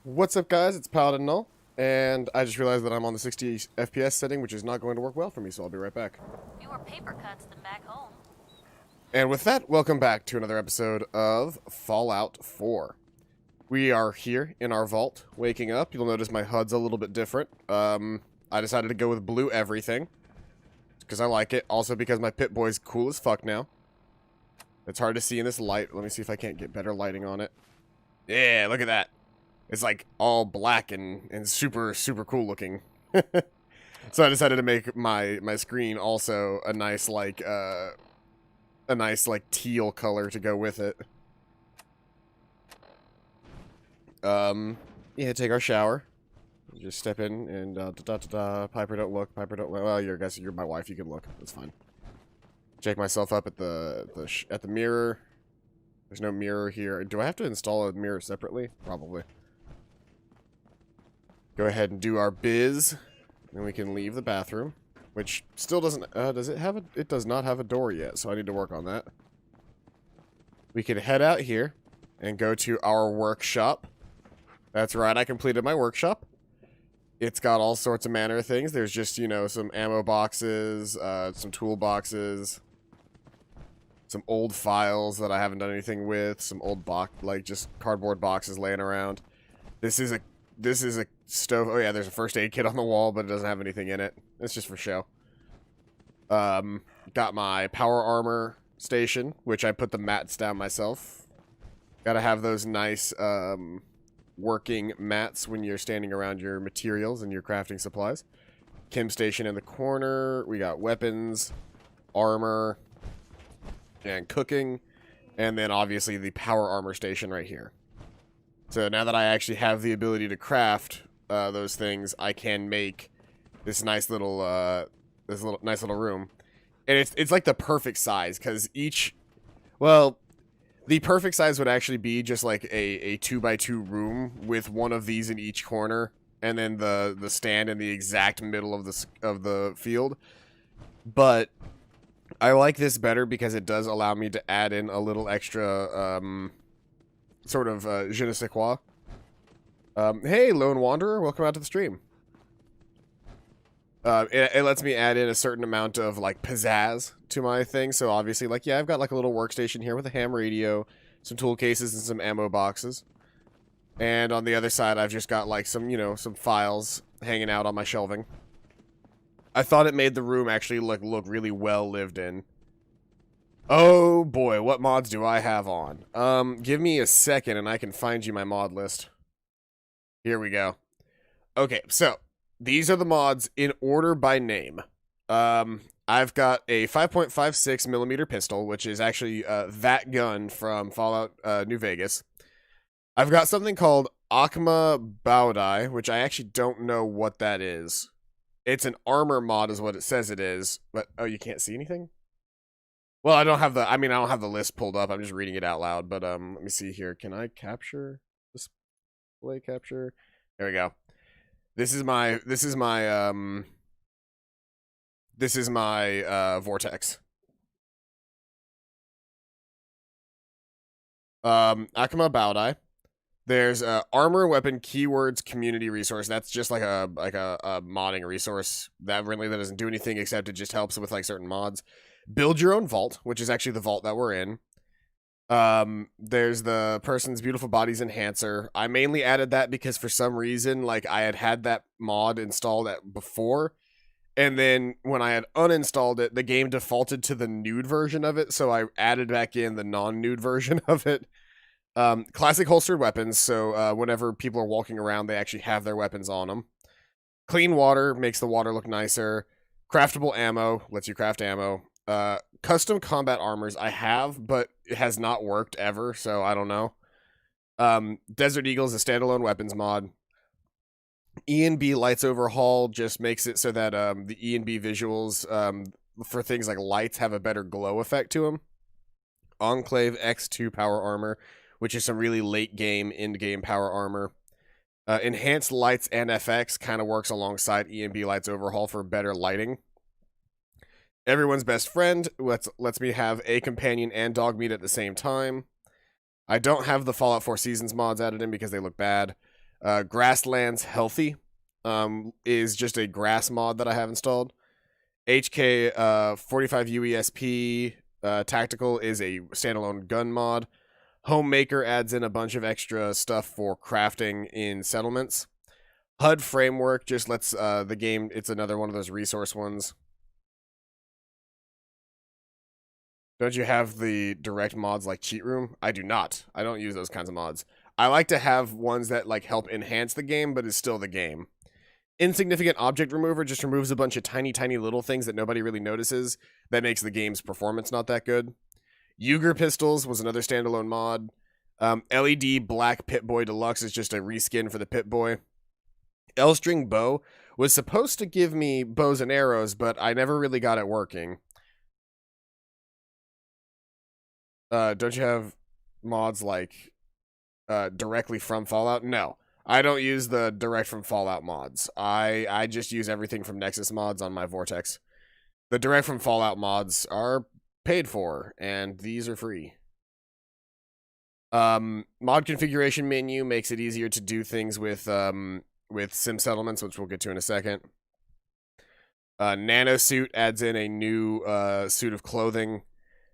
What's up, guys? It's Paladin Null, and I just realized that I'm on the 60 FPS setting, which is not going to work well for me, so I'll be right back. Fewer paper cuts than back home. And with that, welcome back to another episode of Fallout 4. We are here in our vault, waking up. You'll notice my HUD's a little bit different. I decided to go with blue everything, because I like it. Also because my Pip-Boy's cool as fuck now. It's hard to see in this light. Let me see if I can't get better lighting on it. Yeah, look at that. It's like all black and super cool looking. So I decided to make my screen also a nice like teal color to go with it. Yeah, take our shower. Just step in and Piper don't look. Piper don't look. Well, you're my wife. You can look. That's fine. Check myself up at the mirror. There's no mirror here. Do I have to install a mirror separately? Probably. Go ahead and do our biz. Then we can leave the bathroom. Which still doesn't... does it have a... It does not have a door yet, so I need to work on that. We can head out here and go to our workshop. That's right, I completed my workshop. It's got all sorts of manner of things. There's just, you know, some ammo boxes, some tool boxes, some old files that I haven't done anything with, some old just cardboard boxes laying around. This is a stove. Oh yeah, there's a first aid kit on the wall, but it doesn't have anything in it. It's just for show. Got my power armor station, which I put the mats down myself. Gotta have those nice, working mats when you're standing around your materials and your crafting supplies. Chem station in the corner. We got weapons, armor, and cooking. And then obviously the power armor station right here. So now that I actually have the ability to craft those things, I can make this nice little room, and it's like the perfect size because the perfect size would actually be just like a 2x2 room with one of these in each corner, and then the stand in the exact middle of the field. But I like this better because it does allow me to add in a little extra sort of je ne sais quoi. Hey, Lone Wanderer, welcome out to the stream. It lets me add in a certain amount of, like, pizzazz to my thing. So, obviously, like, yeah, I've got, like, a little workstation here with a ham radio, some tool cases, and some ammo boxes. And on the other side, I've just got, like, some, you know, some files hanging out on my shelving. I thought it made the room actually look really well lived in. Oh boy, what mods do I have on? Give me a second and I can find you my mod list. Here we go. Okay, so these are the mods in order by name. I've got a 5.56 millimeter pistol, which is actually that gun from Fallout New Vegas. I've got something called Akma Baudai, which I actually don't know what that is. It's an armor mod is what it says it is, but oh, you can't see anything? Well, I don't have the list pulled up. I'm just reading it out loud, but let me see here. Can I capture display capture? There we go. This is my vortex. Akama Baudai. There's armor weapon keywords community resource. That's just like a modding resource that doesn't do anything except it just helps with like certain mods. Build your own vault, which is actually the vault that we're in. There's the person's beautiful bodies enhancer. I mainly added that because for some reason, like I had that mod installed before, and then when I had uninstalled it, the game defaulted to the nude version of it, so I added back in the non-nude version of it. Classic holstered weapons, so whenever people are walking around, they actually have their weapons on them. Clean water makes the water look nicer. Craftable ammo lets you craft ammo. Custom combat armors I have, but it has not worked ever, so I don't know. Desert Eagle is a standalone weapons mod. E&B lights overhaul just makes it so that the E&B visuals for things like lights have a better glow effect to them. Enclave X2 power armor, which is some really late game, end game power armor. Enhanced lights and FX kind of works alongside E&B lights overhaul for better lighting. Everyone's best friend lets me have a companion and dog meat at the same time. I don't have the Fallout 4 Seasons mods added in because they look bad. Grasslands Healthy is just a grass mod that I have installed. HK 45 UESP Tactical is a standalone gun mod. Homemaker adds in a bunch of extra stuff for crafting in settlements. HUD Framework just lets the game, it's another one of those resource ones. Don't you have the direct mods like Cheat Room? I do not. I don't use those kinds of mods. I like to have ones that like help enhance the game, but is still the game. Insignificant Object Remover just removes a bunch of tiny little things that nobody really notices. That makes the game's performance not that good. Uger Pistols was another standalone mod. LED Black Pip-Boy Deluxe is just a reskin for the Pip-Boy. L-String Bow was supposed to give me bows and arrows, but I never really got it working. Don't you have mods like directly from Fallout? No. I don't use the direct from Fallout mods. I just use everything from Nexus mods on my Vortex. The direct from Fallout mods are paid for, and these are free. Mod configuration menu makes it easier to do things with sim settlements, which we'll get to in a second. Nanosuit adds in a new suit of clothing.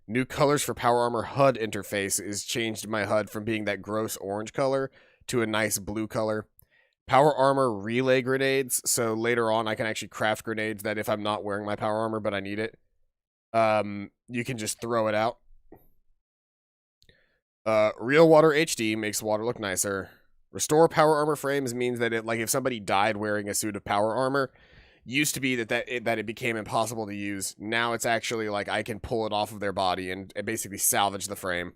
New colors for Power Armor HUD interface is changed my HUD from being that gross orange color to a nice blue color. Power Armor relay grenades, so later on I can actually craft grenades that if I'm not wearing my Power Armor but I need it, you can just throw it out. Real Water HD makes water look nicer. Restore Power Armor frames means that if somebody died wearing a suit of Power Armor, used to be that it became impossible to use. Now it's actually I can pull it off of their body and basically salvage the frame.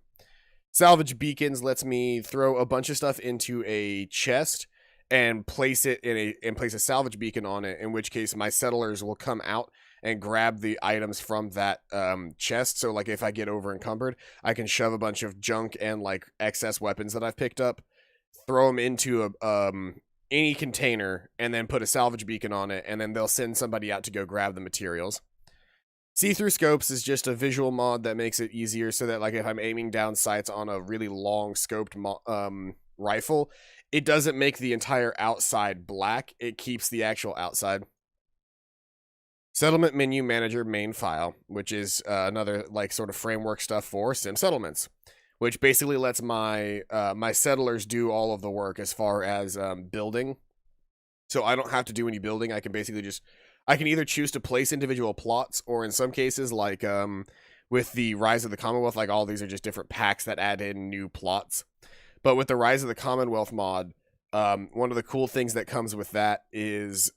Salvage Beacons lets me throw a bunch of stuff into a chest and place it place a salvage beacon on it, in which case my settlers will come out and grab the items from that chest. So if I get over encumbered, I can shove a bunch of junk and excess weapons that I've picked up, throw them into any container, and then put a salvage beacon on it, and then they'll send somebody out to go grab the materials. See-through scopes is just a visual mod that makes it easier so that if I'm aiming down sights on a really long scoped rifle, it doesn't make the entire outside black. It keeps the actual outside. Settlement Menu Manager main file, which is another sort of framework stuff for sim settlements, which basically lets my my settlers do all of the work as far as building. So I don't have to do any building. I can basically I can either choose to place individual plots, or in some cases, with the Rise of the Commonwealth, all these are just different packs that add in new plots. But with the Rise of the Commonwealth mod, one of the cool things that comes with that is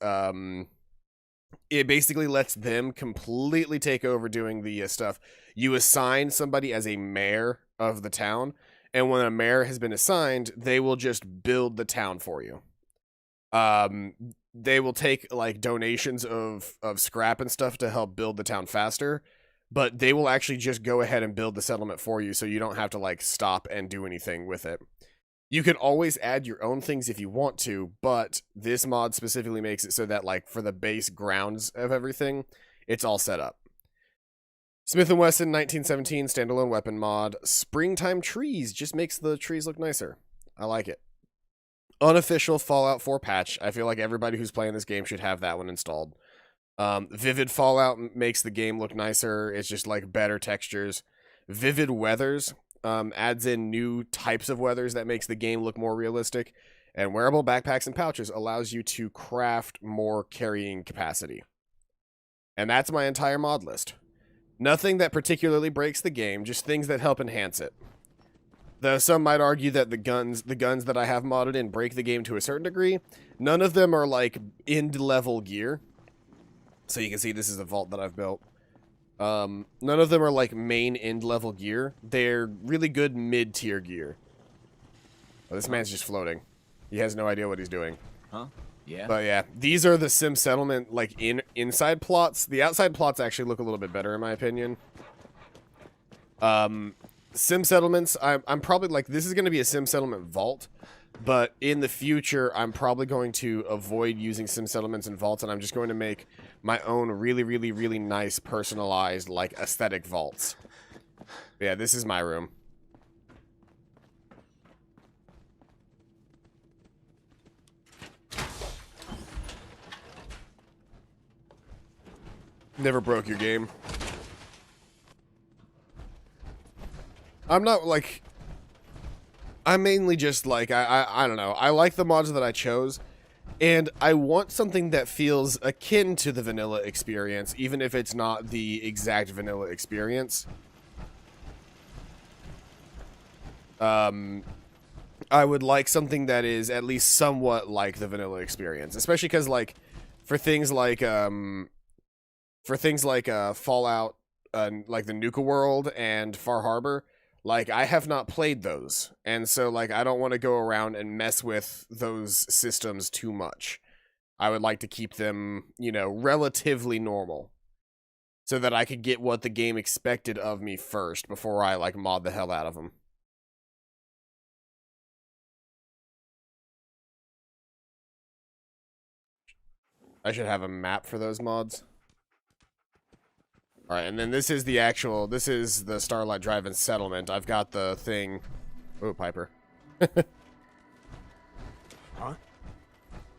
it basically lets them completely take over doing the stuff. You assign somebody as a mayor of the town, and when a mayor has been assigned, they will just build the town for you. They will take donations of scrap and stuff to help build the town faster, but they will actually just go ahead and build the settlement for you, so you don't have to stop and do anything with it. You can always add your own things if you want to, but this mod specifically makes it so that for the base grounds of everything, it's all set up. Smith & Wesson 1917 standalone weapon mod. Springtime Trees just makes the trees look nicer. I like it. Unofficial Fallout 4 patch. I feel like everybody who's playing this game should have that one installed. Vivid Fallout makes the game look nicer. It's just better textures. Vivid Weathers adds in new types of weathers that makes the game look more realistic. And Wearable Backpacks and Pouches allows you to craft more carrying capacity. And that's my entire mod list. Nothing that particularly breaks the game, just things that help enhance it. Though some might argue that the guns that I have modded in break the game to a certain degree, none of them are end level gear. So you can see this is a vault that I've built. None of them are main end level gear. They're really good mid-tier gear. Oh, this man's just floating. He has no idea what he's doing. Huh? Yeah. But yeah, these are the sim settlement inside plots. The outside plots actually look a little bit better in my opinion. Sim settlements, I'm probably this is going to be a sim settlement vault, but in the future I'm probably going to avoid using sim settlements and vaults, and I'm just going to make my own really nice personalized aesthetic vaults. Yeah, this is my room. Never broke your game. I'm not like... I'm mainly just like, I don't know. I like the mods that I chose, and I want something that feels akin to the vanilla experience, even if it's not the exact vanilla experience. I would like something that is at least somewhat like the vanilla experience, especially because, like, for things like Fallout, like the Nukaworld and Far Harbor, like, I have not played those, and so, like, I don't want to go around and mess with those systems too much. I would like to keep them, you know, relatively normal, so that I could get what the game expected of me first before I, like, mod the hell out of them. I should have a map for those mods. Alright, and then this is the actual, this is the Starlight Drive-In settlement. I've got the thing... Oh, Piper. Huh?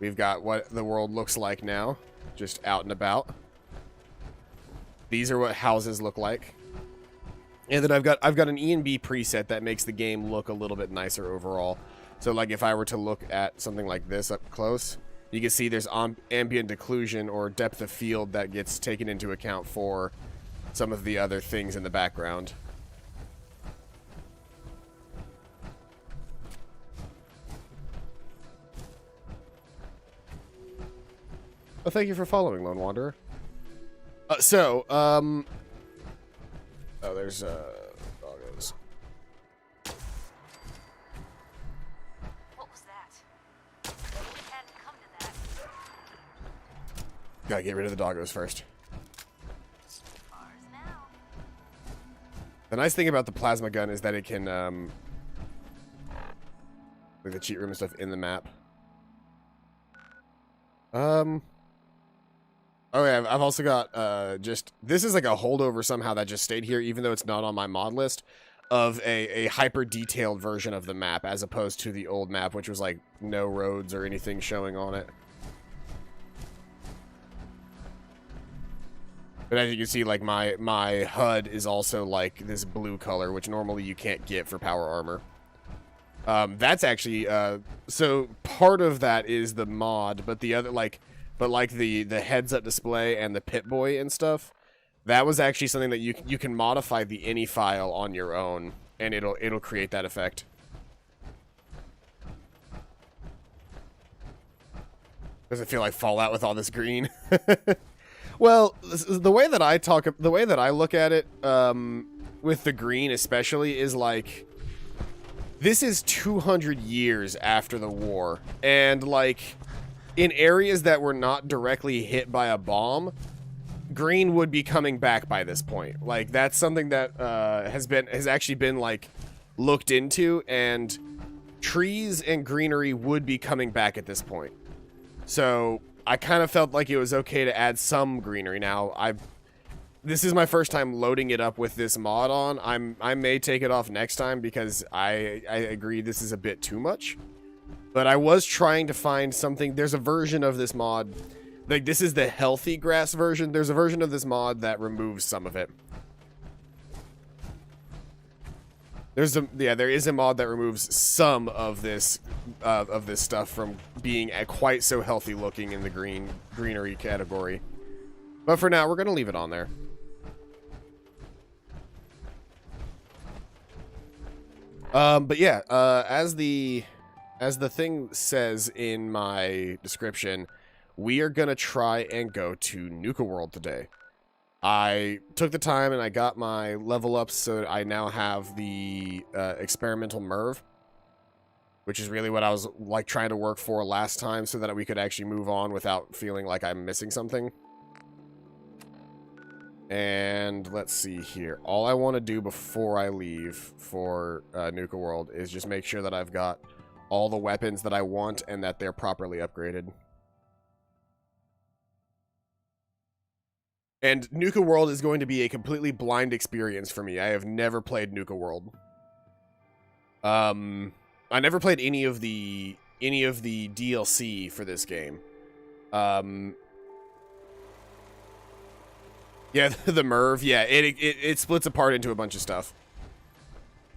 We've got what the world looks like now, just out and about. These are what houses look like. And then I've got an E&B preset that makes the game look a little bit nicer overall. So, like, if I were to look at something like this up close, you can see there's ambient occlusion or depth of field that gets taken into account for some of the other things in the background. Oh, thank you for following, Lone Wanderer. Oh, there's, doggos. What was that? We hadn't come to that. Gotta get rid of the doggos first. Ours now. The nice thing about the plasma gun is that it can, like the cheat room and stuff in the map. Oh yeah, I've also got, this is like a holdover somehow that just stayed here, even though it's not on my mod list, of a hyper-detailed version of the map, as opposed to the old map, which was like no roads or anything showing on it. But as you can see, like, my HUD is also like this blue color, which normally you can't get for power armor. That's actually, so part of that is the mod, but the other, like, the heads-up display and the Pip-Boy and stuff, that was actually something that you can modify the ini file on your own, and it'll create that effect. Does it feel like Fallout with all this green? Well, the way that I look at it, with the green especially, is like, this is 200 years after the war, and like, in areas that were not directly hit by a bomb, green would be coming back by this point. Like, that's something that has actually been like looked into, and trees and greenery would be coming back at this point. So I kind of felt like it was okay to add some greenery. Now, this is my first time loading it up with this mod on. I may take it off next time because I agree this is a bit too much. But I was trying to find something. There's a version of this mod, like, this is the healthy grass version. There's a version of this mod that removes some of it. There is a mod that removes some of this stuff from being quite so healthy looking in the greenery category. But for now, we're gonna leave it on there. But yeah, as the thing says in my description, we are gonna try and go to Nukaworld today. I took the time and I got my level ups, so I now have the experimental Merv, which is really what I was like trying to work for last time, so that we could actually move on without feeling like I'm missing something. And let's see here. All I want to do before I leave for Nukaworld is just make sure that I've got all the weapons that I want and that they're properly upgraded. And Nukaworld is going to be a completely blind experience for me. I have never played Nukaworld. I never played any of the DLC for this game. Yeah, the Merv. Yeah, it splits apart into a bunch of stuff.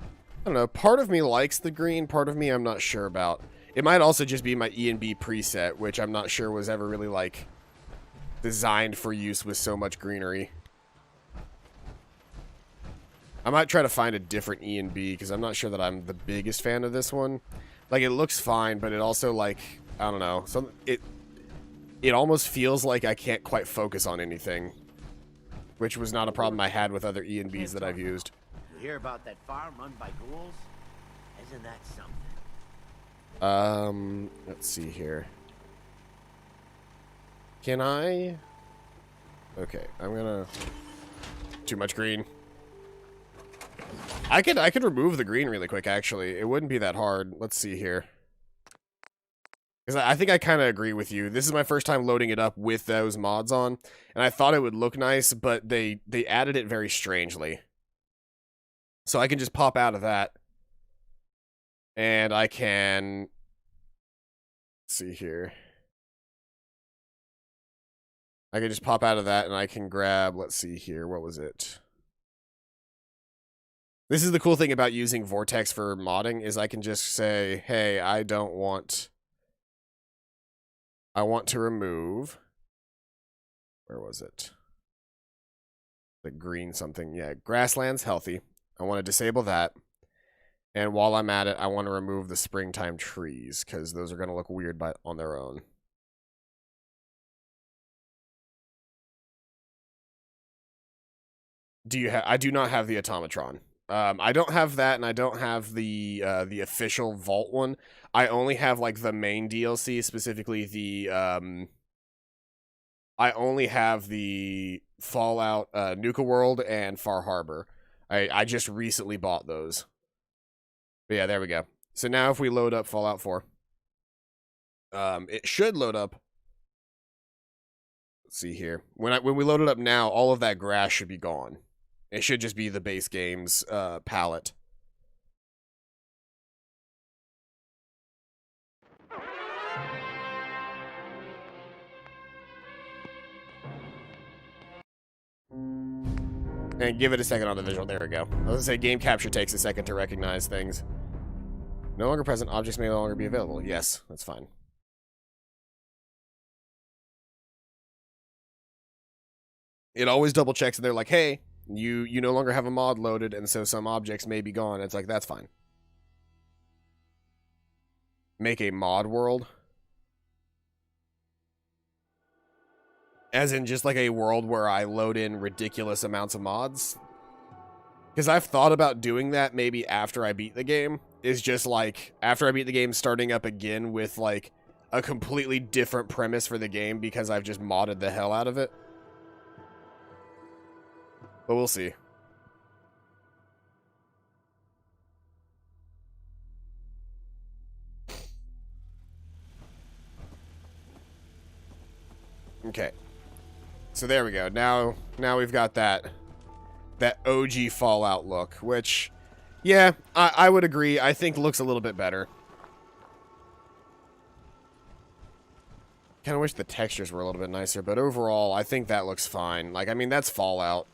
I don't know. Part of me likes the green. Part of me I'm not sure about. It might also just be my E and B preset, which I'm not sure was ever really, like, designed for use with so much greenery. I might try to find a different E and B, because I'm not sure that I'm the biggest fan of this one. Like, it looks fine, but it also, like, I don't know. It almost feels like I can't quite focus on anything, which was not a problem I had with other E and Bs that I've used. You hear about that farm run by ghouls? Isn't that something? Let's see here. Can I? Okay, I'm gonna... Too much green. I could remove the green really quick, actually. It wouldn't be that hard. Let's see here. Because I think I kind of agree with you. This is my first time loading it up with those mods on, and I thought it would look nice, but they added it very strangely. So I can just pop out of that. And I can... Let's see here. I can just pop out of that, and I can grab... Let's see here. What was it? This is the cool thing about using Vortex for modding, is I can just say, hey, I want to remove... Where was it? The green something. Yeah, grassland's healthy. I want to disable that. And while I'm at it, I want to remove the springtime trees, because those are going to look weird on their own. I do not have the automatron. I don't have that, and I don't have the official vault one. I only have, like, the main DLC, specifically the I only have the Fallout Nukaworld and Far Harbor. I just recently bought those. But yeah, there we go. So now if we load up Fallout 4, it should load up. Let's see here. When we load it up now, all of that grass should be gone. It should just be the base game's palette. And give it a second on the visual. There we go. I was gonna say game capture takes a second to recognize things. No longer present. Objects may no longer be available. Yes, that's fine. It always double checks and they're like, hey, you no longer have a mod loaded, and so some objects may be gone. It's like, that's fine. Make a mod world. As in just like a world where I load in ridiculous amounts of mods. Because I've thought about doing that maybe after I beat the game. Is just like, after I beat the game, starting up again with like a completely different premise for the game because I've just modded the hell out of it. But we'll see. Okay. So there we go. Now we've got that OG Fallout look, which, yeah, I would agree. I think looks a little bit better. Kind of wish the textures were a little bit nicer, but overall, I think that looks fine. Like, I mean, that's Fallout.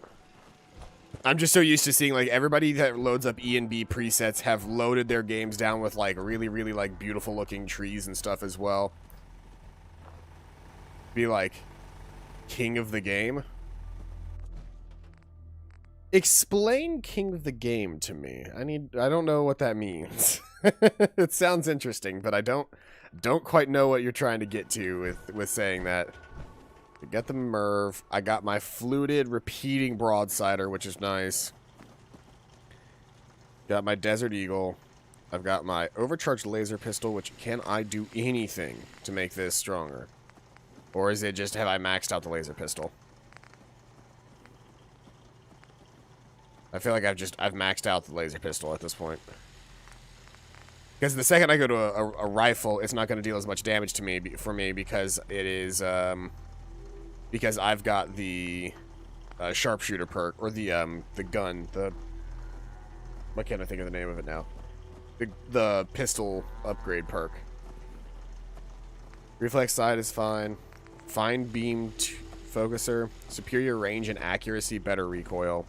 I'm just so used to seeing, like, everybody that loads up E and B presets have loaded their games down with, like, really, really, like, beautiful-looking trees and stuff as well. Be like, king of the game? Explain king of the game to me. I don't know what that means. It sounds interesting, but I don't quite know what you're trying to get to with saying that. I got the Merv. I got my fluted repeating broadsider, which is nice. Got my Desert Eagle. I've got my overcharged laser pistol, which can I do anything to make this stronger? Or is it just have I maxed out the laser pistol? I feel like I've maxed out the laser pistol at this point. Because the second I go to a rifle, it's not going to deal as much damage to me for me because it is because I've got the sharpshooter perk, or the gun, what can't I think of the name of it now? The pistol upgrade perk. Reflex side is fine. Fine beam Focuser. Superior range and accuracy, better recoil.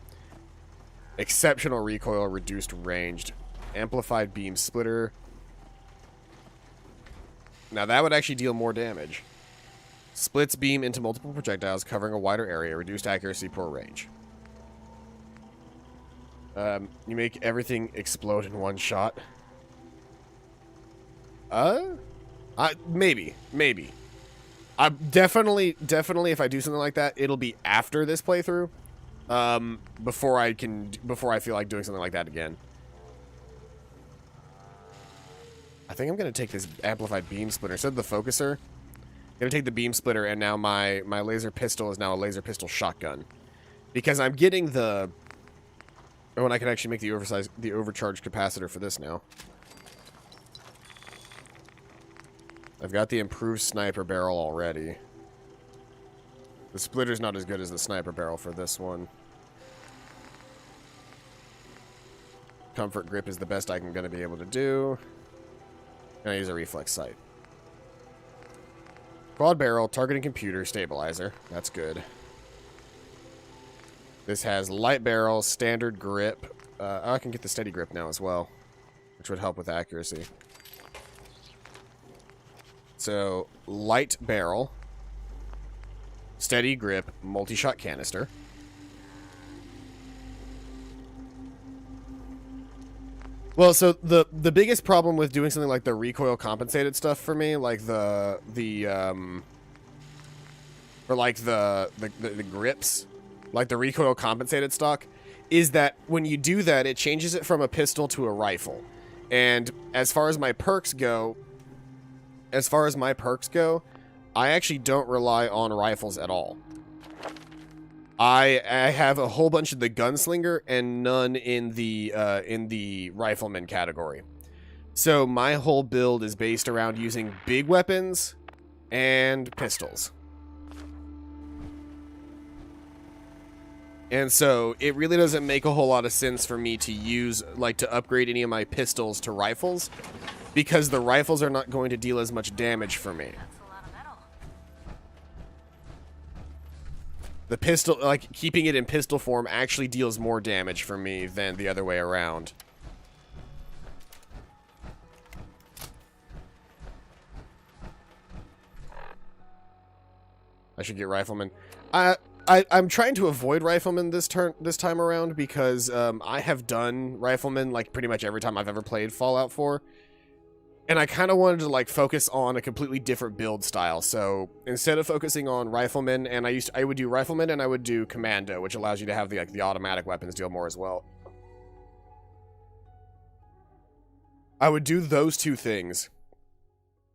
Exceptional recoil, reduced ranged. Amplified beam splitter. Now that would actually deal more damage. Splits beam into multiple projectiles, covering a wider area. Reduced accuracy, poor range. You make everything explode in one shot. Maybe. I definitely, if I do something like that, it'll be after this playthrough. Before I feel like doing something like that again. I think I'm gonna take this amplified beam splitter instead of the focuser. I'm gonna take the beam splitter, and now my laser pistol is now a laser pistol shotgun, because I'm getting the. Oh, and I can actually make the overcharged capacitor for this now. I've got the improved sniper barrel already. The splitter's not as good as the sniper barrel for this one. Comfort grip is the best I'm going to be able to do. And I use a reflex sight. Quad barrel, targeting computer, stabilizer. That's good. This has light barrel, standard grip. I can get the steady grip now as well, which would help with accuracy. So, light barrel, steady grip, multi-shot canister. Well, so the biggest problem with doing something like the recoil compensated stuff for me, like the grips, like the recoil compensated stock, is that when you do that, it changes it from a pistol to a rifle. And as far as my perks go, I actually don't rely on rifles at all. I have a whole bunch of the gunslinger and none in the rifleman category. So my whole build is based around using big weapons and pistols. And so it really doesn't make a whole lot of sense for me to use, like, to upgrade any of my pistols to rifles, because the rifles are not going to deal as much damage for me. That's a lot of metal. The pistol, like, keeping it in pistol form actually deals more damage for me than the other way around. I should get rifleman. I'm trying to avoid rifleman this time around, because I have done rifleman like pretty much every time I've ever played Fallout 4. And I kind of wanted to like focus on a completely different build style. So instead of focusing on rifleman, and I would do rifleman and I would do commando, which allows you to have the automatic weapons deal more as well. I would do those two things.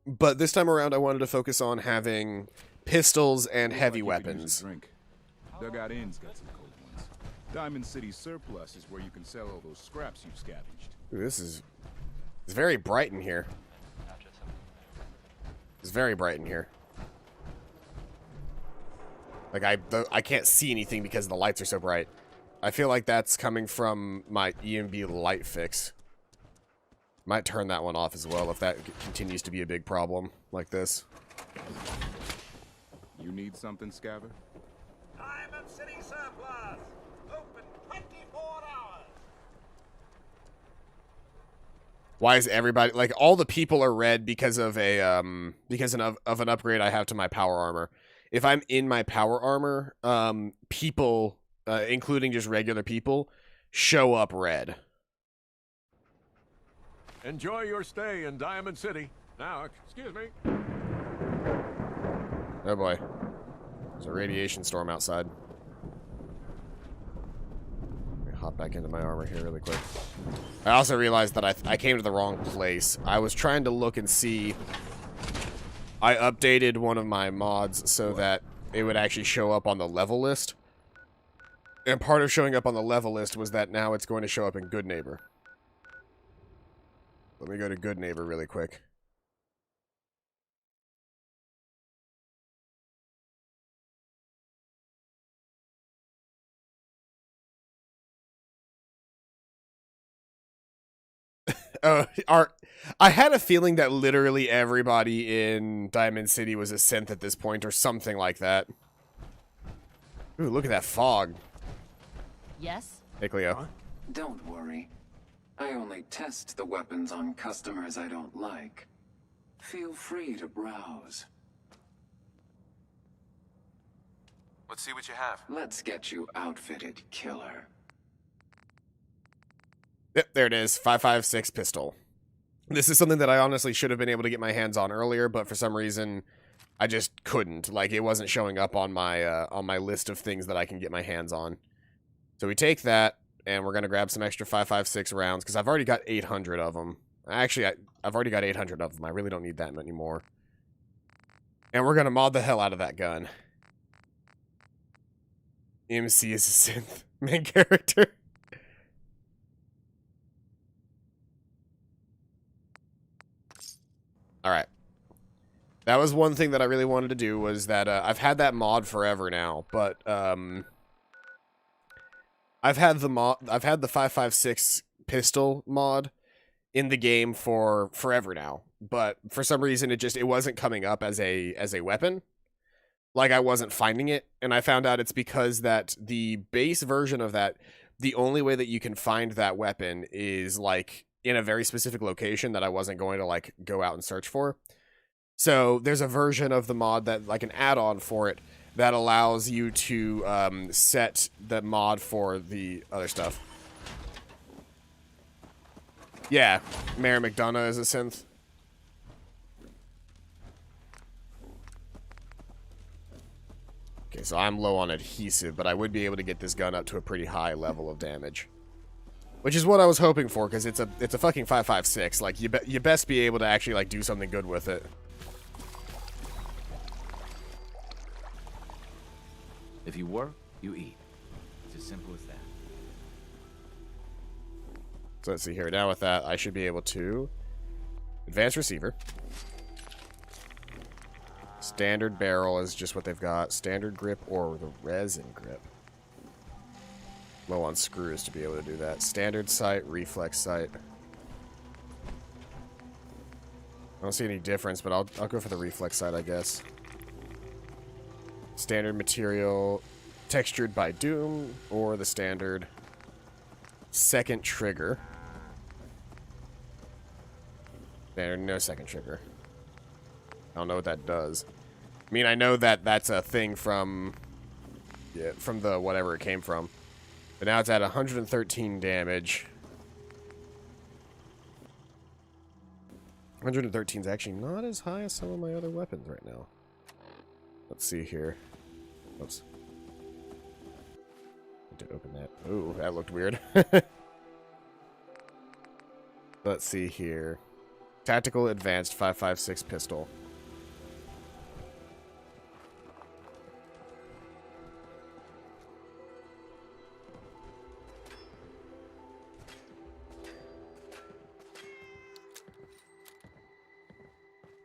But this time around I wanted to focus on having pistols and heavy weapons. Dugout Inn's got some cold ones. Diamond City surplus is where you can sell all those scraps you've scavenged. Ooh, it's very bright in here. It's very bright in here. Like, I can't see anything because the lights are so bright. I feel like that's coming from my EMB light fix. Might turn that one off as well if that continues to be a big problem like this. You need something, Scaver? Diamond City Surplus! Open 24 hours! Why is everybody, like, all the people are red because of an upgrade I have to my power armor. If I'm in my power armor, people, including just regular people, show up red. Enjoy your stay in Diamond City. Now, excuse me. Oh boy. There's a radiation storm outside. Let me hop back into my armor here really quick. I also realized that I came to the wrong place. I was trying to look and see. I updated one of my mods so that it would actually show up on the level list. And part of showing up on the level list was that now it's going to show up in Good Neighbor. Let me go to Good Neighbor really quick. I had a feeling that literally everybody in Diamond City was a synth at this point, or something like that. Ooh, look at that fog. Yes? Hey, Cleo. Don't worry. I only test the weapons on customers I don't like. Feel free to browse. Let's see what you have. Let's get you outfitted, killer. Yep, there it is. 5.56 pistol. This is something that I honestly should have been able to get my hands on earlier, but for some reason, I just couldn't. Like, it wasn't showing up on my list of things that I can get my hands on. So we take that, and we're gonna grab some extra 5.56 rounds because I've already got 800 of them. Actually, I've already got 800 of them. I really don't need that many more. And we're gonna mod the hell out of that gun. MC is a synth main character. Alright. That was one thing that I really wanted to do, was that I've had that mod forever now, but I've had the 5.56 pistol mod in the game for forever now, but for some reason it wasn't coming up as a weapon. Like, I wasn't finding it, and I found out it's because that the base version of that, the only way that you can find that weapon is, like, in a very specific location that I wasn't going to, like, go out and search for. So, there's a version of the mod that, like, an add-on for it that allows you to set the mod for the other stuff. Yeah, Mary McDonough is a synth. Okay, so I'm low on adhesive, but I would be able to get this gun up to a pretty high level of damage. Which is what I was hoping for, because it's a fucking 5.56. Like, you best be able to actually, like, do something good with it. If you work, you eat. It's as simple as that. So let's see here. Now with that, I should be able to advance receiver. Standard barrel is just what they've got. Standard grip or the resin grip. Low on screws to be able to do that. Standard sight, reflex sight. I don't see any difference, but I'll go for the reflex sight, I guess. Standard material, textured by Doom, or the standard second trigger. There, no second trigger. I don't know what that does. I mean, I know that that's a thing from, yeah, from the whatever it came from. But now it's at 113 damage. 113 is actually not as high as some of my other weapons right now. Let's see here. Oops. Need to open that. Ooh, that looked weird. Let's see here. Tactical Advanced 5.56 pistol.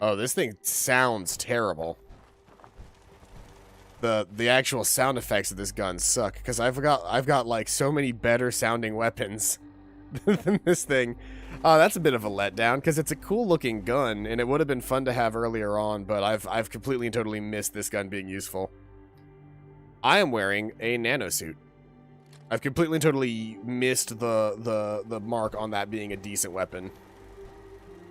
Oh, this thing sounds terrible. The actual sound effects of this gun suck, because I've got like so many better sounding weapons than this thing. That's a bit of a letdown, because it's a cool looking gun, and it would have been fun to have earlier on, but I've completely and totally missed this gun being useful. I am wearing a nanosuit. I've completely and totally missed the mark on that being a decent weapon.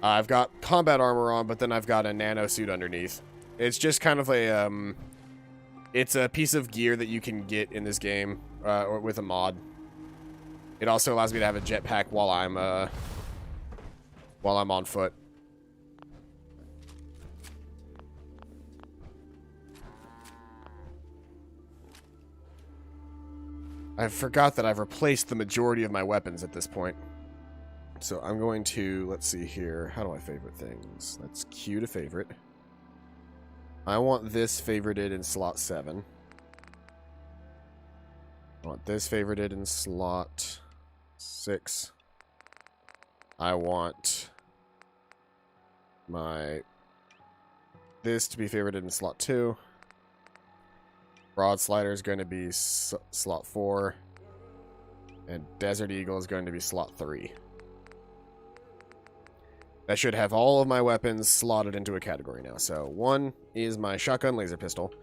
I've got combat armor on, but then I've got a nanosuit underneath. It's just kind of a it's a piece of gear that you can get in this game, or with a mod. It also allows me to have a jetpack while I'm on foot. I forgot that I've replaced the majority of my weapons at this point. So I'm going to, let's see here. How do I favorite things? Let's Q to favorite. I want this favorited in slot 7. I want this favorited in slot 6. I want this to be favorited in slot 2. Broad Slider is going to be slot 4. And Desert Eagle is going to be slot 3. That should have all of my weapons slotted into a category now. So 1 is my shotgun laser pistol.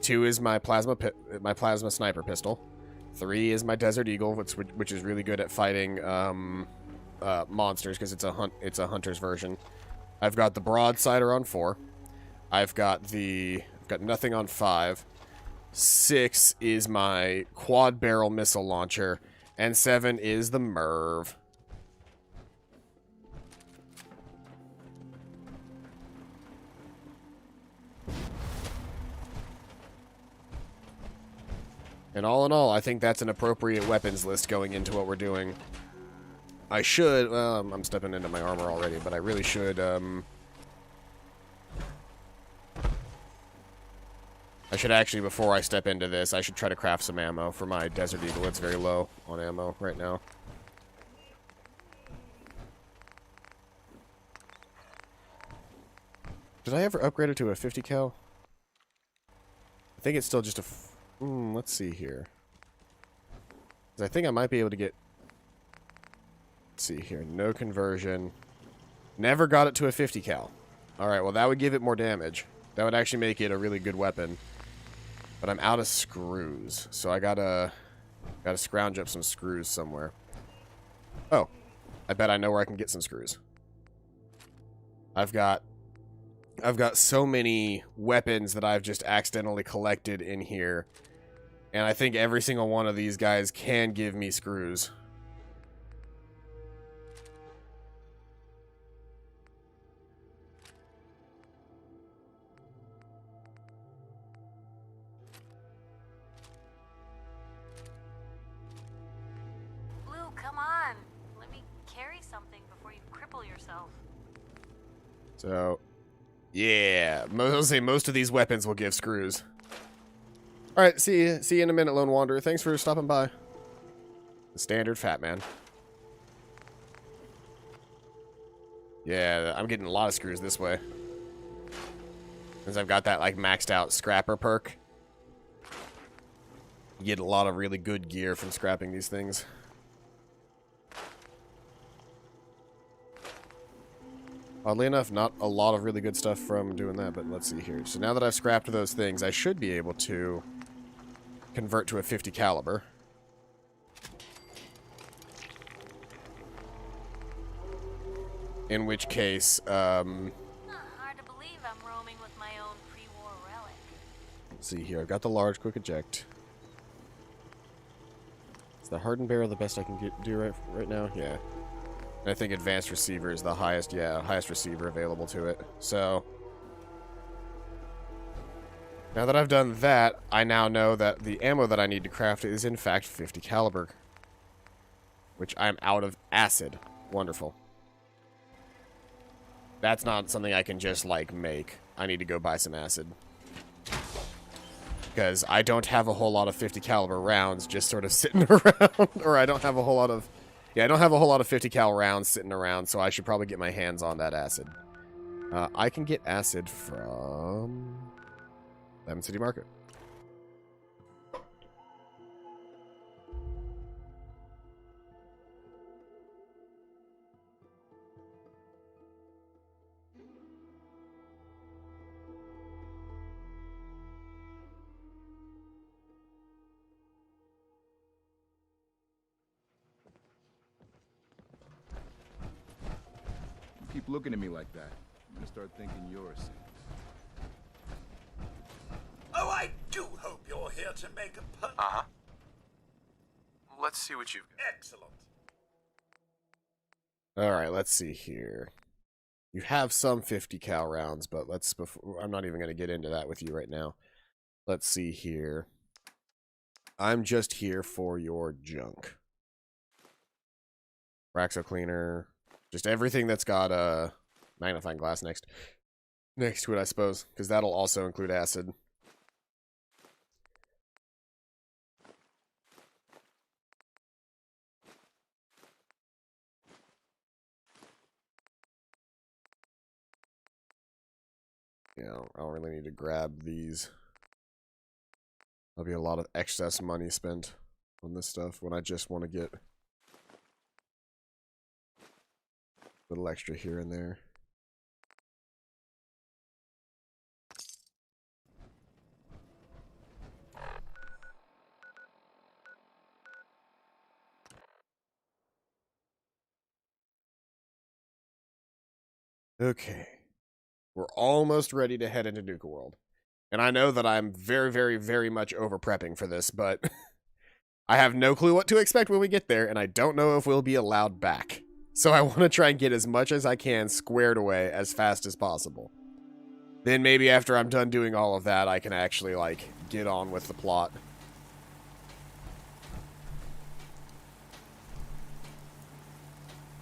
2 is my plasma sniper pistol. 3 is my Desert Eagle, which is really good at fighting monsters because it's a hunter's version. I've got the broadsider on 4. I've got nothing on 5. 6 is my quad barrel missile launcher, and 7 is the MIRV. And all in all, I think that's an appropriate weapons list going into what we're doing. I should, I'm stepping into my armor already, but I really should, I should actually, before I step into this, I should try to craft some ammo for my Desert Eagle. It's very low on ammo right now. Did I ever upgrade it to a 50 cal? I think it's still just a... let's see here. 'Cause I think I might be able to get... Let's see here. No conversion. Never got it to a 50 cal. Alright, well that would give it more damage. That would actually make it a really good weapon. But I'm out of screws. So I gotta scrounge up some screws somewhere. Oh. I bet I know where I can get some screws. I've got so many weapons that I've just accidentally collected in here. And I think every single one of these guys can give me screws. Blue, come on. Let me carry something before you cripple yourself. So, yeah. I'll say most of these weapons will give screws. Alright, see you in a minute, Lone Wanderer. Thanks for stopping by. The standard fat man. Yeah, I'm getting a lot of screws this way. Since I've got that, like, maxed out scrapper perk. You get a lot of really good gear from scrapping these things. Oddly enough, not a lot of really good stuff from doing that, but let's see here. So now that I've scrapped those things, I should be able to convert to a 50 caliber. In which case, Hard to believe I'm roaming with my own pre-war relic. let's see here. I've got the large quick eject. Is the hardened barrel the best I can do right now? Yeah. And I think advanced receiver is the highest, highest receiver available to it. So, now that I've done that, I now know that the ammo that I need to craft is in fact 50 caliber. Which I'm out of acid. Wonderful. That's not something I can just, like, make. I need to go buy some acid. Because I don't have a whole lot of 50 caliber rounds just sort of sitting around. Or I don't have a whole lot of... Yeah, I don't have a whole lot of 50 cal rounds sitting around, so I should probably get my hands on that acid. I can get acid from... Diamond City Market. You keep looking at me like that, I'm gonna start thinking you're a saint. Oh, I do hope you're here to make a Uh-huh. Let's see what you've got. Excellent. Alright, let's see here. You have some 50 cal rounds, but I'm not even going to get into that with you right now. Let's see here. I'm just here for your junk. Raxo cleaner. Just everything that's got a magnifying glass next to it, I suppose. Because that'll also include acid. Yeah, I don't really need to grab these. There'll be a lot of excess money spent on this stuff when I just want to get a little extra here and there. Okay. We're almost ready to head into Nukaworld. And I know that I'm very, very, very much over-prepping for this, but I have no clue what to expect when we get there, and I don't know if we'll be allowed back. So I want to try and get as much as I can squared away as fast as possible. Then maybe after I'm done doing all of that, I can actually, like, get on with the plot.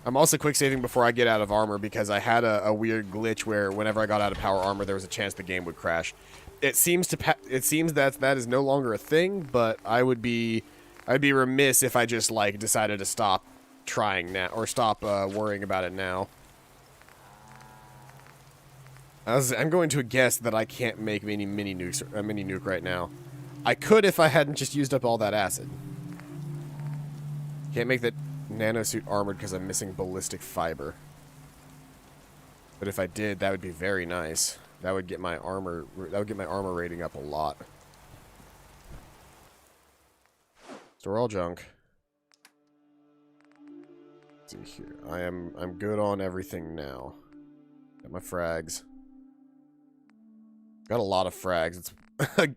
I'm also quick saving before I get out of armor because I had a weird glitch where whenever I got out of power armor, there was a chance the game would crash. It seems that that is no longer a thing, but I'd be remiss if I just like decided to stop trying now or stop worrying about it now. I'm going to guess that I can't make mini nuke right now. I could if I hadn't just used up all that acid. Can't make that nanosuit armored because I'm missing ballistic fiber. But if I did, that would be very nice. That would get my armor rating up a lot. Store all junk. Let's see here. I'm good on everything now. Got my frags. Got a lot of frags.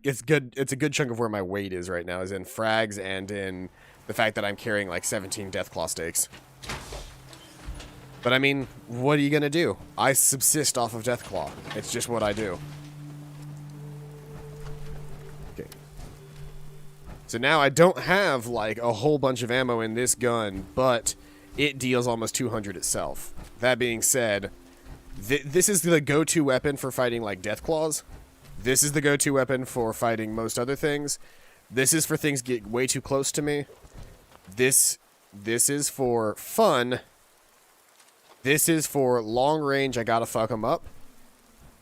It's good. It's a good chunk of where my weight is right now, is in frags and in the fact that I'm carrying like 17 Deathclaw stakes. But I mean, what are you gonna do? I subsist off of Deathclaw. It's just what I do. Okay. So now I don't have like a whole bunch of ammo in this gun, but it deals almost 200 itself. That being said, this is the go-to weapon for fighting like Deathclaws. This is the go-to weapon for fighting most other things. This is for things get way too close to me. This is for fun. This is for long range, I gotta fuck them up.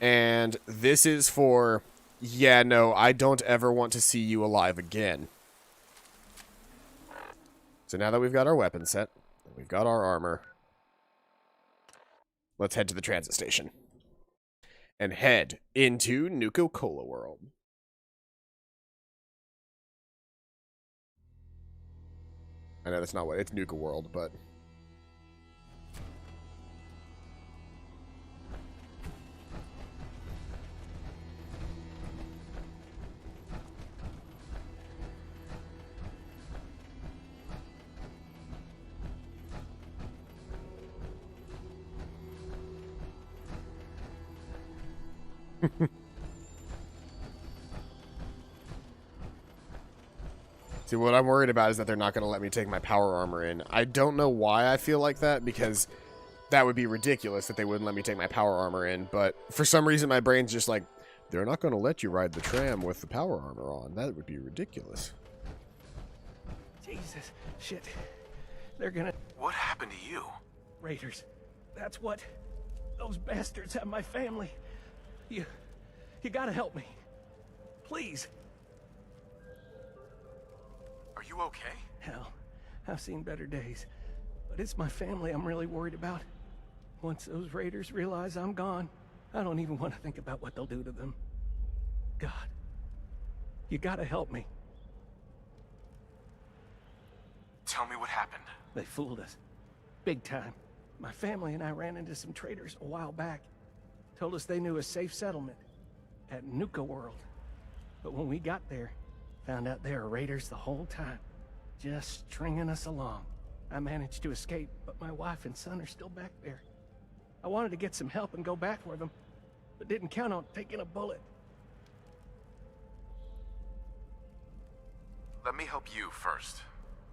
And this is for, yeah, no, I don't ever want to see you alive again. So now that we've got our weapon set, we've got our armor, let's head to the transit station. And head into Nukaworld. I know that's not what it's Nukaworld, but see, what I'm worried about is that they're not going to let me take my power armor in. I don't know why I feel like that, because that would be ridiculous that they wouldn't let me take my power armor in, but for some reason my brain's just like, they're not going to let you ride the tram with the power armor on. That would be ridiculous. Jesus, shit. They're gonna... What happened to you? Raiders. That's what... Those bastards have my family. You gotta help me. Please. Are you okay? Hell, I've seen better days. But it's my family I'm really worried about. Once those raiders realize I'm gone, I don't even want to think about what they'll do to them. God, you gotta help me. Tell me what happened. They fooled us. Big time. My family and I ran into some traders a while back. Told us they knew a safe settlement at Nukaworld. But when we got there, found out they were raiders the whole time. Just stringing us along. I managed to escape, but my wife and son are still back there. I wanted to get some help and go back for them, but didn't count on taking a bullet. Let me help you first.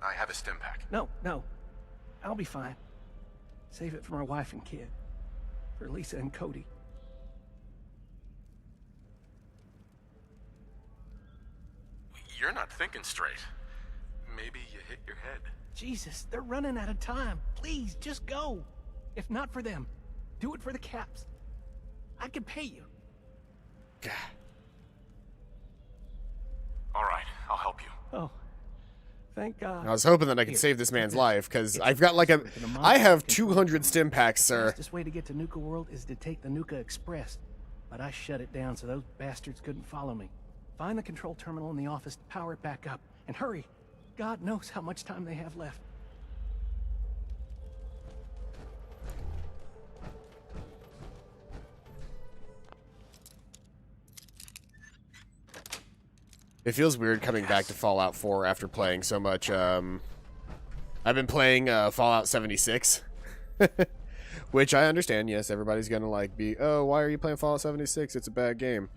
I have a stim pack. No. I'll be fine. Save it for my wife and kid. For Lisa and Cody. You're not thinking straight. Maybe you hit your head. Jesus, they're running out of time. Please, just go. If not for them, do it for the Caps. I could pay you. All right, I'll help you. Oh, thank God. I was hoping that I could save this man's life, because I've got like I have 200 stim packs, The sir. fastest way to get to Nukaworld is to take the Nuka Express. But I shut it down so those bastards couldn't follow me. Find the control terminal in the office to power it back up. And hurry. God knows how much time they have left. It feels weird coming back to Fallout 4 after playing so much. I've been playing Fallout 76, which I understand. Yes, everybody's gonna like be, oh, why are you playing Fallout 76? It's a bad game.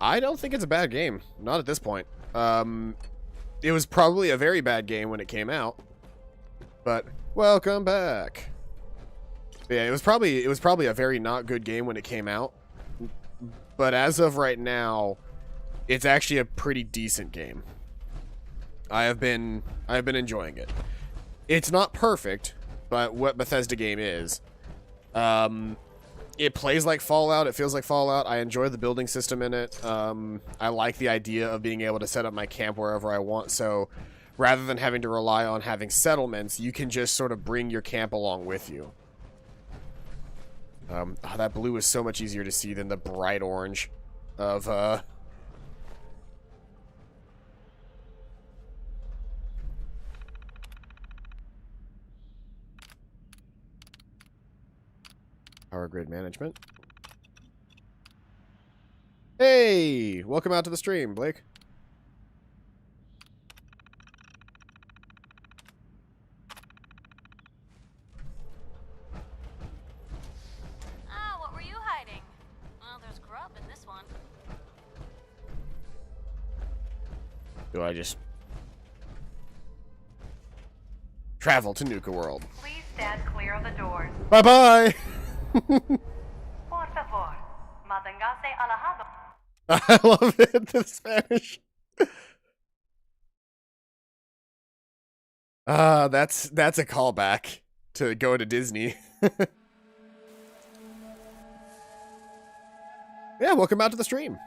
I don't think it's a bad game. Not at this point. It was probably a very bad game when it came out, but welcome back. Yeah, it was probably a very not good game when it came out, but as of right now, it's actually a pretty decent game. I've been enjoying it. It's not perfect, but what Bethesda game is. It plays like Fallout. It feels like Fallout. I enjoy the building system in it. I like the idea of being able to set up my camp wherever I want. So rather than having to rely on having settlements, you can just sort of bring your camp along with you. Oh, that blue is so much easier to see than the bright orange of Power grid management. Hey! Welcome out to the stream, Blake. Ah, what were you hiding? Well, there's grub in this one. Do I just travel to Nukaworld? Please stand clear of the doors. Bye-bye! Por favor, manténgase alejado. I love it, the Spanish. That's a callback to go to Disney. Yeah, welcome out to the stream.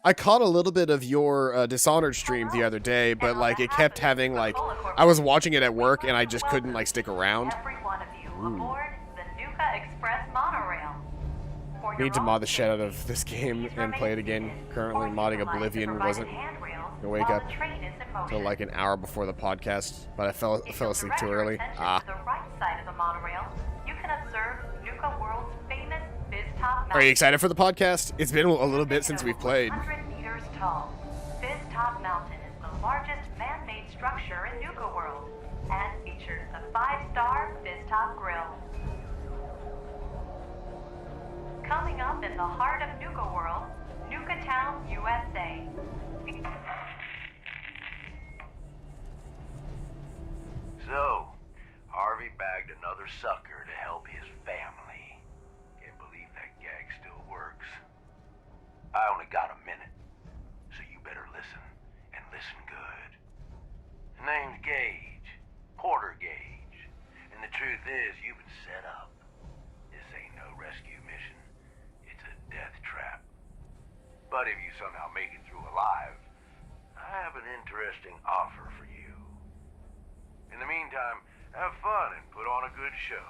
I caught a little bit of your Dishonored stream the other day, but like it kept having like I was watching it at work and I just couldn't like stick around. Every one of you aboard the Nuka Express monorail. For your Need to own mod the shit out safety, of this game please and play it remain again. seated Currently or modding utilize the Oblivion provided wasn't handrails gonna wake while up the train is in till motion. like an hour before the podcast, but I fell If you'll asleep direct too your early. attention Ah. to the right side of the monorail, you can observe Nukaworld's famous Biztop Are you Mountain. excited for the podcast? It's been a little bit since we've played. 100 meters tall, Biztop Mountain is the largest man-made structure in Nukaworld and features a 5-star Biztop grill. Coming up in the heart of Nukaworld, Nukatown, USA. So, Harvey bagged another sucker to help his family. Can't believe that gag still works. I only got a minute, so you better listen, and listen good. His name's Gage, Porter Gage, and the truth is you've been set up. This ain't no rescue mission. It's a death trap. But if you somehow make it through alive, I have an interesting offer for you. In the meantime, have fun and put on a good show.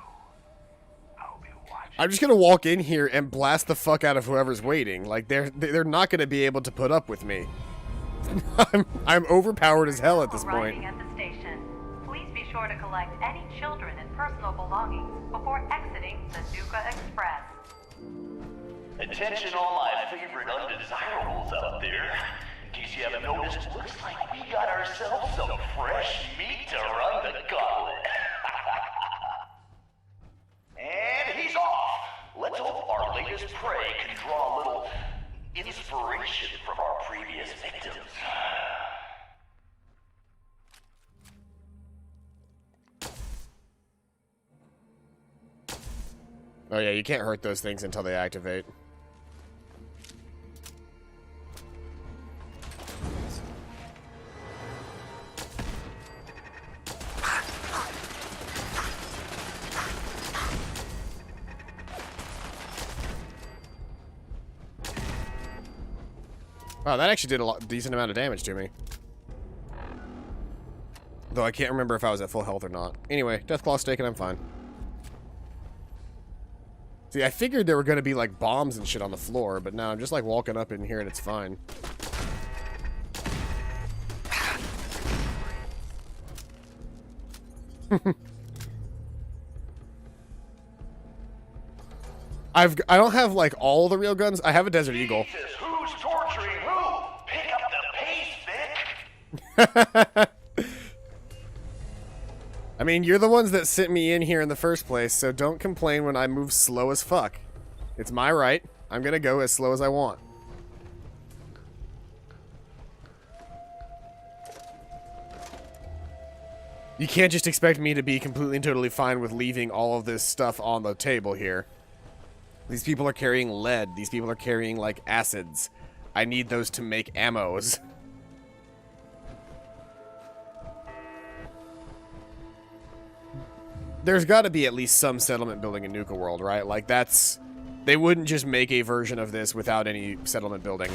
I'll be watching. I'm just gonna walk in here and blast the fuck out of whoever's waiting. Like they're not gonna be able to put up with me. I'm overpowered as hell at this point. Arriving at the station, please be sure to collect any children and personal belongings before exiting the Nuka Express. Attention all my favorite undesirables out there. In case you haven't noticed, looks like we got ourselves some fresh meat to run the gauntlet. And he's off. Let's hope our latest prey can draw a little inspiration from our previous victims. Oh yeah, you can't hurt those things until they activate. Wow, that actually did a decent amount of damage to me. Though I can't remember if I was at full health or not. Anyway, Deathclaw steak and I'm fine. See, I figured there were going to be, like, bombs and shit on the floor, but now I'm just, like, walking up in here and it's fine. I don't have, like, all the real guns. I have a Desert Eagle. Jesus, who's torturing who? I mean, you're the ones that sent me in here in the first place, so don't complain when I move slow as fuck. It's my right. I'm gonna go as slow as I want. You can't just expect me to be completely and totally fine with leaving all of this stuff on the table here. These people are carrying lead. These people are carrying, like, acids. I need those to make ammos. There's got to be at least some settlement building in Nukaworld, right? Like, that's... They wouldn't just make a version of this without any settlement building.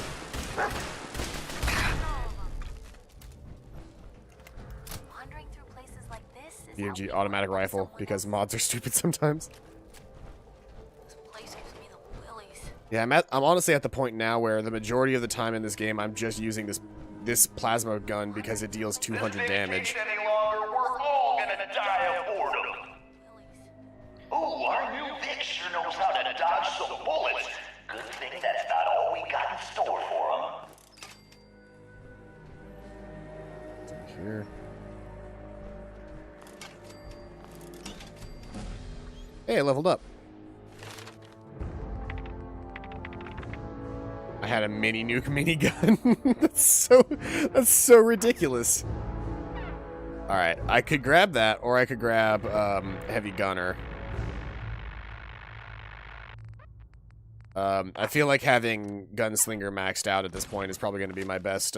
Wandering through places like this is BMG automatic rifle, because mods are stupid sometimes. This place gives me the willies. Yeah, I'm honestly at the point now where the majority of the time in this game, I'm just using this plasma gun because it deals 200 damage. Any longer, we're all gonna die of boredom. Ooh, our new Vic sure knows how to dodge some bullets. Good thing that's not all we got in store for him. Here. Hey, I leveled up. I had a mini nuke minigun. that's so ridiculous. All right, I could grab that, or I could grab heavy gunner. I feel like having gunslinger maxed out at this point is probably going to be my best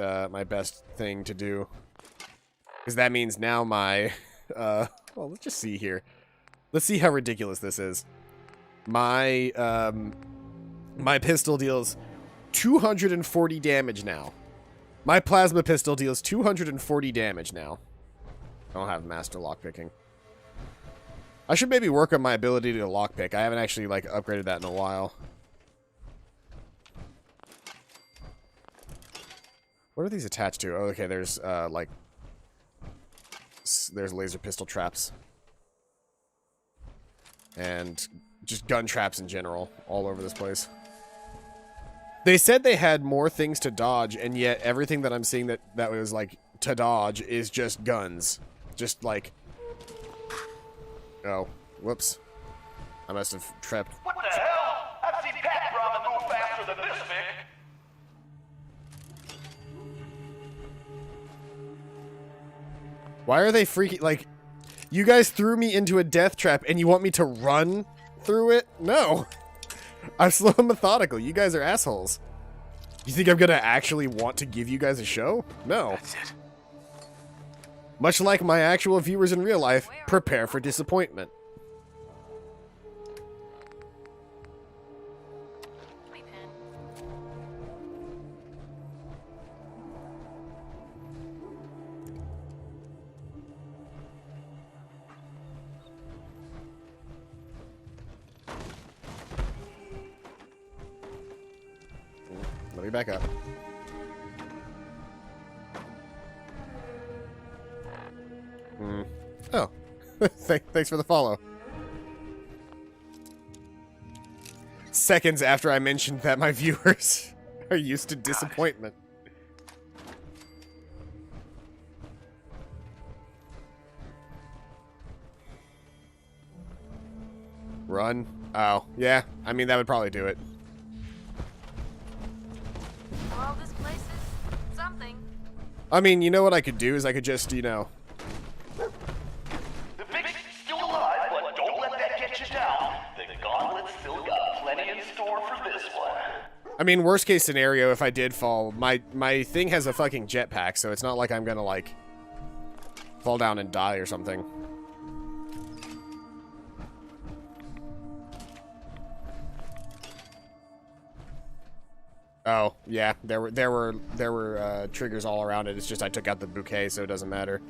thing to do, because that means now my well, let's just see here. Let's see how ridiculous this is. My my pistol deals 240 damage now. My plasma pistol deals 240 damage now. I don't have master lockpicking. I should maybe work on my ability to lockpick. I haven't actually like upgraded that in a while. What are these attached to? Oh, okay, there's, like... There's laser pistol traps. And just gun traps in general, all over this place. They said they had more things to dodge, and yet everything that I'm seeing that was, like, to dodge is just guns. Just, like... Oh, whoops. I must have tripped. What the hell? I've seen Pat Brahman move faster than this, Vic. Why are they freaking... Like, you guys threw me into a death trap and you want me to run through it? No. I'm slow and methodical. You guys are assholes. You think I'm gonna actually want to give you guys a show? No. That's it. Much like my actual viewers in real life, prepare for disappointment. Give me pen. Let me back up. Oh. Thanks for the follow. Seconds after I mentioned that my viewers are used to disappointment. Run? Oh, yeah. I mean, that would probably do it. Well, this place is something. I mean, you know what I could do is I could just, you know... The Vic's still alive, but don't let that get you down. The Gauntlet's still got plenty in store for this one. I mean, worst case scenario, if I did fall, my thing has a fucking jetpack, so it's not like I'm gonna, like, fall down and die or something. Oh, yeah, there were triggers all around it. It's just I took out the bouquet, so it doesn't matter.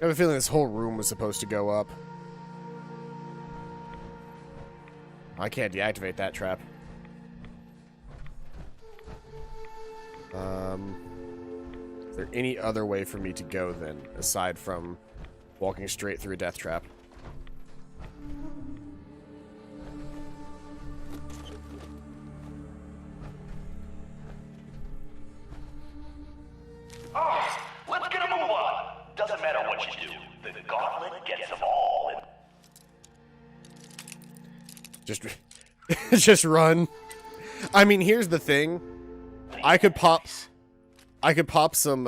I have a feeling this whole room was supposed to go up. I can't deactivate that trap. Is there any other way for me to go then, aside from walking straight through a death trap? Just, just run. I mean, here's the thing. I could pop some,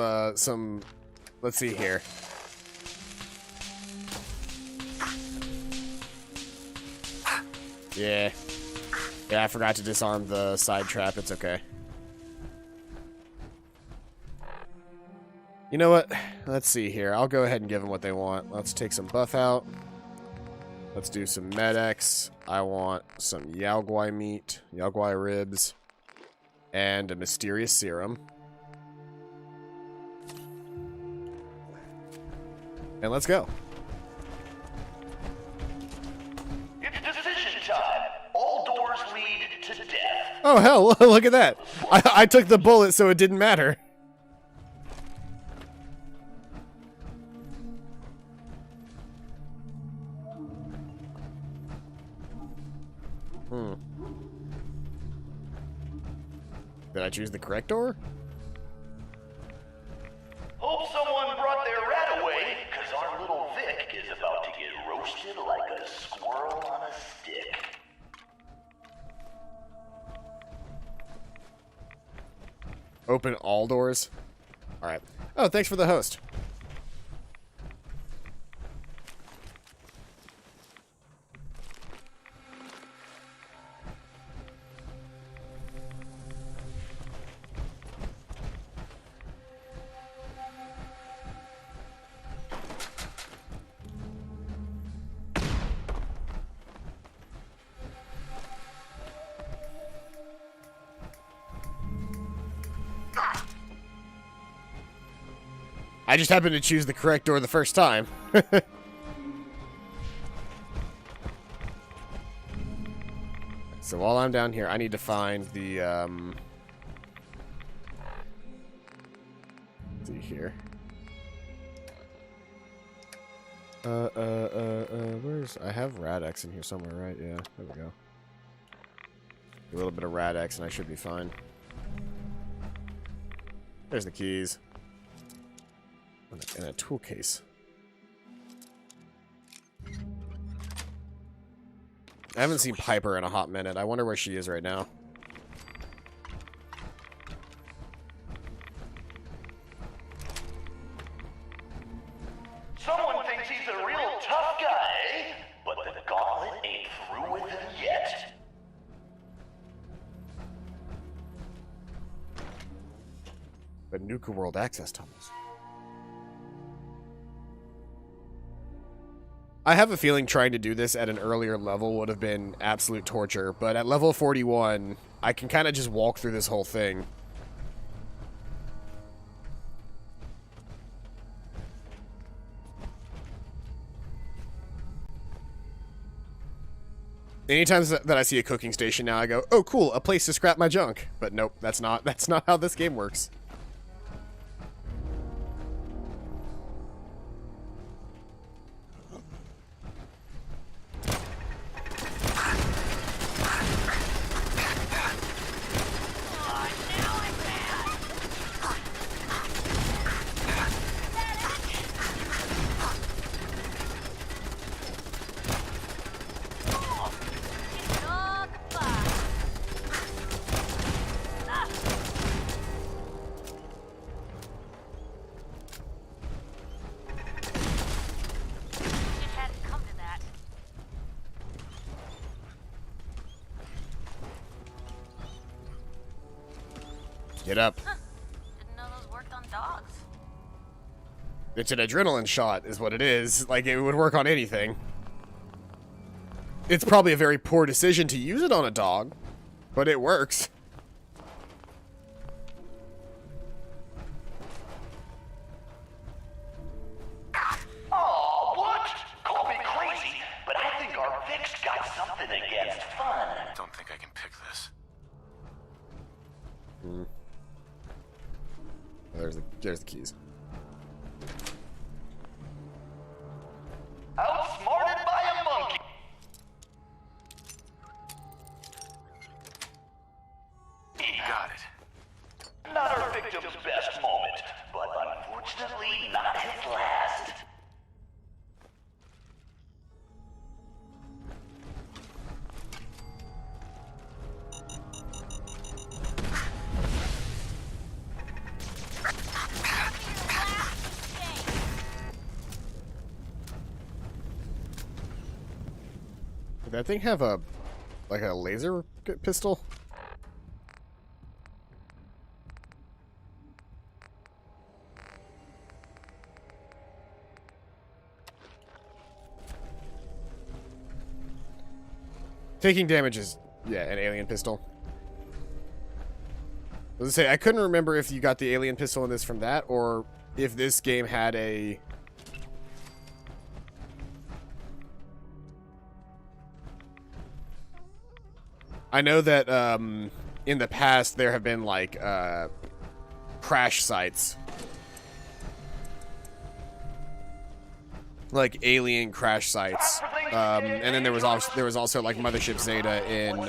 let's see here. Yeah. Yeah, I forgot to disarm the side trap. It's okay. You know what? Let's see here. I'll go ahead and give them what they want. Let's take some buff out. Let's do some Med-X. I want some Yao Guai meat, Yao Guai ribs, and a mysterious serum. And let's go. It's decision time. All doors lead to death. Oh, hell, look at that. I took the bullet, so it didn't matter. Did I choose the correct door? Hope someone brought their rat away, because our little Vic is about to get roasted like a squirrel on a stick. Open all doors? Alright. Oh, thanks for the host. I just happened to choose the correct door the first time. So while I'm down here, I need to find the, let's see here. Where's, I have Rad-X in here somewhere, right? Yeah, there we go. A little bit of Rad-X and I should be fine. There's the keys. And a tool case. I haven't seen Piper in a hot minute. I wonder where she is right now. Someone thinks he's a real tough guy, but the gauntlet ain't through with him yet. But Nukaworld access tunnels. I have a feeling trying to do this at an earlier level would have been absolute torture, but at level 41, I can kind of just walk through this whole thing. Anytime that I see a cooking station now, I go, oh cool, a place to scrap my junk. But nope, that's not how this game works. Get up. Huh. Didn't know those worked on dogs. It's an adrenaline shot, is what it is. Like, it would work on anything. It's probably a very poor decision to use it on a dog, but it works. Oh, what? Call me crazy, but I think our Vic's got something against fun. Don't think I can pick this. There's the keys. Outsmarted by a monkey. Got it. Not our victim's best moment, but unfortunately not his last. that thing have a like a laser pistol? Taking damage is, yeah, an alien pistol. I was gonna say, I couldn't remember if you got the alien pistol in this from that, or if this game had a... I know that in the past there have been, like, crash sites. Like alien crash sites, and then there was also like Mothership Zeta in.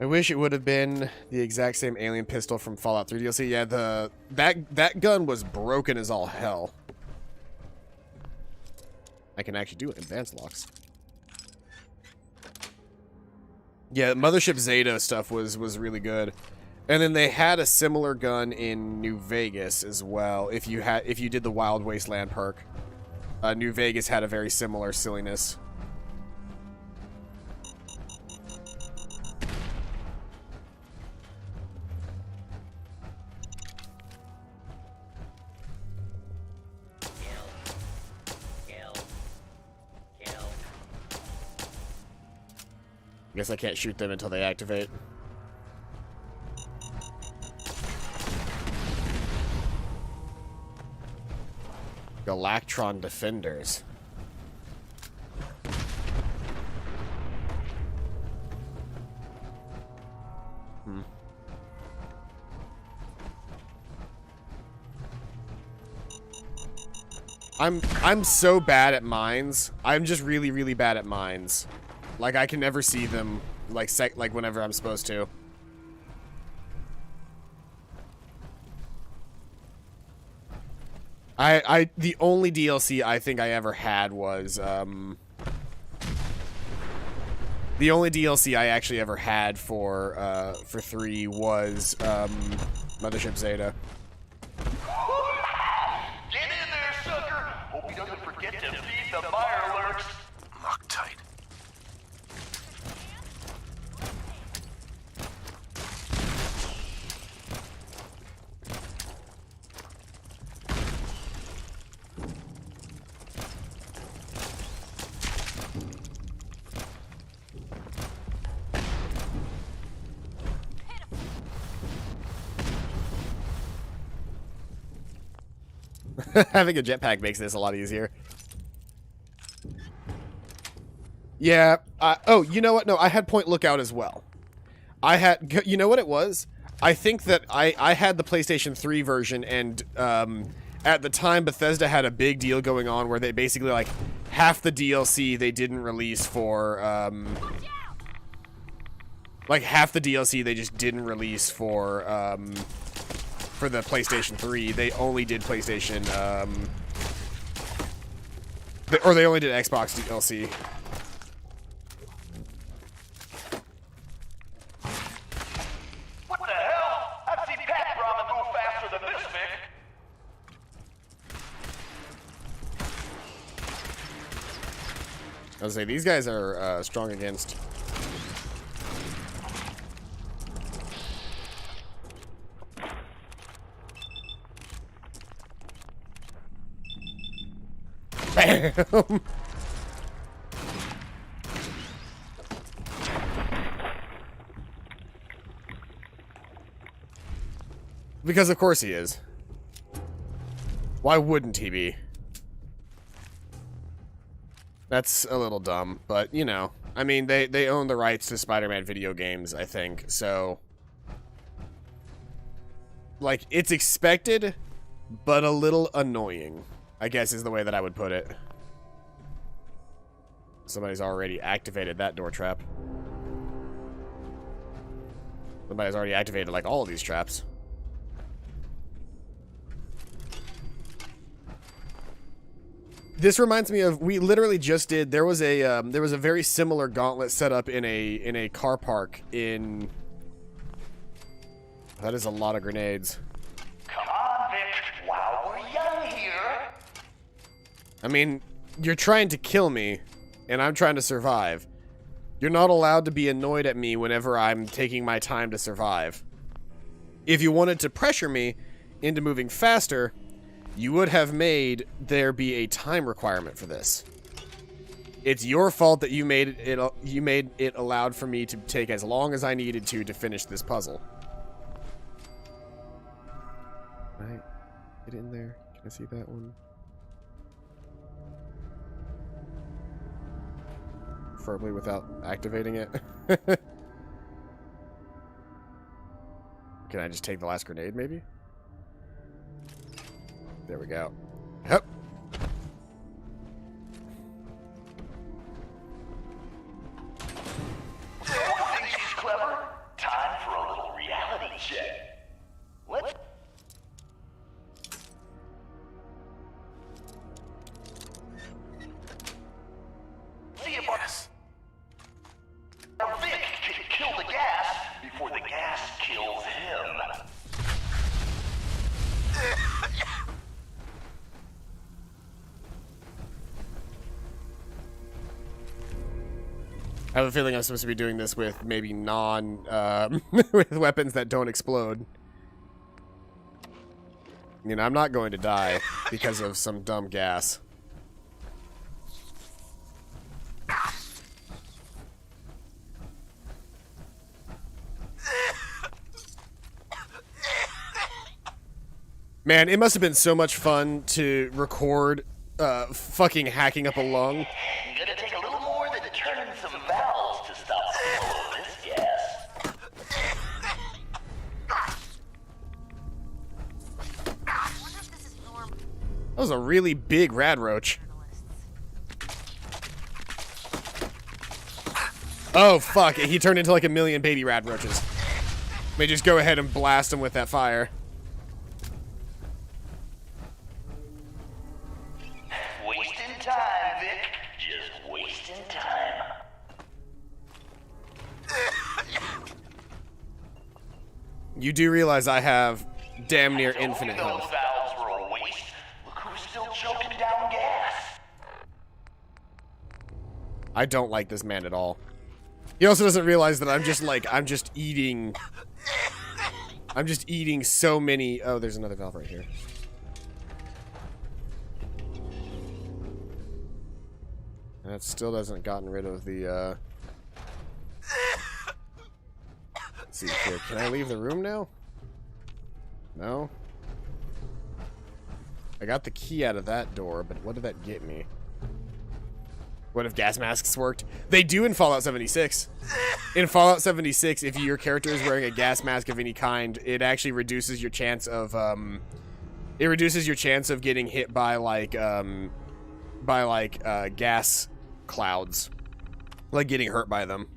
I wish it would have been the exact same alien pistol from Fallout 3 DLC. Yeah, that gun was broken as all hell. I can actually do advanced locks. Yeah, Mothership Zeta stuff was really good. And then they had a similar gun in New Vegas as well. If you did the Wild Wasteland perk, New Vegas had a very similar silliness. Guess I can't shoot them until they activate. Galactron Defenders. I'm so bad at mines. I'm just really bad at mines. Like I can never see them like whenever I'm supposed to. The only DLC I think I ever had was the only DLC I actually ever had for 3 was Mothership Zeta. Get in there, sucker! Hope he doesn't forget to feed the fire alerts. Lock tight. Having a jetpack makes this a lot easier. Yeah. Oh, you know what? No, I had Point Lookout as well. I had... You know what it was? I think that I had the PlayStation 3 version, and at the time, Bethesda had a big deal going on where they basically, like, half the DLC they didn't release for... like, half the DLC they just didn't release for the PlayStation 3. They only did PlayStation, or they only did Xbox DLC. What the hell? I've seen Pat Ramen move faster than this, Vic. I was say these guys are strong against. Bam! Because of course he is. Why wouldn't he be? That's a little dumb, but you know, I mean, they own the rights to Spider-Man video games, I think, so like it's expected, but a little annoying, I guess is the way that I would put it. Somebody's already activated that door trap. Somebody's already activated like all of these traps. This reminds me of, we literally just did, there was a very similar gauntlet set up in a car park in, that is a lot of grenades. Come on, Vic, while we're young here. I mean, you're trying to kill me, and I'm trying to survive. You're not allowed to be annoyed at me whenever I'm taking my time to survive. If you wanted to pressure me into moving faster, you would have made there be a time requirement for this. It's your fault that you made it allowed for me to take as long as I needed to finish this puzzle. Right? Get in there. Can I see that one? Preferably without activating it. Can I just take the last grenade, maybe? There we go. Yep. Think she's clever? Time for a little reality check. What? See if Vic can kill the gas before the gas kills him. I have a feeling I'm supposed to be doing this with maybe with weapons that don't explode. You know, I'm not going to die because of some dumb gas. Man, it must have been so much fun to record fucking hacking up a lung. Gonna take a little more than turning some valves to stop the flow of this gas. That was a really big rad roach. Oh, fuck. He turned into like a million baby rad roaches. May just go ahead and blast him with that fire. Wasting time, Vic. Just wasting time. You do realize I have damn near infinite Those health. valves were a waste. Look who's still choking down gas. I don't like this man at all. He also doesn't realize that I'm just eating so many. Oh, there's another valve right here. And that still doesn't gotten rid of the Let's see here. Can I leave the room now? No. I got the key out of that door, but what did that get me? What if gas masks worked? They do in Fallout 76. In Fallout 76, if your character is wearing a gas mask of any kind, it actually reduces your chance of getting hit by gas clouds, like getting hurt by them.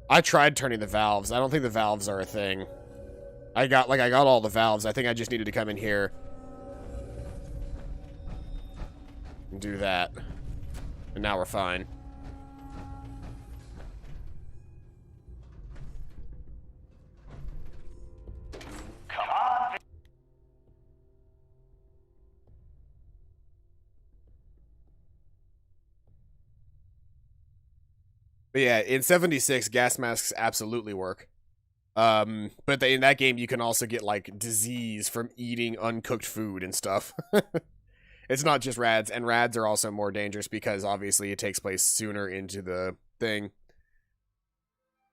I tried turning the valves. I don't think the valves are a thing. I got all the valves. I think I just needed to come in here and do that. And now we're fine. Come on. But yeah, in 76, gas masks absolutely work. But in that game, you can also get, like, disease from eating uncooked food and stuff. It's not just rads, and rads are also more dangerous because, obviously, it takes place sooner into the thing.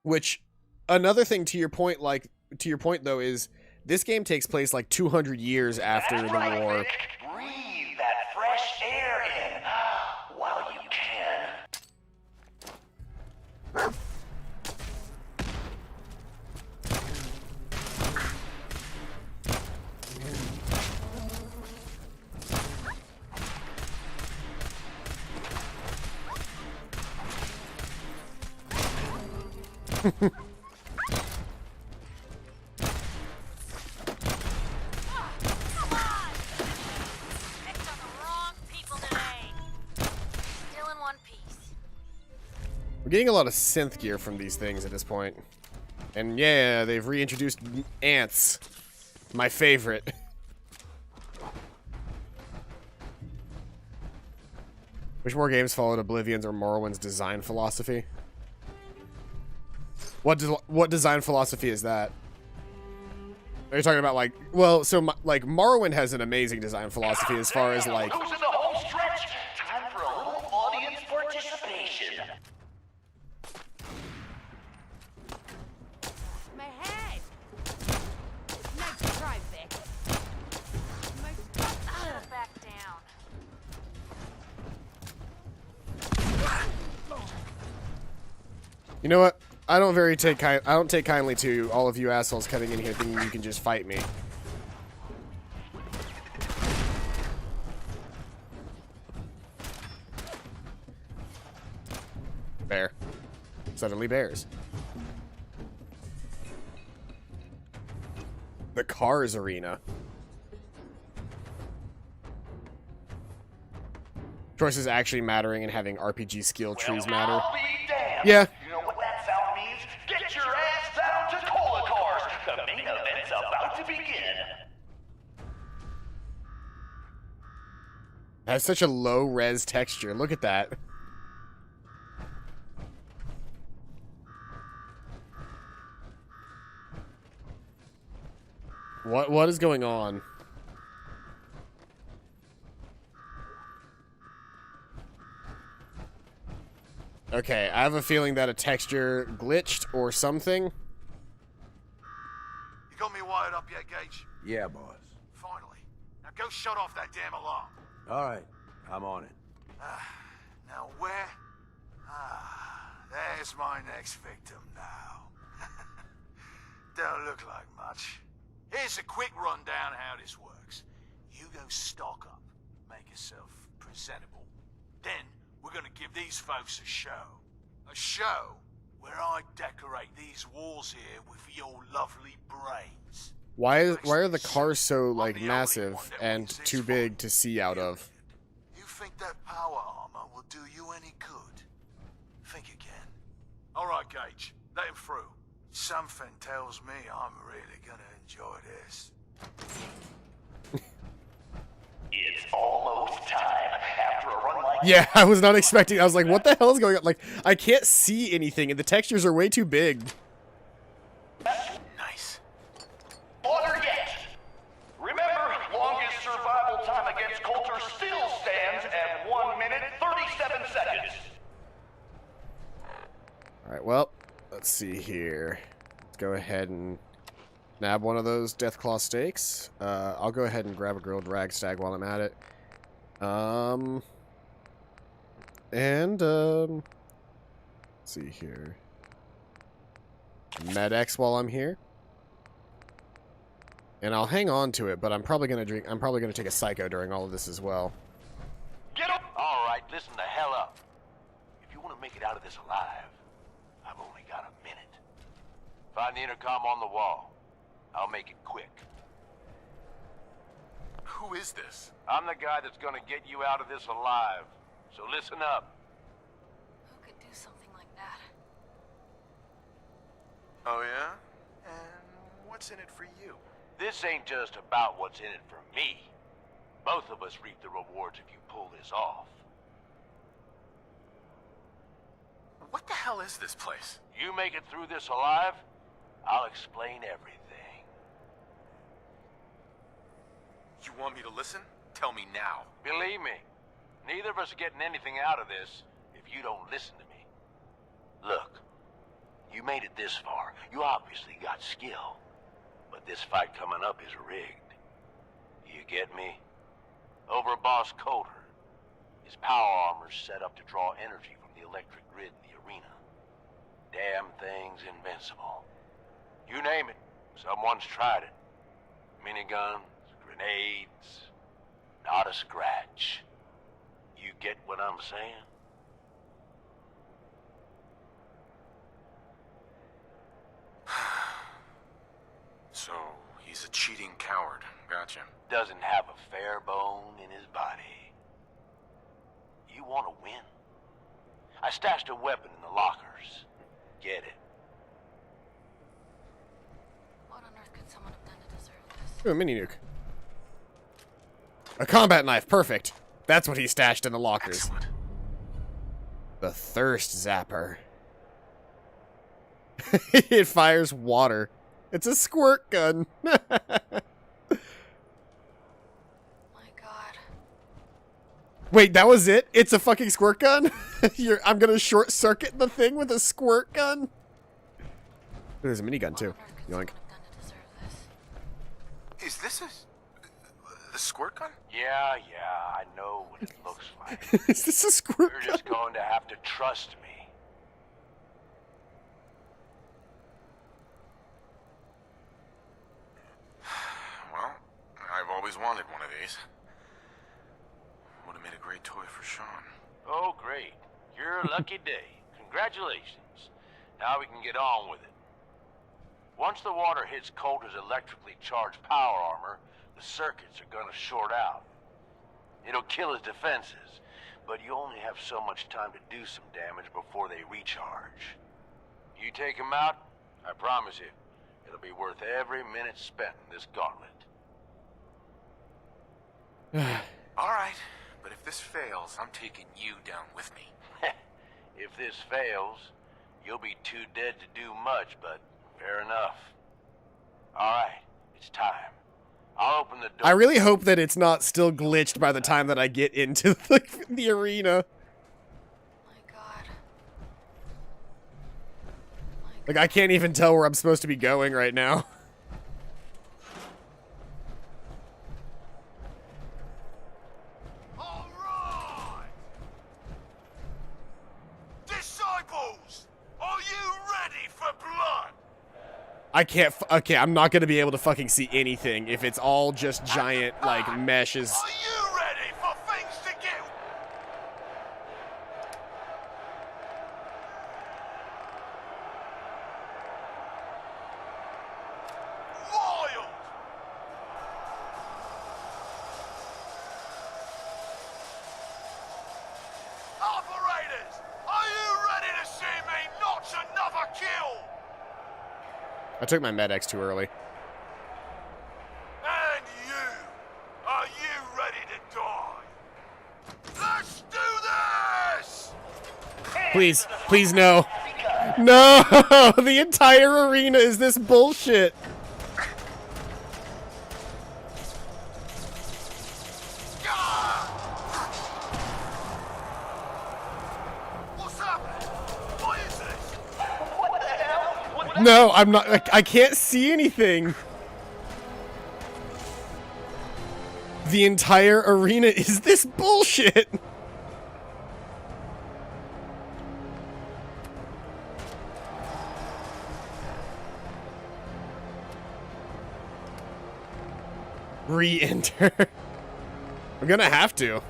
Which, another thing to your point, though, is this game takes place, like, 200 years after the war. Vic. Breathe that fresh air in while you can. I'm getting a lot of synth gear from these things at this point. And yeah, they've reintroduced ants. My favorite. Which more games followed Oblivion's or Morrowind's design philosophy? What design philosophy is that? Are you talking about like, well, so like Morrowind has an amazing design philosophy as far as like. Who's in the home stretch? Time for a little audience participation. My head! Nice try, Vic. My butt. Back down. You know what? I don't take kindly to all of you assholes coming in here thinking you can just fight me. Bear. Suddenly bears. The Cars Arena. Choices actually mattering and having RPG skill trees matter. I'll be damned. Yeah. You know what that sound means? Get your ass down to Cola Cars. The main event's about to begin. It has such a low res texture. Look at that. What is going on? Okay, I have a feeling that a texture glitched or something. You got me wired up yet, Gage? Yeah, boss. Finally. Now go shut off that damn alarm. All right, I'm on it. Now where? There's my next victim now. Don't look like much. Here's a quick rundown how this works. You go stock up, make yourself presentable. Then we're gonna give these folks a show. A show where I decorate these walls here with your lovely brains. Why are the cars so like massive and too big to see out of? You think that power armor will do you any good? Think again. All right, Gage, let him through. Something tells me I'm really gonna enjoy this. It's almost time. After a run like Yeah, I was not expecting. I was like, what the hell is going on? Like, I can't see anything, and the textures are way too big. Nice. Order yet. Remember, longest survival time against Coulter still stands at 1 minute 37 seconds. Alright, well, let's see here. Let's go ahead and nab one of those Deathclaw steaks. I'll go ahead and grab a grilled ragstag while I'm at it. Let's see here. Med-X while I'm here. And I'll hang on to it, but I'm probably gonna take a psycho during all of this as well. Get up! All right, listen the hell up. If you want to make it out of this alive, I've only got a minute. Find the intercom on the wall. I'll make it quick. Who is this? I'm the guy that's gonna get you out of this alive. So listen up. Who could do something like that? Oh, yeah? And what's in it for you? This ain't just about what's in it for me. Both of us reap the rewards if you pull this off. What the hell is this place? You make it through this alive, I'll explain everything. You want me to listen? Tell me now. Believe me, neither of us are getting anything out of this if you don't listen to me. Look, you made it this far. You obviously got skill. But this fight coming up is rigged. You get me? Over Boss Coulter, his power armor's set up to draw energy from the electric grid in the arena. Damn thing's invincible. You name it, someone's tried it. Miniguns, grenades, not a scratch. You get what I'm saying? So, he's a cheating coward. Gotcha. Doesn't have a fair bone in his body. You want to win? I stashed a weapon in the lockers. Get it? What on earth could someone have done to deserve this? Ooh, a mini nuke. A combat knife, perfect. That's what he stashed in the lockers. Excellent. The thirst zapper. It fires water. It's a squirt gun. My God. Wait, that was it? It's a fucking squirt gun? I'm gonna short circuit the thing with a squirt gun? There's a minigun too. Yoink. Is this a squirt gun? Yeah, I know what it looks like. Is this a squirt You're gun? just going to have to trust me. Well, I've always wanted one of these. Would have made a great toy for Sean. Oh, great. You're a lucky day. Congratulations. Now we can get on with it. Once the water hits Coulter's electrically charged power armor, the circuits are gonna short out. It'll kill his defenses, but you only have so much time to do some damage before they recharge. You take him out, I promise you, it'll be worth every minute spent in this gauntlet. All right, but if this fails, I'm taking you down with me. If this fails, you'll be too dead to do much, but fair enough. All right, it's time. I'll open the door. I really hope that it's not still glitched by the time that I get into the arena. My God. Like, I can't even tell where I'm supposed to be going right now. All right! Disciples, are you ready for blood? I can't. Okay, I'm not gonna be able to fucking see anything if it's all just giant, like, meshes. Are you ready for things to get wild? Operators, are you ready to see me notch another kill? I took my med X too early. And you, are you ready to die? Let's do this! Please, please, no. No! The entire arena is this bullshit. What's happening? What is this? What the hell? No, I'm not. I can't see anything. The entire arena is this bullshit. Re-enter. I'm gonna have to. Don't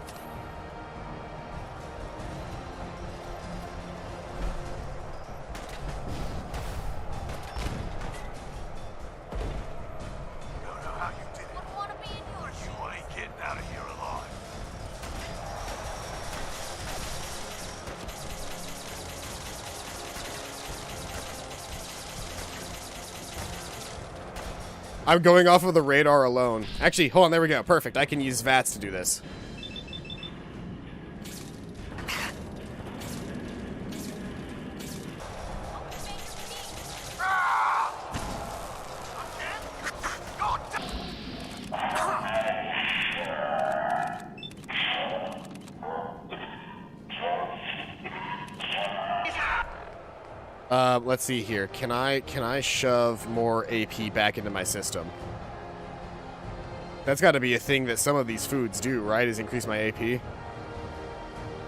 know how you did it. Wouldn't want to be in your shoes. You ain't getting out of here alive. I'm going off of the radar alone. Actually, hold on, there we go. Perfect. I can use VATS to do this. Let's see here. Can I shove more AP back into my system? That's got to be a thing that some of these foods do, right? Is increase my AP.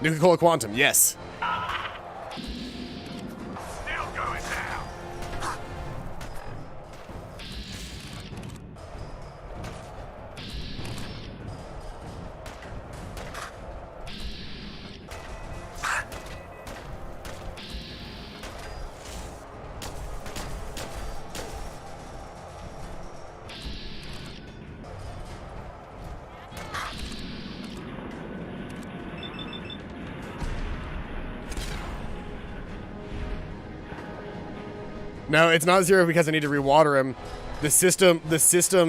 Nuka-Cola Quantum, yes. Still going down. No, it's not 0 because I need to rewater him. The system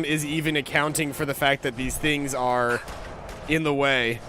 is even accounting for the fact that these things are in the way.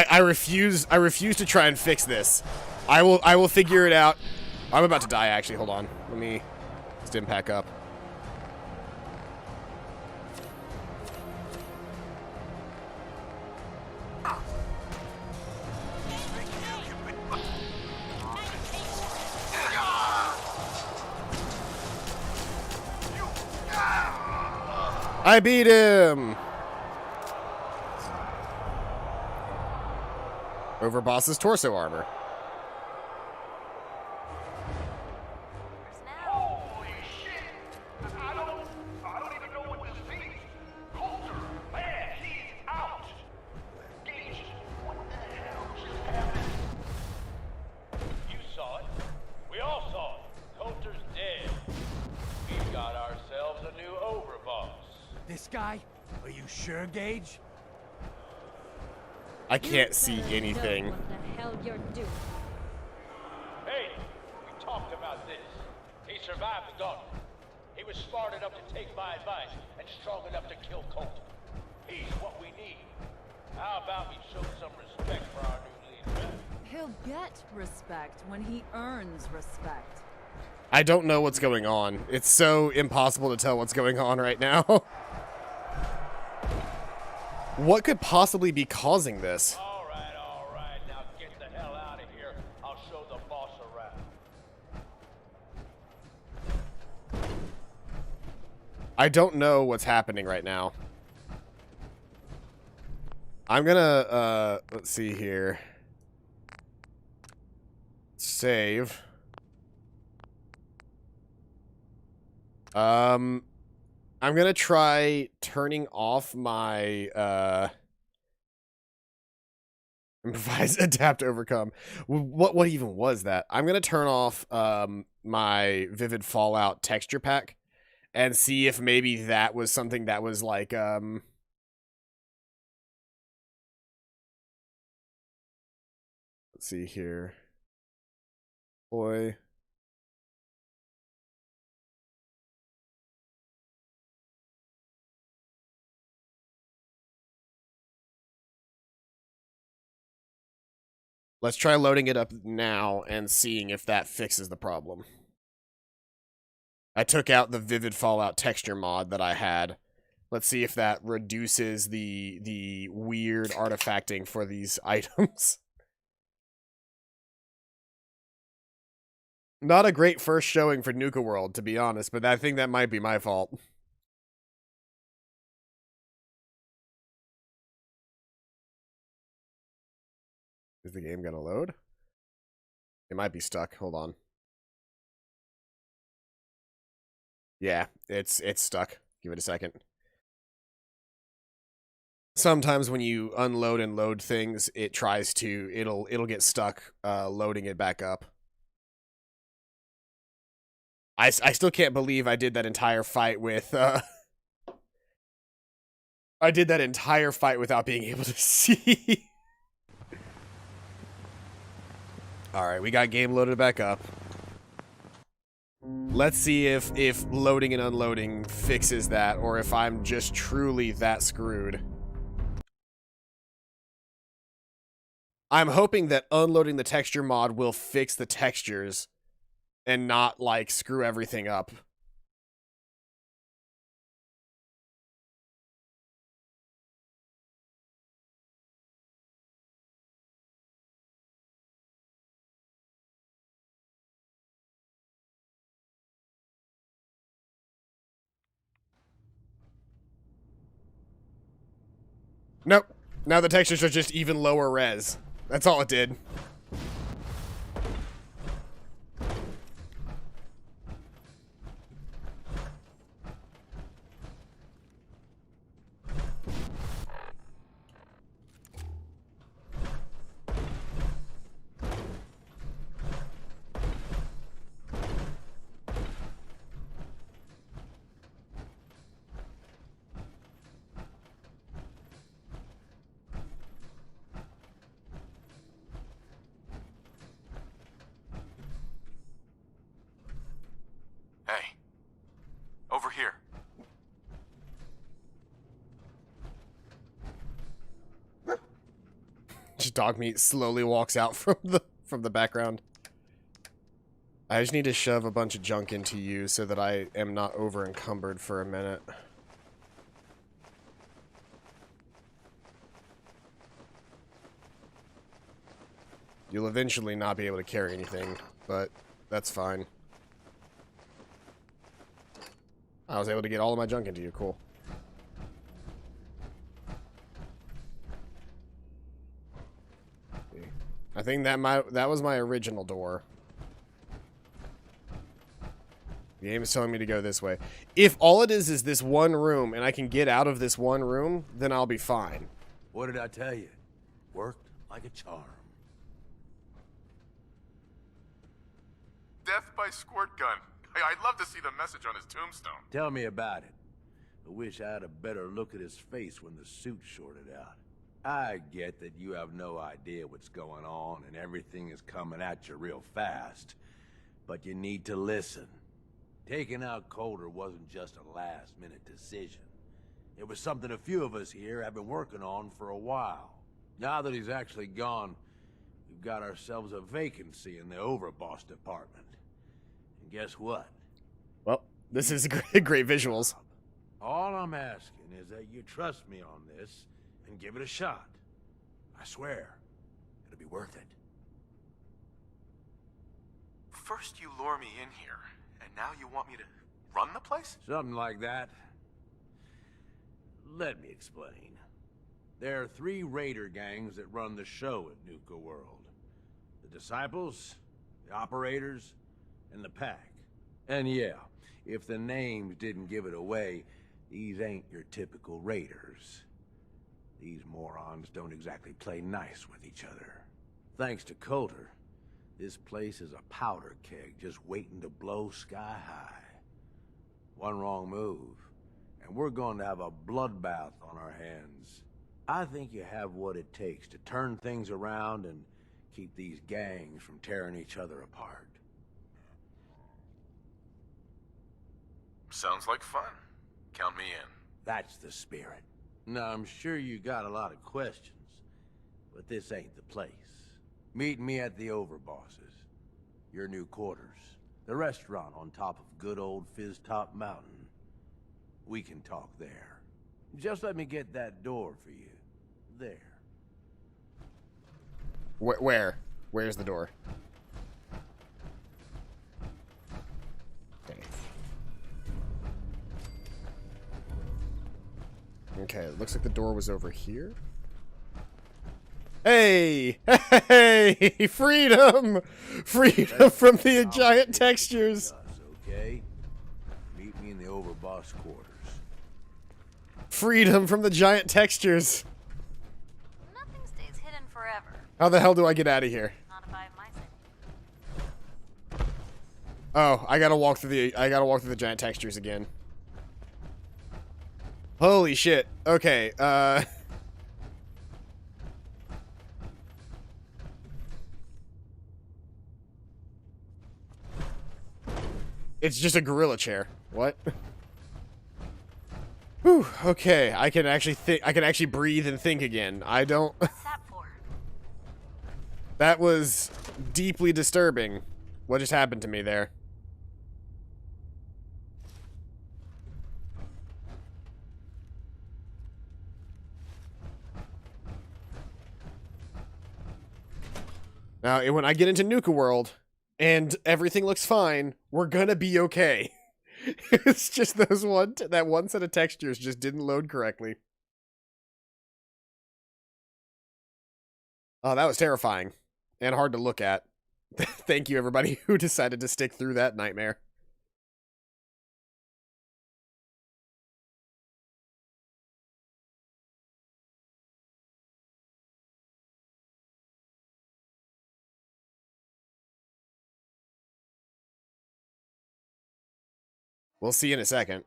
I refuse to try and fix this. I will figure it out. I'm about to die actually. Hold on. Let me stim pack up. I beat him. Over boss's torso armor. Holy shit! I don't even know what this means. Coulter, man, he's out. Gage, what the hell just happened? You saw it. We all saw it. Coulter's dead. We've got ourselves a new overboss. This guy? Are you sure, Gage? I can't see anything. What the hell you're doing? Hey, we talked about this. He survived the gauntlet. He was smart enough to take my advice and strong enough to kill Coulter. He's what we need. How about we show some respect for our new leader? He'll get respect when he earns respect. I don't know what's going on. It's so impossible to tell what's going on right now. What could possibly be causing this? All right. Now get the hell out of here. I'll show the boss around. I don't know what's happening right now. I'm gonna, let's see here. Save. I'm gonna try turning off my, improvise, adapt, overcome. What even was that? I'm gonna turn off, my Vivid Fallout texture pack and see if maybe that was something that was like, let's see here. Boy. Let's try loading it up now and seeing if that fixes the problem. I took out the Vivid Fallout texture mod that I had. Let's see if that reduces the weird artifacting for these items. Not a great first showing for Nukaworld, to be honest, but I think that might be my fault. Is the game gonna load? It might be stuck. Hold on. Yeah, it's stuck. Give it a second. Sometimes when you unload and load things, it tries to it'll get stuck loading it back up. I still can't believe I did that entire fight with I did that entire fight without being able to see. Alright, we got game loaded back up. Let's see if loading and unloading fixes that, or if I'm just truly that screwed. I'm hoping that unloading the texture mod will fix the textures and not, like, screw everything up. Nope. Now the textures are just even lower res. That's all it did. Hey. Over here. Just dog meat slowly walks out from the background. I just need to shove a bunch of junk into you so that I am not over encumbered for a minute. You'll eventually not be able to carry anything, but that's fine. I was able to get all of my junk into you. Cool. I think that was my original door. The game is telling me to go this way. If all it is this one room and I can get out of this one room, then I'll be fine. What did I tell you? Worked like a charm. Death by squirt gun. I'd love to see the message on his tombstone. Tell me about it. I wish I had a better look at his face when the suit shorted out. I get that you have no idea what's going on and everything is coming at you real fast. But you need to listen. Taking out Coulter wasn't just a last-minute decision. It was something a few of us here have been working on for a while. Now that he's actually gone, we've got ourselves a vacancy in the overboss department. And guess what? Well, this is great visuals. All I'm asking is that you trust me on this and give it a shot. I swear, it'll be worth it. First you lure me in here, and now you want me to run the place? Something like that. Let me explain. There are 3 raider gangs that run the show at Nukaworld. The Disciples, the Operators, and the Pack. And yeah, if the names didn't give it away, these ain't your typical raiders. These morons don't exactly play nice with each other. Thanks to Coulter, this place is a powder keg just waiting to blow sky high. One wrong move, and we're going to have a bloodbath on our hands. I think you have what it takes to turn things around and keep these gangs from tearing each other apart. Sounds like fun. Count me in. That's the spirit. Now, I'm sure you got a lot of questions, but this ain't the place. Meet me at the Overbosses, your new quarters, the restaurant on top of good old Fizztop Mountain. We can talk there. Just let me get that door for you. There. Where? Where's the door? Okay. Okay, it looks like the door was over here. Hey! Hey! Freedom! Freedom from the giant textures! Okay? Meet me in the Overboss quarters. Freedom from the giant textures! Nothing stays hidden forever. How the hell do I get out of here? Not if I have my say. Oh, I gotta walk through the giant textures again. Holy shit. Okay, it's just a gorilla chair. What? Whew, okay, I can actually breathe and think again. I don't... What's that for? That was deeply disturbing. What just happened to me there? Now, when I get into Nukaworld and everything looks fine, we're gonna be okay. It's just that one set of textures just didn't load correctly. Oh, that was terrifying and hard to look at. Thank you, everybody who decided to stick through that nightmare. We'll see in a second.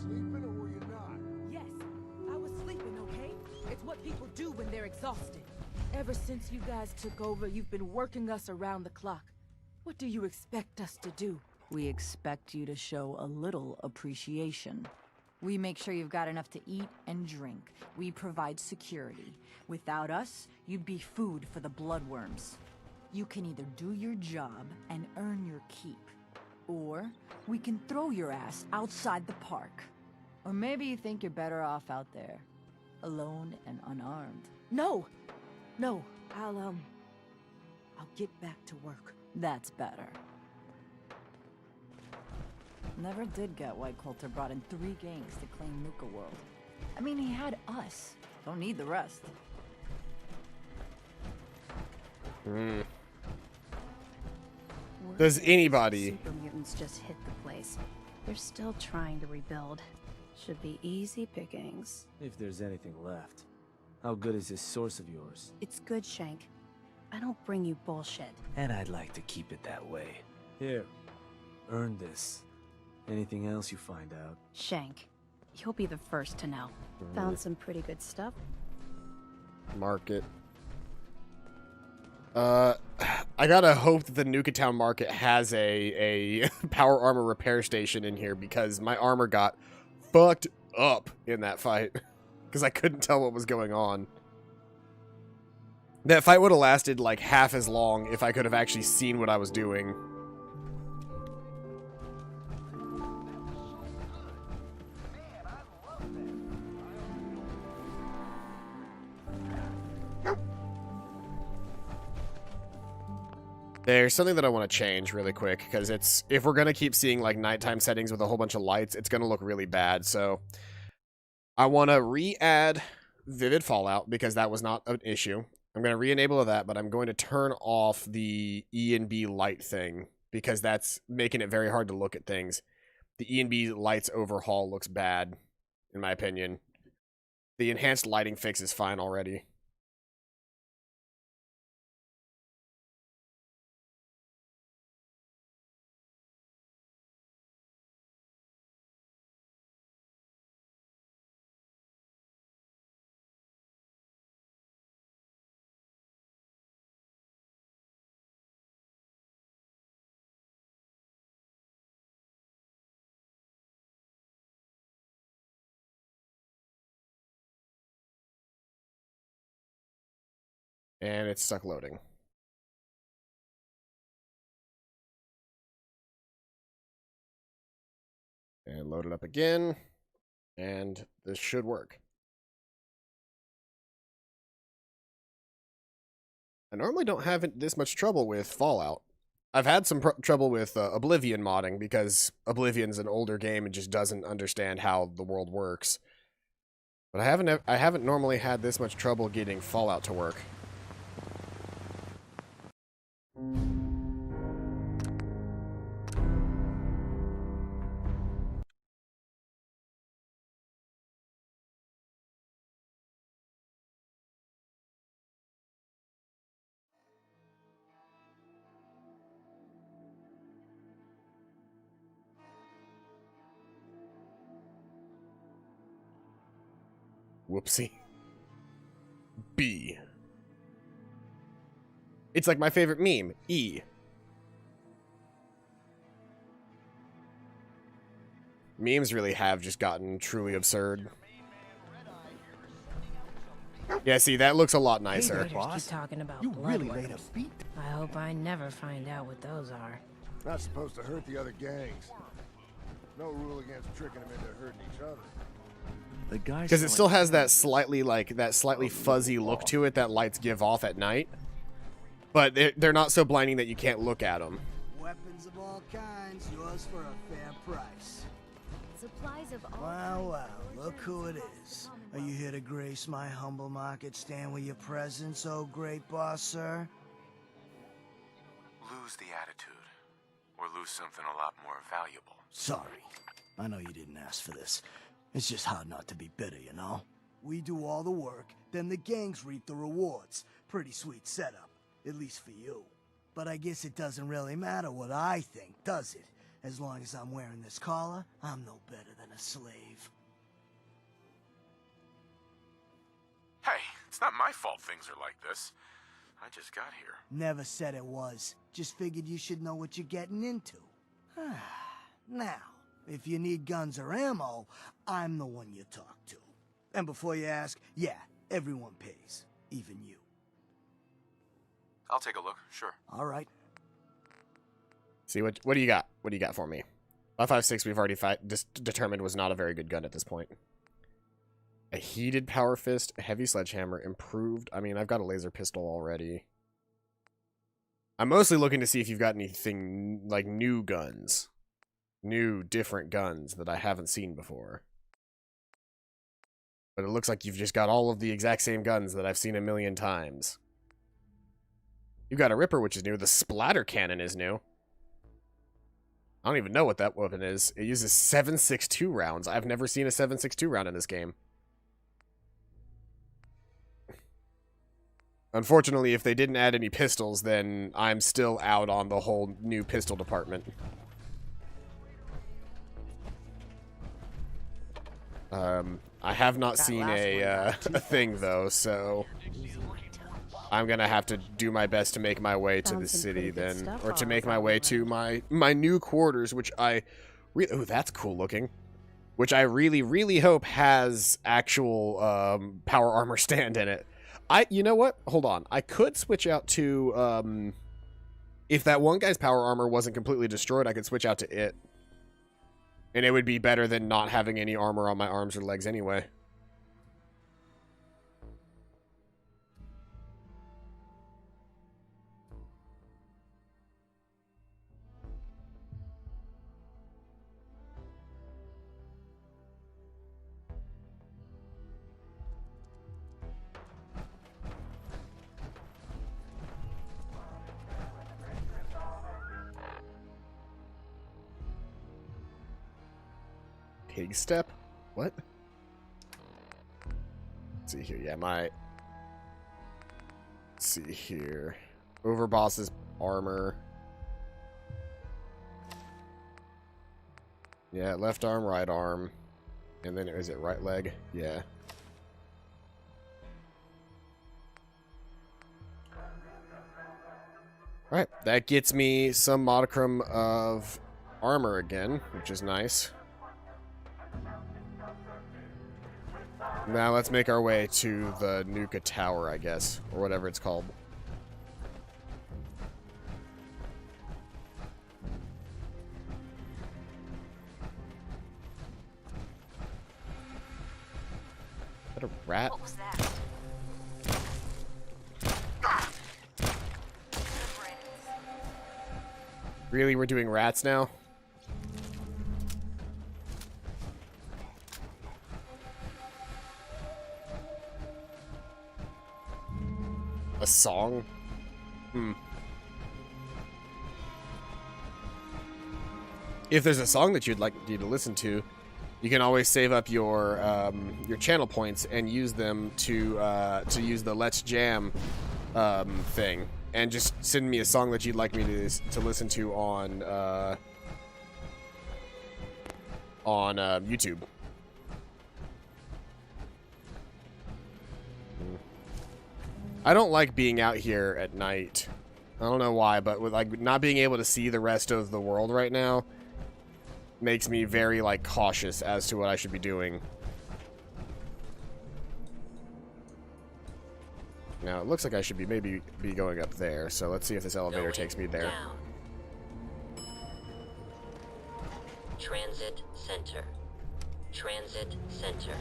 Sleeping or were you not? Yes, I was sleeping, okay? It's what people do when they're exhausted. Ever since you guys took over, you've been working us around the clock. What do you expect us to do? We expect you to show a little appreciation. We make sure you've got enough to eat and drink. We provide security. Without us, you'd be food for the bloodworms. You can either do your job and earn your keep, or we can throw your ass outside the park. Or maybe you think you're better off out there, alone and unarmed. No! No, I'll get back to work. That's better. Never did get why Coulter brought in 3 gangs to claim Nukaworld. I mean, he had us. Don't need the rest. Does anybody? Super mutants just hit the place. They're still trying to rebuild. Should be easy pickings. If there's anything left. How good is this source of yours? It's good, Shank. I don't bring you bullshit. And I'd like to keep it that way. Here, earn this. Anything else you find out? Shank, you'll be the first to know. Found some pretty good stuff. Market. I gotta hope that the Nukatown market has a power armor repair station in here, because my armor got fucked up in that fight. Because I couldn't tell what was going on. That fight would have lasted like half as long if I could have actually seen what I was doing. There's something that I want to change really quick, because it's, if we're going to keep seeing like nighttime settings with a whole bunch of lights, it's going to look really bad. So I want to re-add Vivid Fallout, because that was not an issue. I'm going to re-enable that, but I'm going to turn off the E and B light thing, because that's making it very hard to look at things. The E and B lights overhaul looks bad, in my opinion. The enhanced lighting fix is fine already. And it's stuck loading. And load it up again. And this should work. I normally don't have this much trouble with Fallout. I've had some trouble with Oblivion modding, because Oblivion's an older game and just doesn't understand how the world works. But I haven't normally had this much trouble getting Fallout to work. Whoopsie. B. It's like my favorite meme, E. Memes really have just gotten truly absurd. Yeah, see, that looks a lot nicer. Keep talking about You blood really laid worms. a beat. I hope I never find out what those are. Not supposed to hurt the other gangs. No rule against tricking them into hurting each other. The guy. Because it still has that slightly fuzzy look to it that lights give off at night. but they're not so blinding that you can't look at them. Weapons of all kinds, yours for a fair price. Supplies of all Wow, look who it is. Are you here to grace my humble market stand with your presence, oh great boss, sir? Lose the attitude, or lose something a lot more valuable. Sorry. I know you didn't ask for this. It's just hard not to be bitter, you know? We do all the work, then the gangs reap the rewards. Pretty sweet setup, at least for you. But I guess it doesn't really matter what I think, does it? As long as I'm wearing this collar, I'm no better than a slave. Hey, it's not my fault things are like this. I just got here. Never said it was. Just figured you should know what you're getting into. Now, if you need guns or ammo, I'm the one you talk to. And before you ask, yeah, everyone pays. Even you. I'll take a look, sure. All right. See, what do you got? What do you got for me? 5.56 we've already determined was not a very good gun at this point. A heated power fist, a heavy sledgehammer, improved. I mean, I've got a laser pistol already. I'm mostly looking to see if you've got anything like new guns. New, different guns that I haven't seen before. But it looks like you've just got all of the exact same guns that I've seen a million times. You've got a Ripper, which is new. The splatter cannon is new. I don't even know what that weapon is. It uses 7.62 rounds. I've never seen a 7.62 round in this game. Unfortunately, if they didn't add any pistols, then I'm still out on the whole new pistol department. I have not seen a thing, though, so I'm gonna have to do my best to make my way to the city then, or to make my way to my new quarters, which I oh, that's cool looking. Which I really hope has actual power armor stand in it. You know what? Hold on. I could switch out to if that one guy's power armor wasn't completely destroyed, I could switch out to it. And it would be better than not having any armor on my arms or legs anyway. Pig step? What? Let's see here. Yeah, let's see here. Overboss's armor. Yeah, left arm, right arm. And then is it right leg? Yeah. Alright, that gets me some modicum of armor again, which is nice. Now let's make our way to the Nuka Tower, I guess, or whatever it's called. Is that a rat? What was that? Really, we're doing rats now? A song? If there's a song that you'd like you to listen to, you can always save up your channel points and use them to use the Let's Jam thing, and just send me a song that you'd like me to listen to on YouTube. I don't like being out here at night. I don't know why, but with like not being able to see the rest of the world right now makes me very like cautious as to what I should be doing. Now it looks like I should be maybe going up there, so let's see if this elevator takes me there. Down. Transit center. Transit center.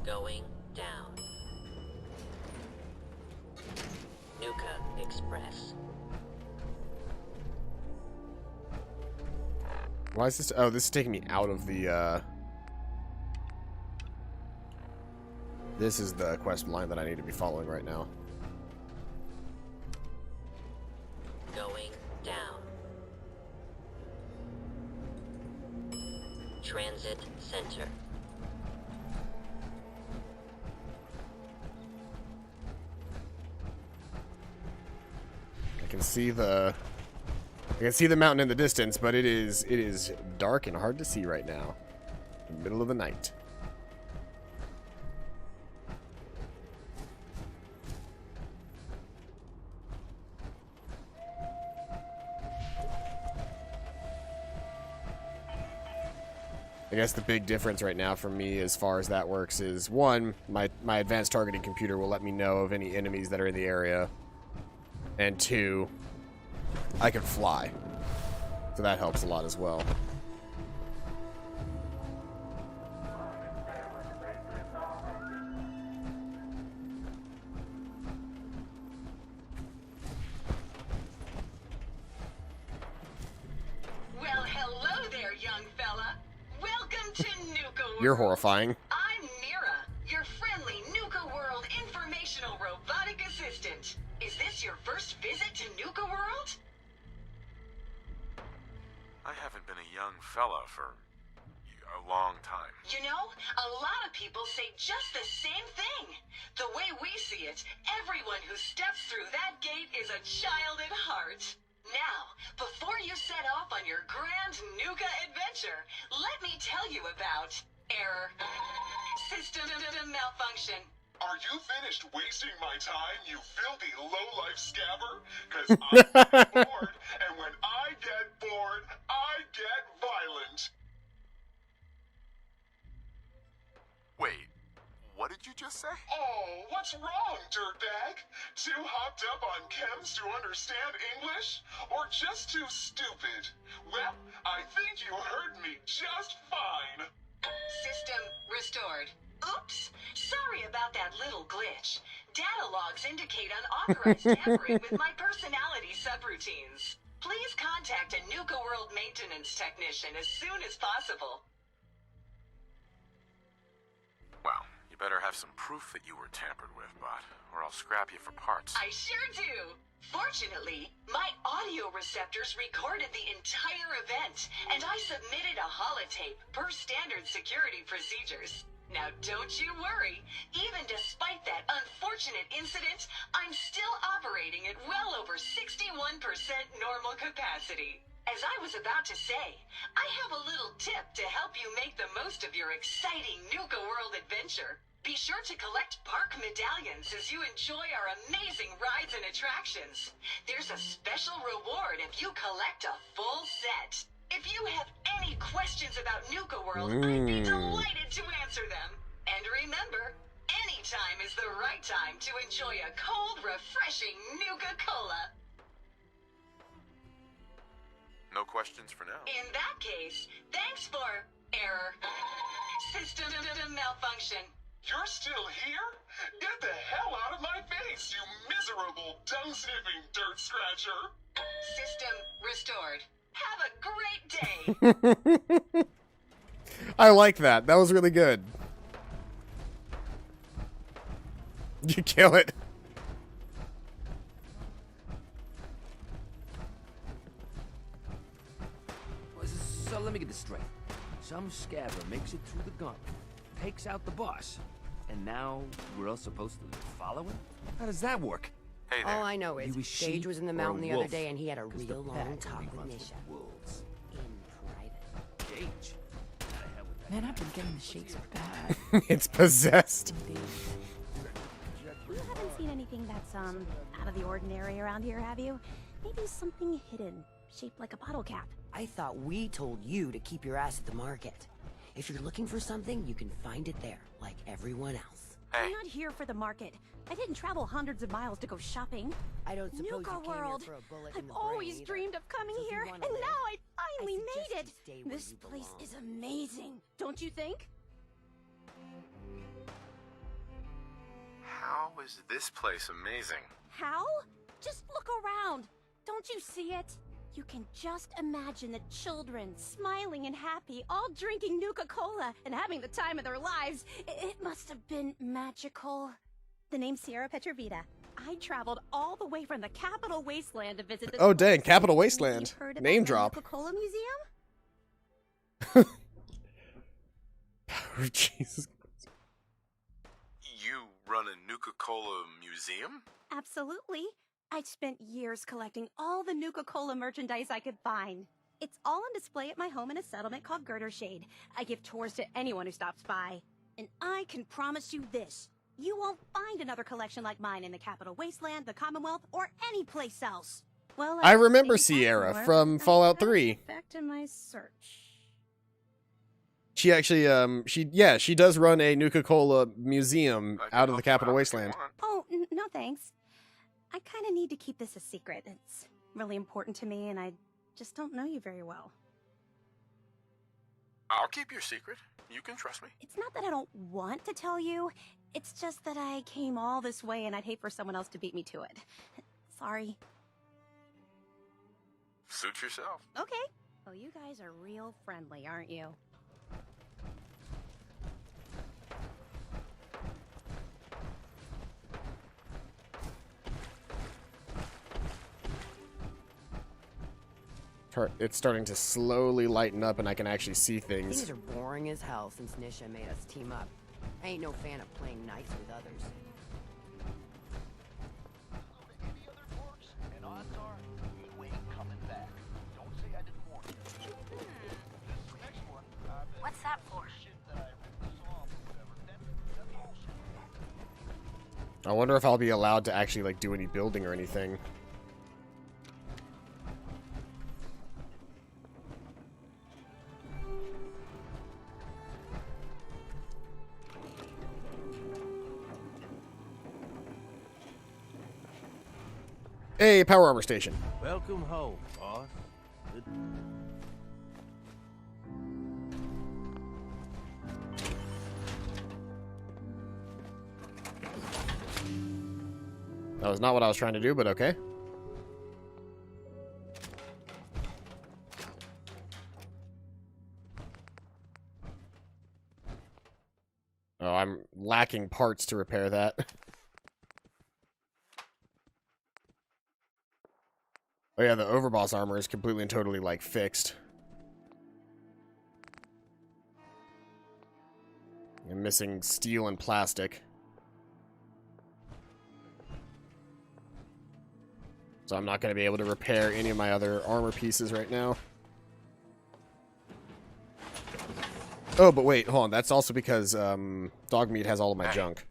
Going down. Nuka Express. Why is this? Oh, this is taking me out of the, This is the quest line that I need to be following right now. Going down. Transit Center. I can see the mountain in the distance, but it is dark and hard to see right now. In the middle of the night. I guess the big difference right now for me as far as that works is, one, my advanced targeting computer will let me know of any enemies that are in the area. And two, I can fly. So that helps a lot as well. Well, hello there, young fella. Welcome to Nukaworld. You're horrifying. I'm Mira, your friendly Nukaworld informational robotic assistant. Is this your first visit to Nukaworld? I haven't been a young fella for a long time. You know, a lot of people say just the same thing. The way we see it, everyone who steps through that gate is a child at heart. Now, before you set off on your grand Nuka adventure, let me tell you about error. System malfunction. Are you finished wasting my time, you filthy low-life scabber? 'Cause I get bored, and when I get bored, I get violent. Wait, what did you just say? Oh, what's wrong, dirtbag? Too hopped up on chems to understand English? Or just too stupid? Well, I think you heard me just fine. System restored. Oops! Sorry about that little glitch. Data logs indicate unauthorized tampering with my personality subroutines. Please contact a Nukaworld maintenance technician as soon as possible. Well, you better have some proof that you were tampered with, bot, or I'll scrap you for parts. I sure do! Fortunately, my audio receptors recorded the entire event, and I submitted a holotape per standard security procedures. Now don't you worry, even despite that unfortunate incident, I'm still operating at well over 61% normal capacity. As I was about to say, I have a little tip to help you make the most of your exciting Nukaworld adventure. Be sure to collect park medallions as you enjoy our amazing rides and attractions. There's a special reward if you collect a full set. If you have any questions about Nukaworld, I'd be delighted to answer them. And remember, any time is the right time to enjoy a cold, refreshing Nuka-Cola. No questions for now. In that case, thanks for error. System malfunction. You're still here? Get the hell out of my face, you miserable, dung-sniffing dirt scratcher! System restored. Have a great day! I like that. That was really good. You kill it. So let me get this straight. Some scabber makes it through the gauntlet, takes out the boss, and now we're all supposed to follow him? How does that work? Hey All I know is You a Gage sheep was in the or a mountain the other wolf? day and he had a 'Cause the real long pack talk only with runs Misha. wolves. In private. Gage. Man, I've been getting the shakes bad. It's possessed. You haven't seen anything that's, out of the ordinary around here, have you? Maybe something hidden, shaped like a bottle cap. I thought we told you to keep your ass at the market. If you're looking for something, you can find it there, like everyone else. I'm not here for the market. I didn't travel hundreds of miles to go shopping. I don't suppose you came here Nukaworld. for a bullet in I've the always brain either. dreamed of coming So if you here, wanna and live, now I finally suggest made you it. stay where This you place belong. is amazing, don't you think? How is this place amazing? How? Just look around. Don't you see it? You can just imagine the children, smiling and happy, all drinking Nuka-Cola and having the time of their lives. It must have been magical. The name's Sierra Petrovita. I traveled all the way from the Capital Wasteland to visit this Oh, dang, place. Capital Wasteland. You've heard about Name the drop. Nuka-Cola Museum? Oh, Jesus. You run a Nuka-Cola museum? Absolutely. I've spent years collecting all the Nuka-Cola merchandise I could find. It's all on display at my home in a settlement called Girdershade. I give tours to anyone who stops by. And I can promise you this. You won't find another collection like mine in the Capital Wasteland, the Commonwealth, or any place else. Well, I remember think Sierra more. from Fallout 3. Back to my search. She actually, she does run a Nuka-Cola museum out of the Capital Wasteland. Oh, no thanks. I kind of need to keep this a secret. It's really important to me, and I just don't know you very well. I'll keep your secret. You can trust me. It's not that I don't want to tell you. It's just that I came all this way, and I'd hate for someone else to beat me to it. Sorry. Suit yourself. Okay. Well, you guys are real friendly, aren't you? It's starting to slowly lighten up and I can actually see things. Things are boring as hell since Nisha made us team up. I ain't no fan of playing nice with others. And odds are, you ain't coming back. Don't say I didn't warn you. This next one, What's that for? I wonder if I'll be allowed to actually like do any building or anything. Hey, power armor station. Welcome home, boss. That was not what I was trying to do, but okay. Oh, I'm lacking parts to repair that. Oh yeah, the overboss armor is completely and totally, like, fixed. I'm missing steel and plastic. So I'm not going to be able to repair any of my other armor pieces right now. Oh, but wait, hold on. That's also because Dogmeat has all of my junk.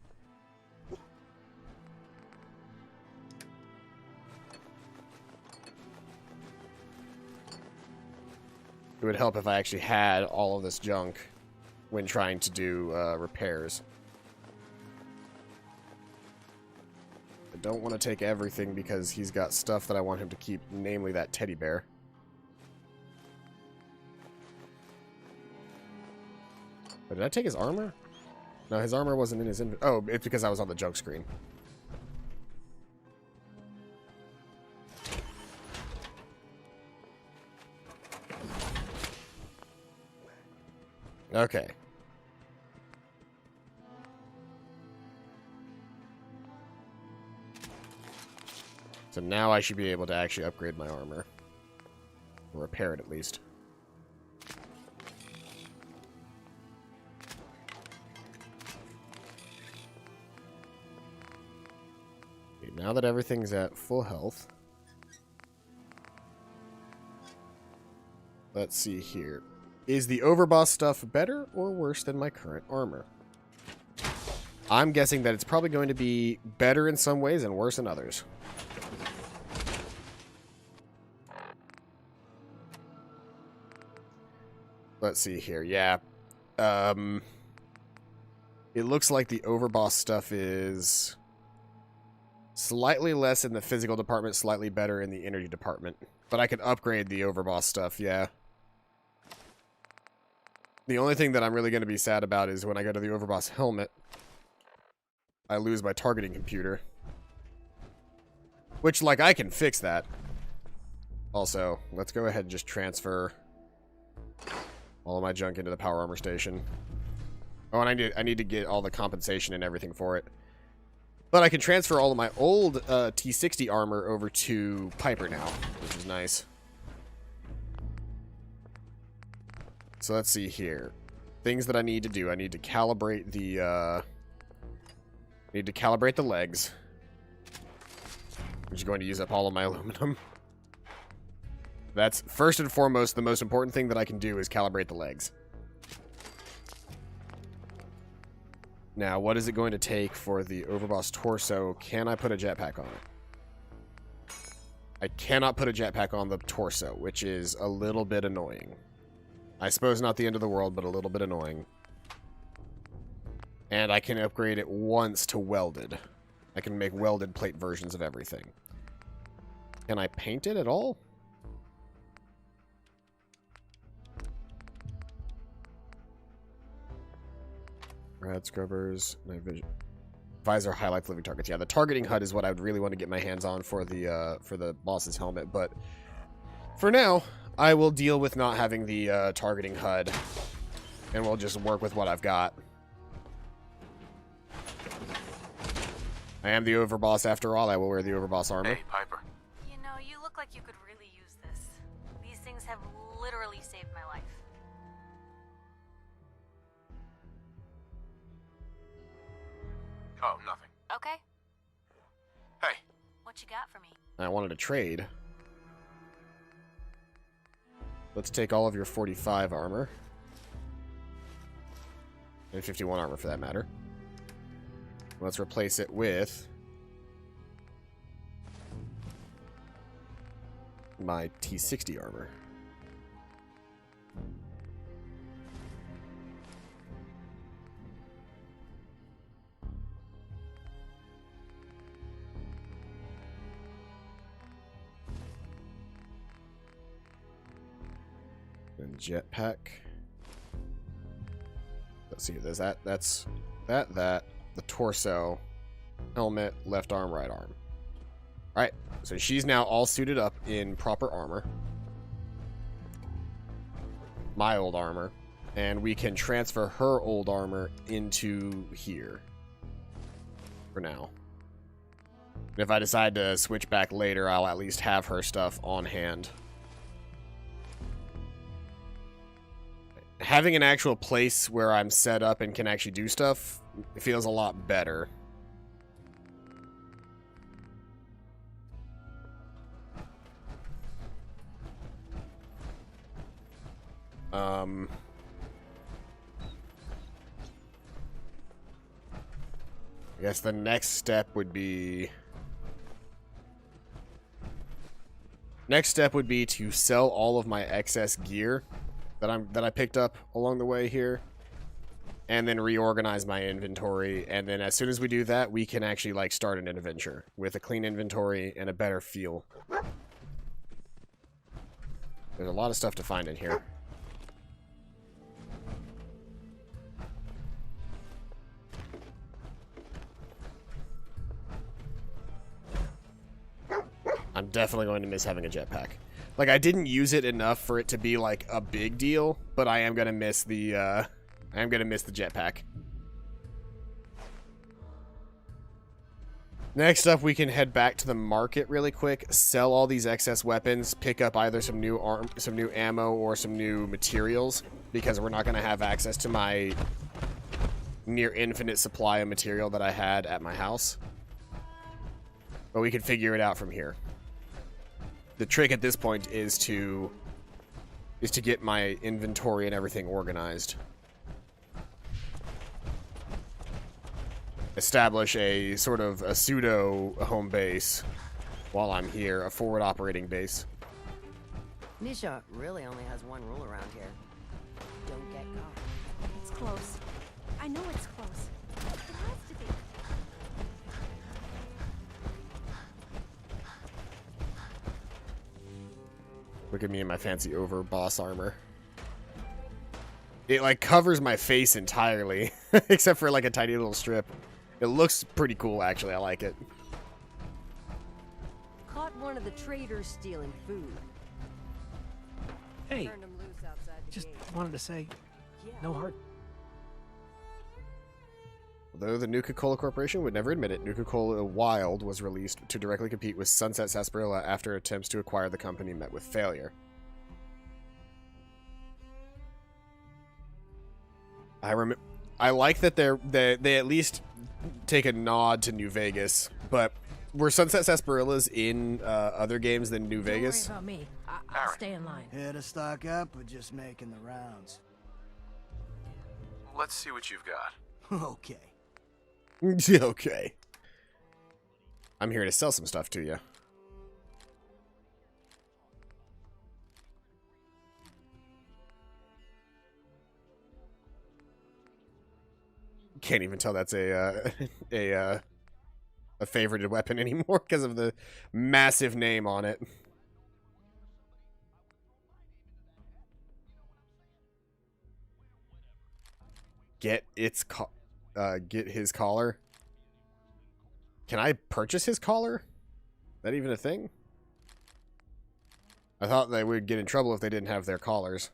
It would help if I actually had all of this junk when trying to do repairs. I don't want to take everything because he's got stuff that I want him to keep, namely that teddy bear. But did I take his armor? No, his armor wasn't in his inventory. Oh, it's because I was on the junk screen. Okay. So now I should be able to actually upgrade my armor. Or repair it at least. Okay, now that everything's at full health. Let's see here. Is the overboss stuff better or worse than my current armor? I'm guessing that it's probably going to be better in some ways and worse in others. Let's see here. Yeah. It looks like the overboss stuff is slightly less in the physical department, slightly better in the energy department. But I could upgrade the overboss stuff, yeah. The only thing that I'm really going to be sad about is when I go to the overboss helmet, I lose my targeting computer. Which, like, I can fix that. Also, let's go ahead and just transfer all of my junk into the power armor station. Oh, and I need to get all the compensation and everything for it. But I can transfer all of my old T60 armor over to Piper now, which is nice. So let's see here. Things that I need to do. I need to calibrate the legs. I'm just going to use up all of my aluminum. That's first and foremost the most important thing that I can do is calibrate the legs. Now, what is it going to take for the Overboss torso? Can I put a jetpack on it? I cannot put a jetpack on the torso, which is a little bit annoying. I suppose not the end of the world, but a little bit annoying. And I can upgrade it once to welded. I can make welded plate versions of everything. Can I paint it at all? Rad scrubbers, night vision. Visor highlights living targets. Yeah, the targeting HUD is what I would really want to get my hands on for the boss's helmet, but for now, I will deal with not having the targeting HUD, and we'll just work with what I've got. I am the overboss after all. I will wear the overboss armor. Hey, Piper. You know, you look like you could really use this. These things have literally saved my life. Oh, nothing. Okay. Hey. What you got for me? I wanted to trade. Let's take all of your 45 armor. And 51 armor for that matter. Let's replace it with my T60 armor. And jetpack. Let's see, there's that's the torso, helmet, left arm, right arm. Alright, so she's now all suited up in proper armor. My old armor. And we can transfer her old armor into here. For now. And if I decide to switch back later, I'll at least have her stuff on hand. Having an actual place where I'm set up and can actually do stuff feels a lot better. I guess the next step would be... Next step would be to sell all of my excess gear that I picked up along the way here, and then reorganize my inventory, and then as soon as we do that, we can actually like start an adventure with a clean inventory and a better feel. There's a lot of stuff to find in here. I'm definitely going to miss having a jetpack. Like, I didn't use it enough for it to be, like, a big deal, but I am going to miss the, jetpack. Next up, we can head back to the market really quick, sell all these excess weapons, pick up either some new ammo, or some new materials, because we're not going to have access to my near infinite supply of material that I had at my house. But we can figure it out from here. The trick at this point is to get my inventory and everything organized. Establish a sort of a pseudo home base while I'm here, a forward operating base. Nisha really only has one rule around here. Don't get caught. It's close. I know it's close. It has to be. Look at me in my fancy overboss armor. It like covers my face entirely, except for like a tiny little strip. It looks pretty cool, actually. I like it. one of the traders stealing food. Hey, Turned him loose outside the just gate. wanted to say, no hard. Although the Nuka-Cola Corporation would never admit it, Nuka-Cola Wild was released to directly compete with Sunset Sarsaparilla after attempts to acquire the company met with failure. I like that they at least take a nod to New Vegas, but were Sunset Sarsaparillas in other games than New Vegas? Don't worry about me. I'll stay in line. Here to stock up or just making the rounds? Let's see what you've got. Okay. Okay. I'm here to sell some stuff to you. Can't even tell that's a favorited weapon anymore because of the massive name on it. Get his collar. Can I purchase his collar? Is that even a thing? I thought they would get in trouble if they didn't have their collars.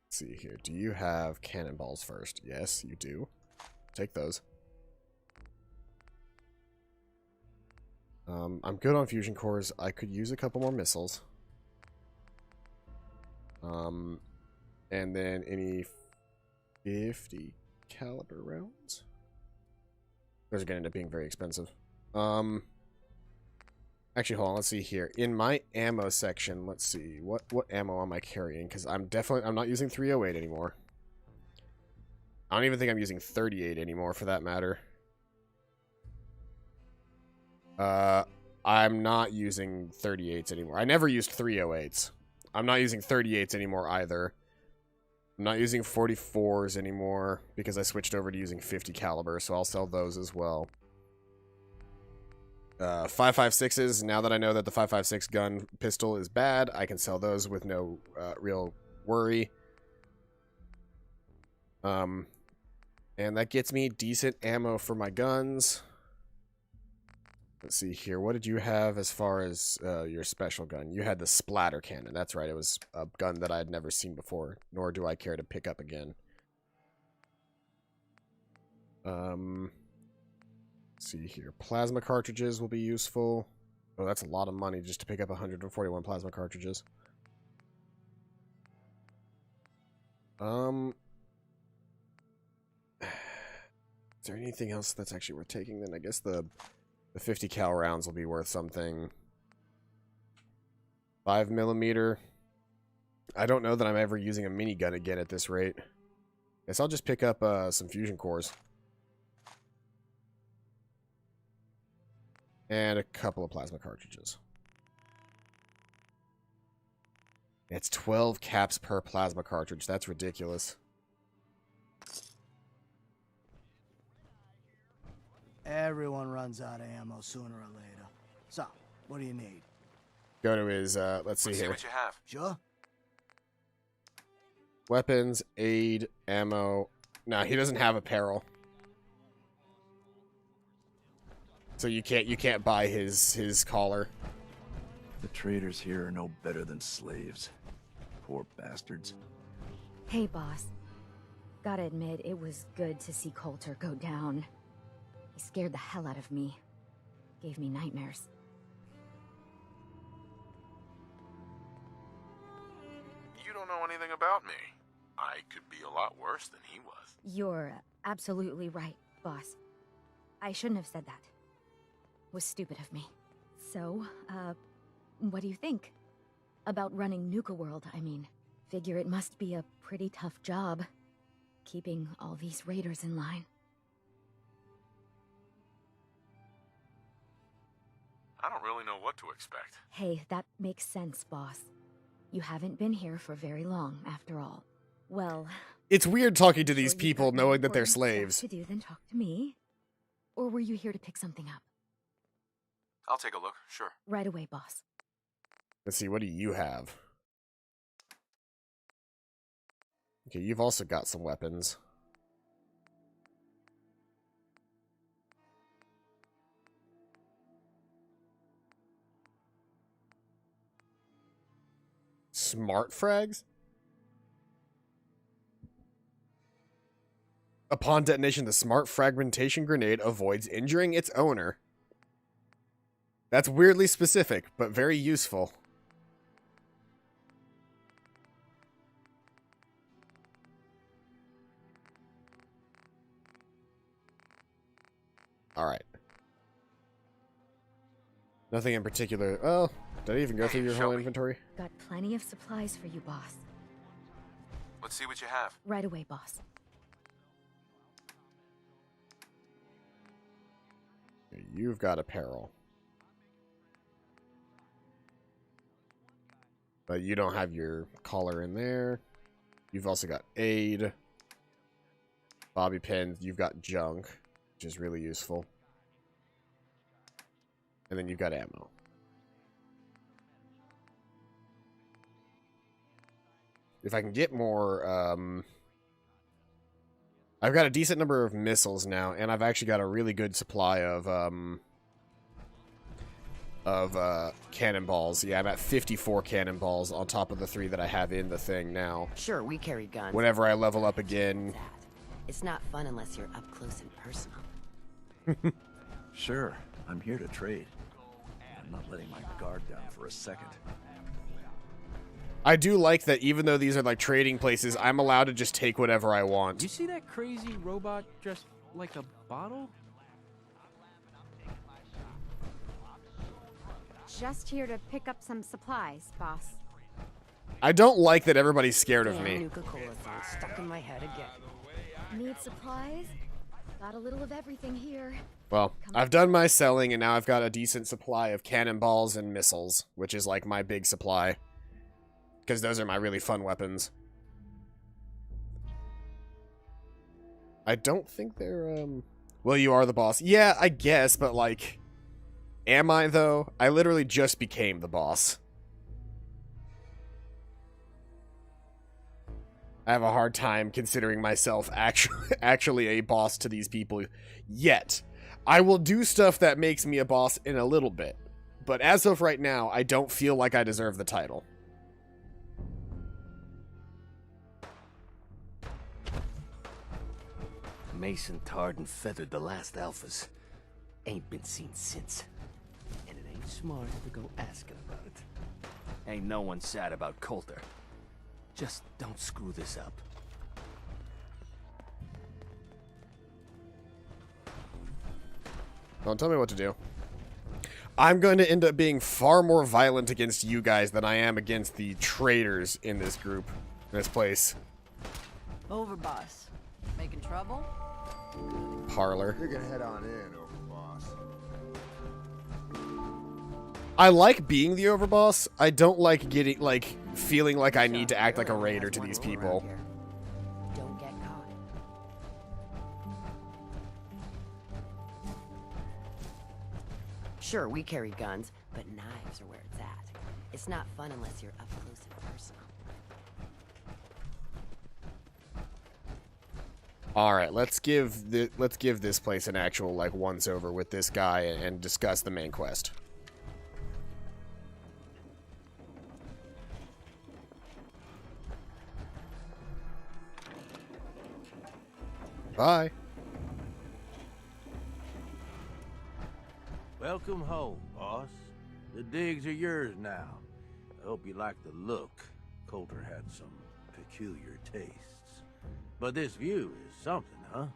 Let's see here. Do you have cannonballs first? Yes, you do. Take those. I'm good on fusion cores. I could use a couple more missiles. And then any 50 caliber rounds. Those are going to end up being very expensive. Actually, hold on. Let's see here. In my ammo section, let's see. What ammo am I carrying? Because I'm not using 308 anymore. I don't even think I'm using 38 anymore, for that matter. I'm not using 38s anymore. I never used 308s. I'm not using 38s anymore either. I'm not using 44s anymore because I switched over to using 50 caliber, so I'll sell those as well. 5.56s, now that I know that the 5.56 gun pistol is bad, I can sell those with no real worry. And that gets me decent ammo for my guns. Let's see here. What did you have as far as your special gun? You had the splatter cannon. That's right. It was a gun that I had never seen before, nor do I care to pick up again. Let's see here. Plasma cartridges will be useful. Oh, that's a lot of money just to pick up 141 plasma cartridges. Is there anything else that's actually worth taking then? I guess the 50 cal rounds will be worth something. 5mm. I don't know that I'm ever using a minigun again at this rate. Guess I'll just pick up some fusion cores. And a couple of plasma cartridges. It's 12 caps per plasma cartridge. That's ridiculous. Everyone runs out of ammo sooner or later. So, what do you need? Go to his, let's see here. What you have. Sure. Weapons, aid, ammo. No, he doesn't have apparel. So you can't buy his collar. The traders here are no better than slaves. Poor bastards. Hey, boss. Gotta admit, it was good to see Coulter go down. He scared the hell out of me. Gave me nightmares. You don't know anything about me. I could be a lot worse than he was. You're absolutely right, boss. I shouldn't have said that. Was stupid of me. So, what do you think? About running Nukaworld, I mean. Figure it must be a pretty tough job. Keeping all these raiders in line. I don't really know what to expect. Hey, that makes sense, boss. You haven't been here for very long, after all. Well... It's weird talking to these people knowing that they're slaves. To do than talk to me? Or were you here to pick something up? I'll take a look, sure. Right away, boss. Let's see, what do you have? Okay, you've also got some weapons. Smart frags? Upon detonation, the smart fragmentation grenade avoids injuring its owner. That's weirdly specific, but very useful. Alright. Nothing in particular. Oh, did I even go through your whole inventory? Got plenty of supplies for you, boss. Let's see what you have. Right away, boss. You've got apparel. But you don't have your collar in there. You've also got aid. Bobby pins. You've got junk, which is really useful. And then you've got ammo. If I can get more, I've got a decent number of missiles now, and I've actually got a really good supply of cannonballs. Yeah, I'm at 54 cannonballs on top of the 3 that I have in the thing now. Sure, we carry guns. Whenever I level up again. It's not fun unless you're up close and personal. Sure, I'm here to trade. I'm not letting my guard down for a second. I do like that even though these are like trading places, I'm allowed to just take whatever I want. You see that crazy robot dressed like a bottle? Just here to pick up some supplies, boss. I don't like that everybody's scared of Damn, me. Nuka-Cola sounds stuck in my head again. Need supplies? Got a little of everything here. Well, I've done my selling, and now I've got a decent supply of cannonballs and missiles, which is like my big supply. Because those are my really fun weapons. I don't think they're, well, you are the boss. Yeah, I guess, but like... Am I, though? I literally just became the boss. I have a hard time considering myself actually a boss to these people yet. I will do stuff that makes me a boss in a little bit. But as of right now, I don't feel like I deserve the title. Mason tarred and feathered the last alphas. Ain't been seen since. And it ain't smart to go asking about it. Ain't no one sad about Coulter. Just don't screw this up. Don't tell me what to do. I'm going to end up being far more violent against you guys than I am against the traitors in this group, in this place. Overboss. Making trouble? Parlor. You can head on in, Overboss. I like being the overboss. I don't like getting, like, feeling like I need to act like a raider to these people. Don't get caught. Sure, we carry guns, but knives are where it's at. It's not fun unless you're up close and personal. All right, let's give this place an actual like once over with this guy and discuss the main quest. Bye. Welcome home, boss. The digs are yours now. I hope you like the look. Coulter had some peculiar tastes. But this view is something, huh?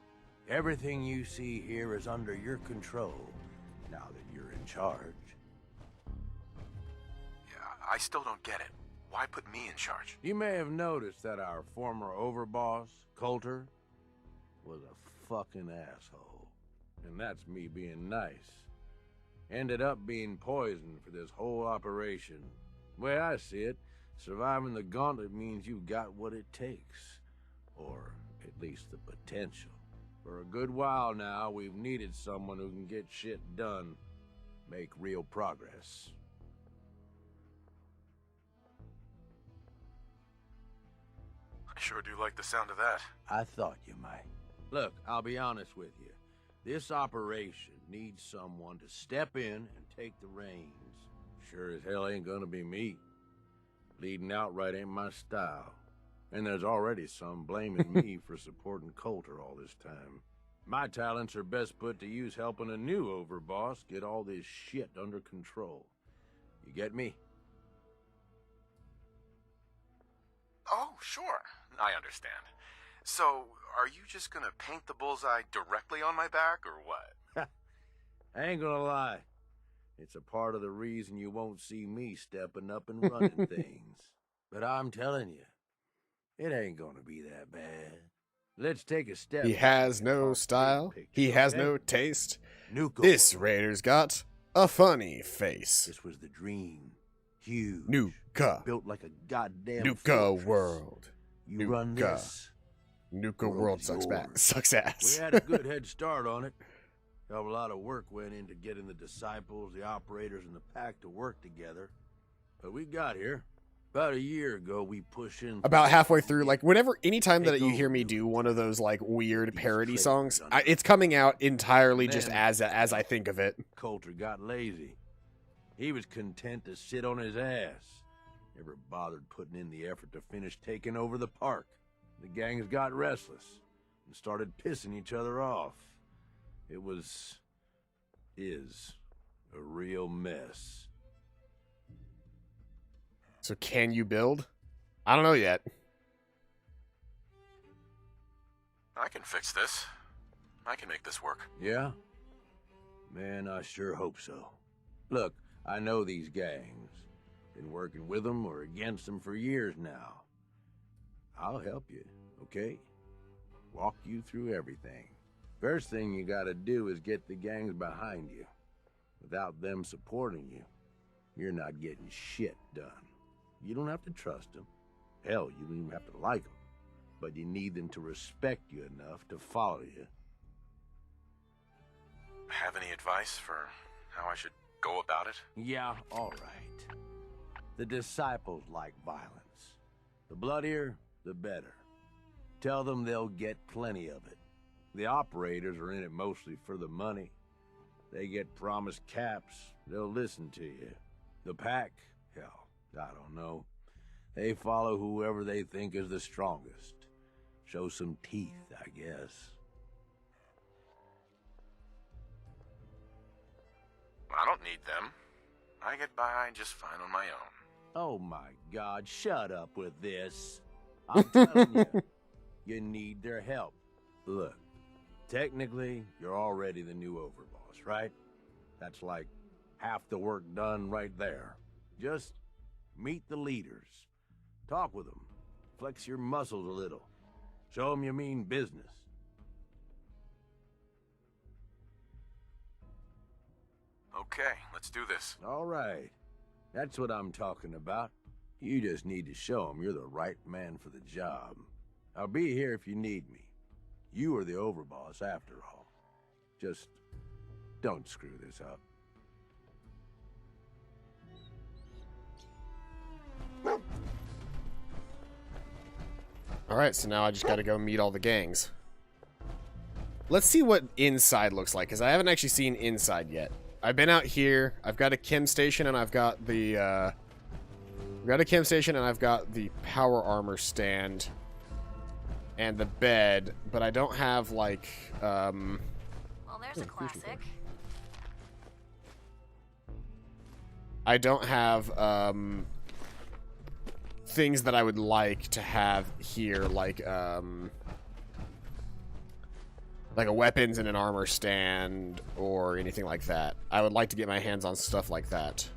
Everything you see here is under your control, now that you're in charge. Yeah, I still don't get it. Why put me in charge? You may have noticed that our former overboss, Coulter, was a fucking asshole. And that's me being nice. Ended up being poisoned for this whole operation. The way I see it, surviving the gauntlet means you got what it takes. Or at least the potential. For a good while now, we've needed someone who can get shit done. Make real progress. Sure do like the sound of that. I thought you might. Look, I'll be honest with you. This operation needs someone to step in and take the reins. Sure as hell ain't gonna be me. Leading outright ain't my style. And there's already some blaming me for supporting Coulter all this time. My talents are best put to use helping a new overboss get all this shit under control. You get me? Oh, sure. I understand. So, are you just gonna paint the bullseye directly on my back, or what? I ain't gonna lie. It's a part of the reason you won't see me stepping up and running things. But I'm telling you, it ain't gonna be that bad. Let's take a step. He has no style. He has no taste. This Raider's got a funny face. This was the dream. Huge. Nuka. Built like a goddamn Nukaworld. You run this. Nukaworld sucks ass. We had a good head start on it. Hell, a lot of work went into getting the disciples, the operators, and the pack to work together. But we got here. About a year ago, we pushed in. About halfway through, like, anytime that you hear me do one of those, like, weird parody songs, it's coming out entirely just as I think of it. Coulter got lazy. He was content to sit on his ass. Never bothered putting in the effort to finish taking over the park. The gangs got restless and started pissing each other off. It is a real mess. So can you build? I don't know yet. I can fix this. I can make this work. Yeah? Man, I sure hope so. Look, I know these gangs. Been working with them or against them for years now. I'll help you, okay? Walk you through everything. First thing you gotta do is get the gangs behind you. Without them supporting you, you're not getting shit done. You don't have to trust them. Hell, you don't even have to like them. But you need them to respect you enough to follow you. Have any advice for how I should go about it? Yeah, all right. The disciples like violence. The bloodier, the better. Tell them they'll get plenty of it. The operators are in it mostly for the money. They get promised caps, they'll listen to you. The pack, hell, I don't know. They follow whoever they think is the strongest. Show some teeth, I guess. I don't need them. I get by just fine on my own. Oh my God, shut up with this. I'm telling you, you need their help. Look, technically, you're already the new overboss, right? That's like half the work done right there. Just meet the leaders. Talk with them. Flex your muscles a little. Show them you mean business. Okay, let's do this. All right. That's what I'm talking about. You just need to show them you're the right man for the job. I'll be here if you need me. You are the overboss after all. Just don't screw this up. Alright, so now I just gotta go meet all the gangs. Let's see what inside looks like, because I haven't actually seen inside yet. I've been out here, I've got a chem station, and I've got the, I've got a chem station, and I've got the power armor stand, and the bed, but I don't have, like, Well, there's a classic. I don't have, things that I would like to have here, like a weapons and an armor stand or anything like that. I would like to get my hands on stuff like that.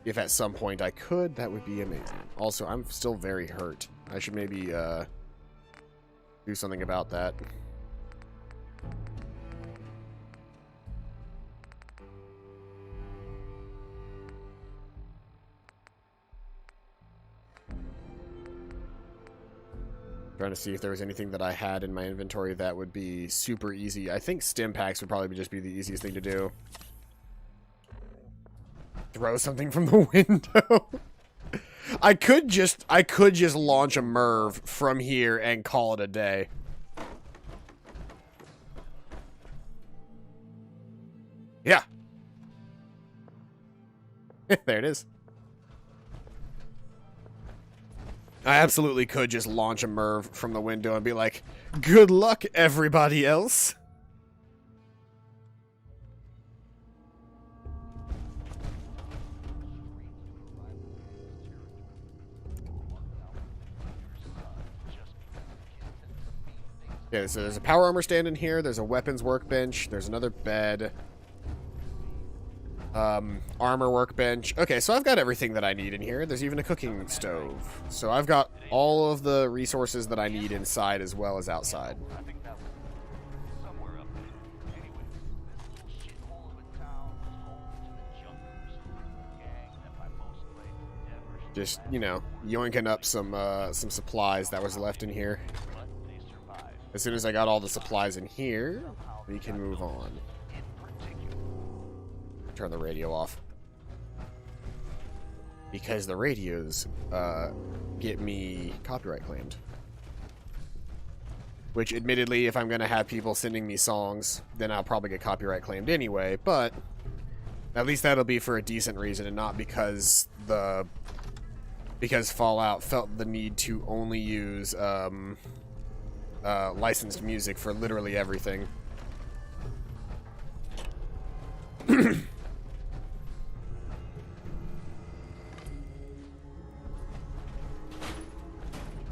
If at some point I could, that would be amazing. Also, I'm still very hurt. I should maybe do something about that. Trying to see if there was anything that I had in my inventory that would be super easy. I think stim packs would probably just be the easiest thing to do. Throw something from the window. I could just launch a Merv from here and call it a day. Yeah. There it is. I absolutely could just launch a Merv from the window and be like, good luck, everybody else. Okay, so there's a power armor stand in here, there's a weapons workbench, there's another bed. Armor workbench. Okay, so I've got everything that I need in here. There's even a cooking stove. So I've got all of the resources that I need inside as well as outside. Just, you know, yoinking up some supplies that was left in here. As soon as I got all the supplies in here, we can move on. Turn the radio off. Because the radios get me copyright claimed. Which, admittedly, if I'm going to have people sending me songs, then I'll probably get copyright claimed anyway, but at least that'll be for a decent reason and not because Fallout felt the need to only use licensed music for literally everything.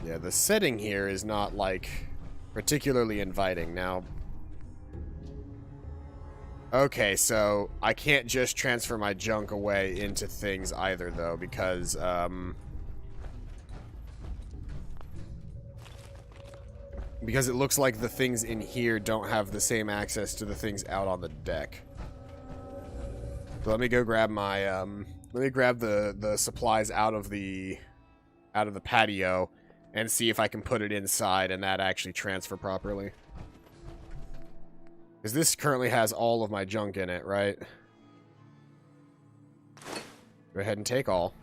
Yeah, the setting here is not, like, particularly inviting. Now, okay, so I can't just transfer my junk away into things either, though, because, it looks like the things in here don't have the same access to the things out on the deck. So let me go grab my, let me grab the supplies out of the patio and see if I can put it inside and that actually transfer properly. Because this currently has all of my junk in it, right? Go ahead and take all.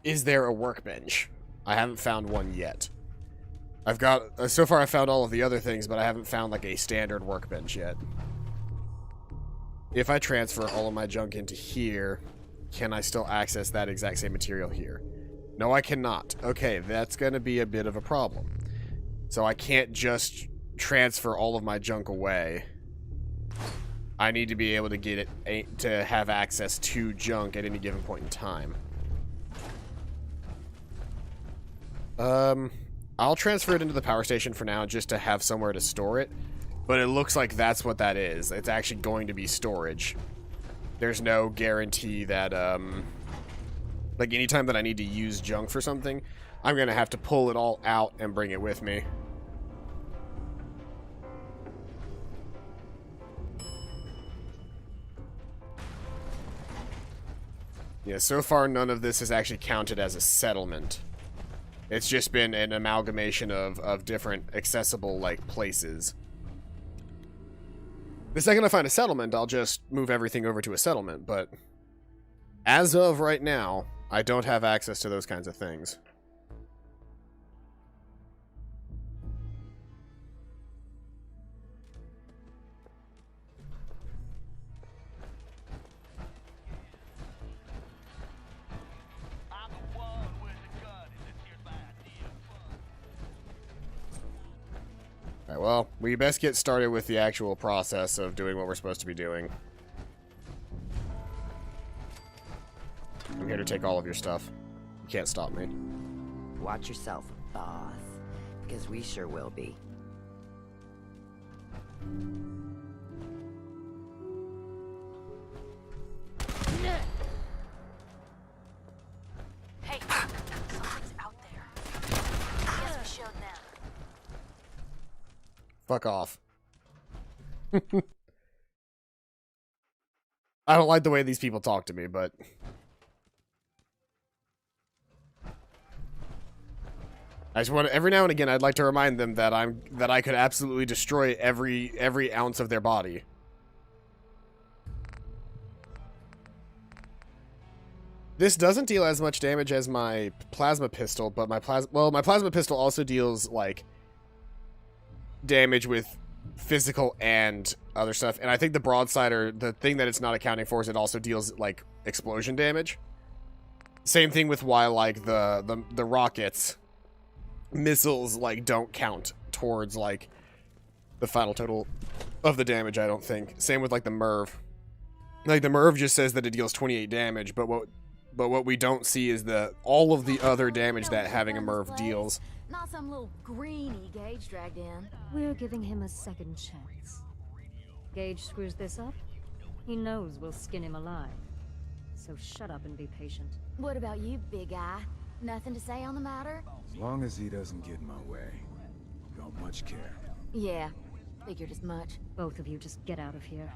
Is there a workbench? I haven't found one yet. I've got, so far I found all of the other things, but I haven't found like a standard workbench yet. If I transfer all of my junk into here, can I still access that exact same material here? No, I cannot. Okay, that's going to be a bit of a problem. So I can't just transfer all of my junk away. I need to be able to get it, to have access to junk at any given point in time. I'll transfer it into the power station for now just to have somewhere to store it. But it looks like that's what that is. It's actually going to be storage. There's no guarantee that, like, anytime that I need to use junk for something, I'm going to have to pull it all out and bring it with me. Yeah, so far none of this has actually counted as a settlement. It's just been an amalgamation of different accessible, like, places. The second I find a settlement, I'll just move everything over to a settlement, but as of right now, I don't have access to those kinds of things. Alright, well, we best get started with the actual process of doing what we're supposed to be doing. I'm here to take all of your stuff. You can't stop me. Watch yourself, boss. Because we sure will be. Hey, something's out there. I guess we showed them. Fuck off. I don't like the way these people talk to me, but I just want to, every now and again I'd like to remind them that I could absolutely destroy every ounce of their body. This doesn't deal as much damage as my plasma pistol, but my plasma pistol also deals like damage with physical and other stuff. And I think the broadside, or the thing that it's not accounting for, is it also deals like explosion damage. Same thing with why like the rockets, missiles like don't count towards like the final total of the damage, I don't think. Same with like the MIRV. Like the MIRV just says that it deals 28 damage, but what we don't see is all of the other damage that having a MIRV deals. Not some little greenie Gage dragged in. We're giving him a second chance. Gage screws this up, he knows we'll skin him alive. So shut up and be patient. What about you, big eye? Nothing to say on the matter? As long as he doesn't get in my way, don't much care. Yeah, figured as much. Both of you just get out of here.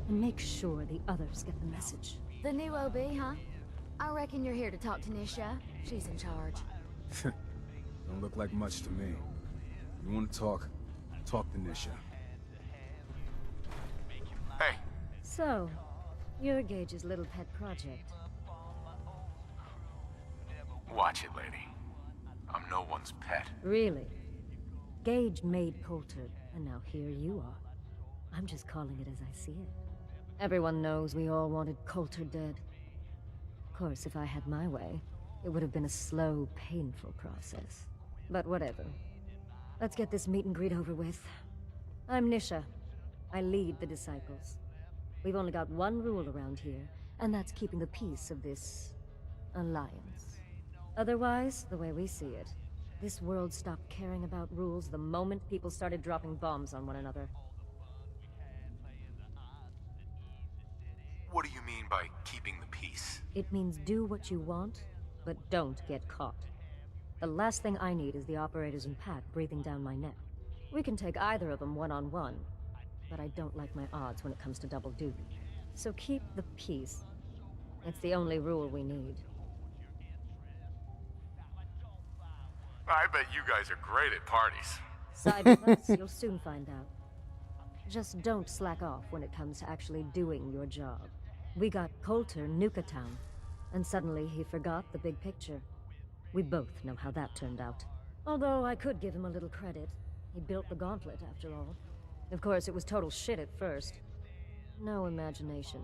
And make sure the others get the message. The new OB, huh? I reckon you're here to talk to Nisha. She's in charge. Don't look like much to me. You want to talk? Talk to Nisha. Hey. So, you're Gage's little pet project. Watch it, lady. I'm no one's pet. Really? Gage made Coulter, and now here you are. I'm just calling it as I see it. Everyone knows we all wanted Coulter dead. Of course, if I had my way, it would have been a slow, painful process. But whatever. Let's get this meet and greet over with. I'm Nisha. I lead the Disciples. We've only got one rule around here, and that's keeping the peace of this alliance. Otherwise, the way we see it, this world stopped caring about rules the moment people started dropping bombs on one another. What do you mean by keeping the peace? It means do what you want, but don't get caught. The last thing I need is the operators and Pat breathing down my neck. We can take either of them one-on-one, but I don't like my odds when it comes to double duty. So keep the peace. It's the only rule we need. I bet you guys are great at parties. Side with us, you'll soon find out. Just don't slack off when it comes to actually doing your job. We got Coulter Nukatown, and suddenly he forgot the big picture. We both know how that turned out. Although I could give him a little credit. He built the gauntlet, after all. Of course, it was total shit at first. No imagination.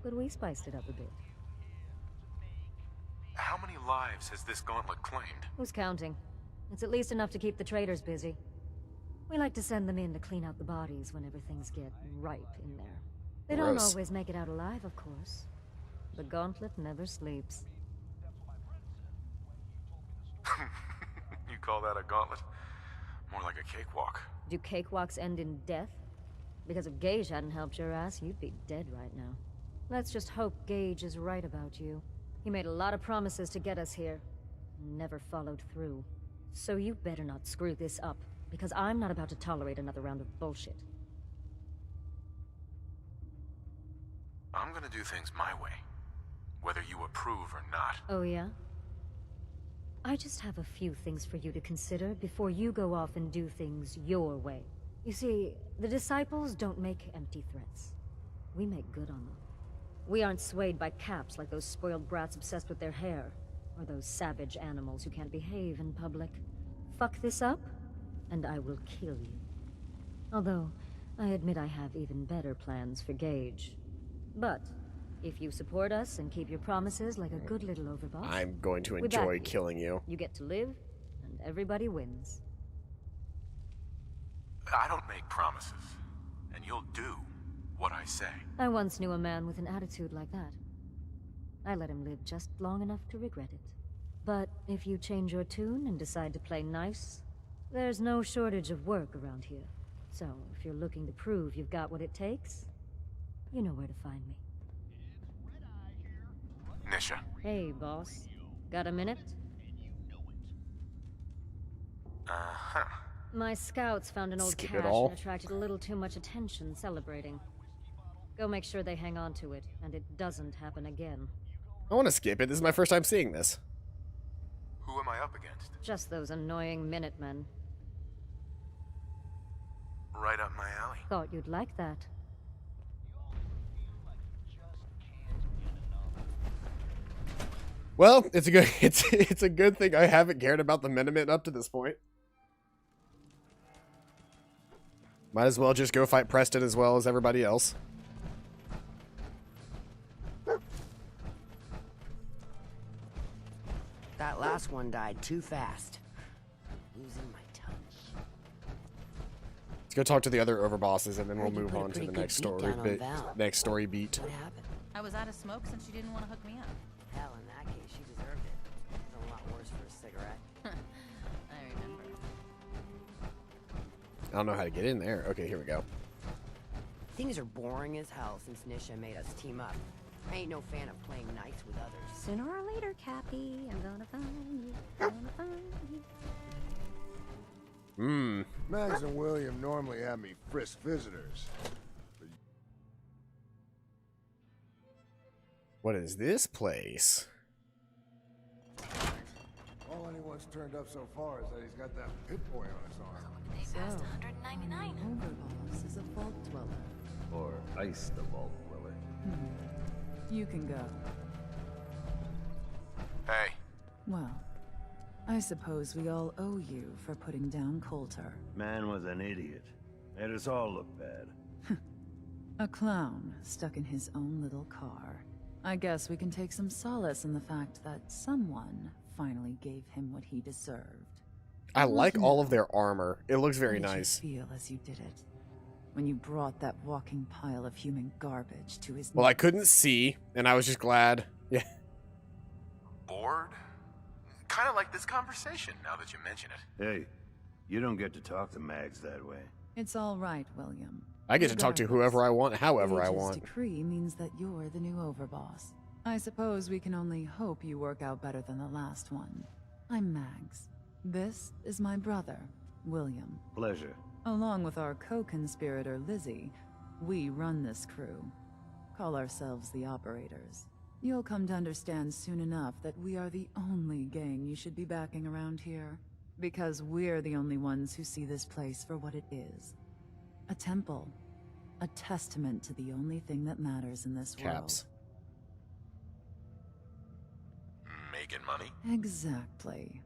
But we spiced it up a bit. How many lives has this gauntlet claimed? Who's counting? It's at least enough to keep the traders busy. We like to send them in to clean out the bodies whenever things get ripe in there. They don't always make it out alive, of course. The gauntlet never sleeps. You call that a gauntlet? More like a cakewalk. Do cakewalks end in death? Because if Gage hadn't helped your ass, you'd be dead right now. Let's just hope Gage is right about you. He made a lot of promises to get us here, and never followed through. So you better not screw this up, because I'm not about to tolerate another round of bullshit. I'm gonna do things my way, whether you approve or not. Oh yeah? I just have a few things for you to consider before you go off and do things your way. You see, the Disciples don't make empty threats. We make good on them. We aren't swayed by caps like those spoiled brats obsessed with their hair, or those savage animals who can't behave in public. Fuck this up, and I will kill you. Although, I admit I have even better plans for Gage. But, if you support us and keep your promises like a good little overboss, I'm going to enjoy killing you. You get to live, and everybody wins. I don't make promises, and you'll do what I say. I once knew a man with an attitude like that. I let him live just long enough to regret it. But if you change your tune and decide to play nice, there's no shortage of work around here. So, if you're looking to prove you've got what it takes, you know where to find me. Nisha. Hey, boss. Got a minute? Uh-huh. My scouts found an old cache and attracted a little too much attention celebrating. Go make sure they hang on to it, and it doesn't happen again. I want to skip it. This is my first time seeing this. Who am I up against? Just those annoying Minutemen. Right up my alley. Thought you'd like that. Well, it's a good it's a good thing I haven't cared about the Miniman up to this point. Might as well just go fight Preston as well as everybody else. That last one died too fast. Losing my touch. Let's go talk to the other overbosses and then we'll Heard you move put a on to pretty the good next beat story down on bit. Val. Next story beat. What happened? I was out of smoke since she didn't want to hook me up. Hell, in that case, she deserved it. It's a lot worse for a cigarette. I remember. I don't know how to get in there. Okay, here we go. Things are boring as hell since Nisha made us team up. I ain't no fan of playing nice with others. Sooner or later, Cappy, I'm gonna find you. Gonna find you. Mags and William normally have me frisk visitors. What is this place? All anyone's turned up so far is that he's got that pit boy on his arm. They passed 199. Overboss is a vault dweller. Or ice the vault dweller. You can go. Hey. Well, I suppose we all owe you for putting down Coulter. Man was an idiot. Made us all look bad. A clown stuck in his own little car. I guess we can take some solace in the fact that someone finally gave him what he deserved. I like all of their armor. It looks very How did nice. you feel as you did it? When you brought that walking pile of human garbage to his Well, I knees? couldn't see, and I was just glad. Yeah. Bored? Kind of like this conversation, now that you mention it. Hey, you don't get to talk to Mags that way. It's all right, William. I get to talk to whoever I want, however I Gage's want. decree means that you're the new overboss. I suppose we can only hope you work out better than the last one. I'm Mags. This is my brother, William. Pleasure. Along with our co-conspirator, Lizzie, we run this crew. Call ourselves the Operators. You'll come to understand soon enough that we are the only gang you should be backing around here. Because we're the only ones who see this place for what it is. A temple. A testament to the only thing that matters in this Caps. Making money? Exactly.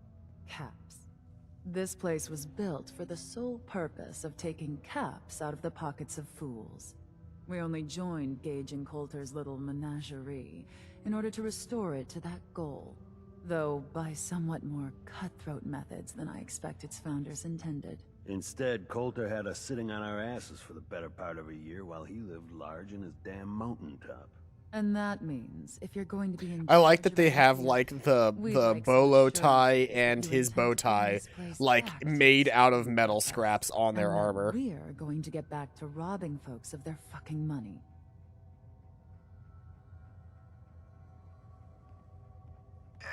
Caps. This place was built for the sole purpose of taking caps out of the pockets of fools. We only joined Gage and Coulter's little menagerie in order to restore it to that goal, though by somewhat more cutthroat methods than I expect its founders intended. Instead, Coulter had us sitting on our asses for the better part of a year while he lived large in his damn mountaintop. And that means if you're going to be in I like that they have like the bolo tie and his bow tie like made out of metal scraps on their and that armor. we're going to get back to robbing folks of their fucking money.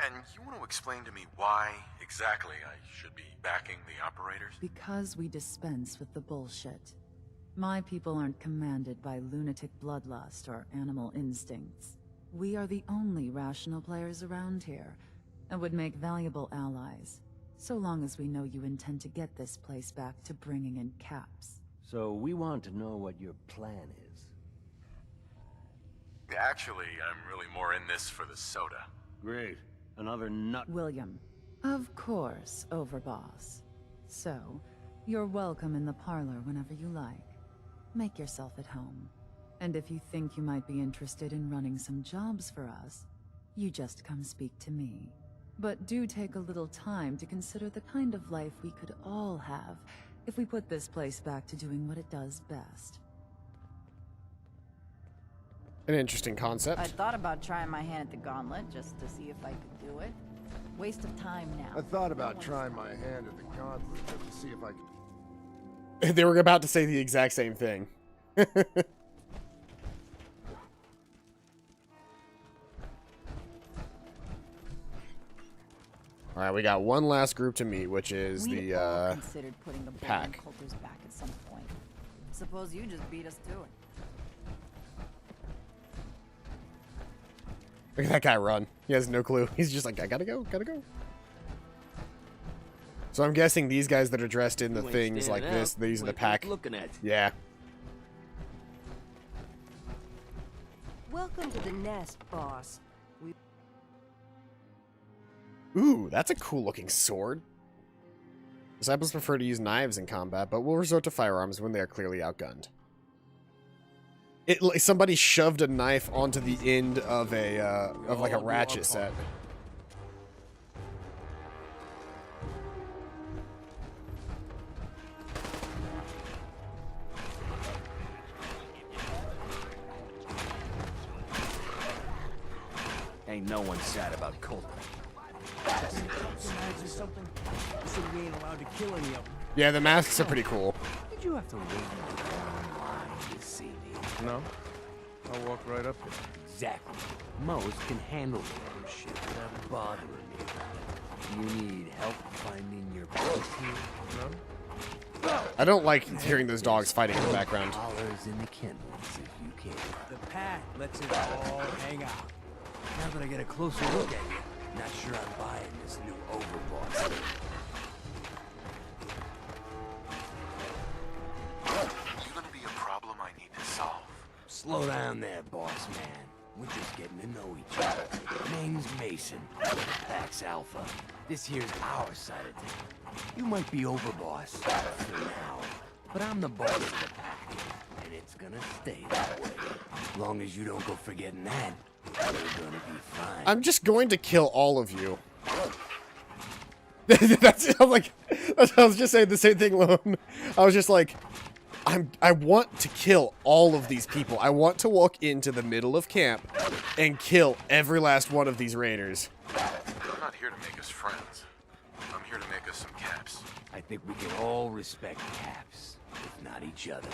And you want to explain to me why exactly I should be backing the Operators? Because we dispense with the bullshit. My people aren't commanded by lunatic bloodlust or animal instincts. We are the only rational players around here, and would make valuable allies, so long as we know you intend to get this place back to bringing in caps. So we want to know what your plan is. Actually, I'm really more in this for the soda. Great. Another nut. William. Of course, Overboss. So, you're welcome in the parlor whenever you like. Make yourself at home. And if you think you might be interested in running some jobs for us, you just come speak to me. But do take a little time to consider the kind of life we could all have if we put this place back to doing what it does best. An interesting concept. I thought about trying my hand at the gauntlet just to see if I could do it. Waste of time now. I thought about trying my hand at the gauntlet just to see if I could. They were about to say the exact same thing. All right, we got one last group to meet, which is We'd the all considered putting the ball in pack. Coulter's back at some point. Suppose you just beat us to it. Look at that guy run. He has no clue. He's just like, I gotta go, gotta go. So I'm guessing these guys that are dressed in the You ain't things like standing this, out. these are You the ain't pack. worth looking at. Yeah. Welcome to the nest, boss. Ooh, that's a cool looking sword. Disciples prefer to use knives in combat, but will resort to firearms when they are clearly outgunned. Somebody shoved a knife onto the end of like a ratchet set. Ain't no one sad about Coulter. Yeah, the masks are pretty cool. Did you have to wait until online to see me? No. I'll walk right up here. Exactly. Most can handle their own shit without bothering me. You need help finding your place here? No? I don't like hearing those dogs fighting in the background. Dollars in the kennels if you can. The pack lets it all hang out. Now that I get a closer look at you, not sure I'm buying this new overboss. You gonna be a problem I need to solve? Slow down there, boss man. We're just getting to know each other. Name's Mason. Pax Alpha. This here's our side of town. You might be overboss for now, but I'm the boss of the pack, and it's gonna stay that way. As long as you don't go forgetting that, you're gonna be fine. I'm just going to kill all of you. I was just saying the same thing, Lone. I was just like, I want to kill all of these people. I want to walk into the middle of camp and kill every last one of these raiders. I'm not here to make us friends. I'm here to make us some caps. I think we can all respect Caps, if not each other.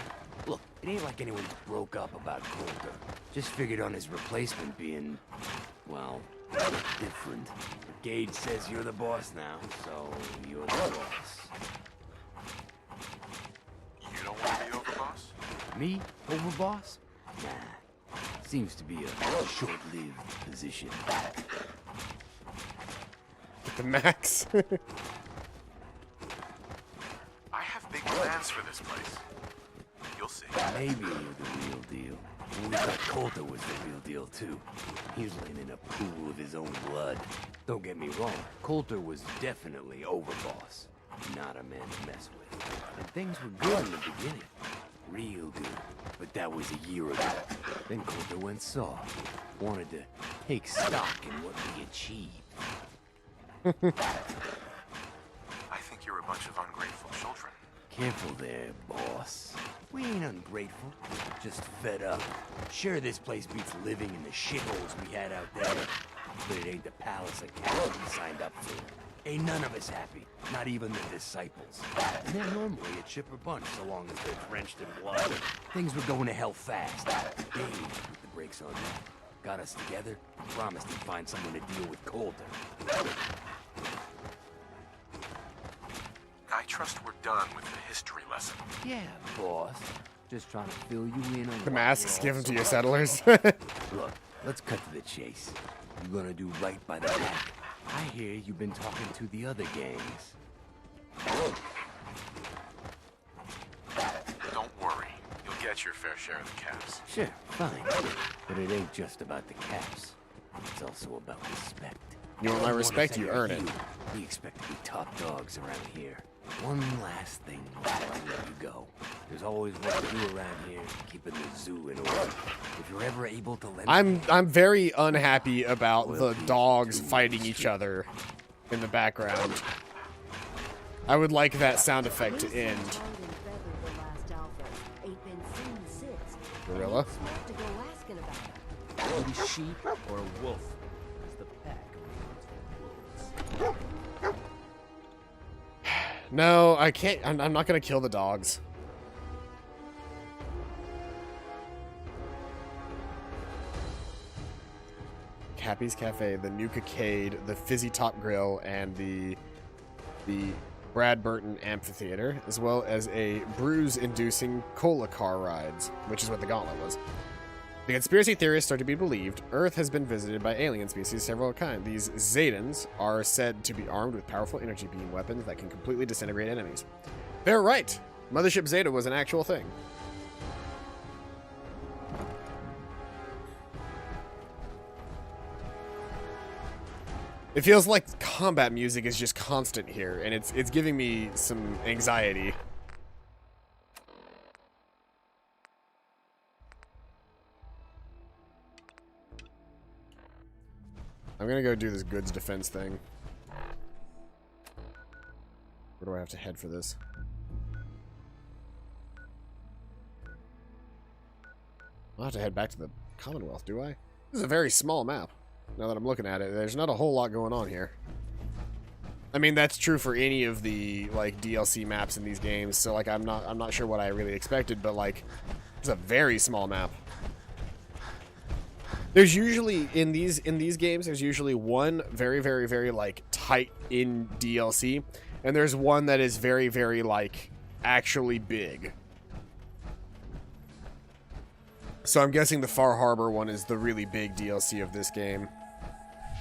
Look, it ain't like anyone broke up about Coulter. Just figured on his replacement being, well, different. But Gage says you're the boss now, so you're the boss. You don't want to be overboss? Me? Overboss? Nah. Seems to be a short-lived position. Get the max. I have big plans for this place. You'll see. Maybe you're the real deal. We thought Coulter was the real deal, too. He was laying in a pool of his own blood. Don't get me wrong, Coulter was definitely overboss. Not a man to mess with. And things were good in the beginning. Real good. But that was a year ago. Then Coulter went soft. Wanted to take stock in what we achieved. I think you're a bunch of ungrateful children. Careful there, boss. We ain't ungrateful, just fed up. Sure, this place beats living in the shitholes we had out there, but it ain't the palace of cows we signed up for. Ain't none of us happy, not even the disciples. And they're normally a chipper bunch so long as they're drenched in blood. Things were going to hell fast. Dave put the brakes on that. Got us together, promised he'd find someone to deal with Coulter. I trust we're done with the history lesson. Yeah, boss. Just trying to fill you in on The what masks, we're give all them to your so settlers. Look, let's cut to the chase. You gonna do right by the pack. I hear you've been talking to the other gangs. Don't worry. You'll get your fair share of the caps. Sure, fine. But it ain't just about the caps. It's also about respect. You want my respect, you earn it. We expect to be top dogs around here. One last thing before I let you go. There's always work to do around here, keeping the zoo in order. If you're ever able to lend... I'm very unhappy about the dogs fighting each other in the background. I would like that sound effect to end. Gorilla? Maybe sheep or a wolf. As the pack only wants wolves. No, I can't. I'm not gonna kill the dogs. Cappy's Cafe, the Nukaworld, the Fizzy Top Grill, and the Brad Burton Amphitheater, as well as a bruise-inducing cola car rides, which is what the gauntlet was. The conspiracy theorists are to be believed. Earth has been visited by alien species of several kinds. These Zedans are said to be armed with powerful energy beam weapons that can completely disintegrate enemies. They're right. Mothership Zeta was an actual thing. It feels like combat music is just constant here, and it's giving me some anxiety. I'm gonna go do this goods defense thing. Where do I have to head for this? I'll have to head back to the Commonwealth, do I? This is a very small map. Now that I'm looking at it, there's not a whole lot going on here. I mean, that's true for any of the like DLC maps in these games. So like, I'm not sure what I really expected, but like, it's a very small map. There's usually in these games, there's usually one very like tight in DLC, and there's one that is very like actually big. So I'm guessing the Far Harbor one is the really big DLC of this game.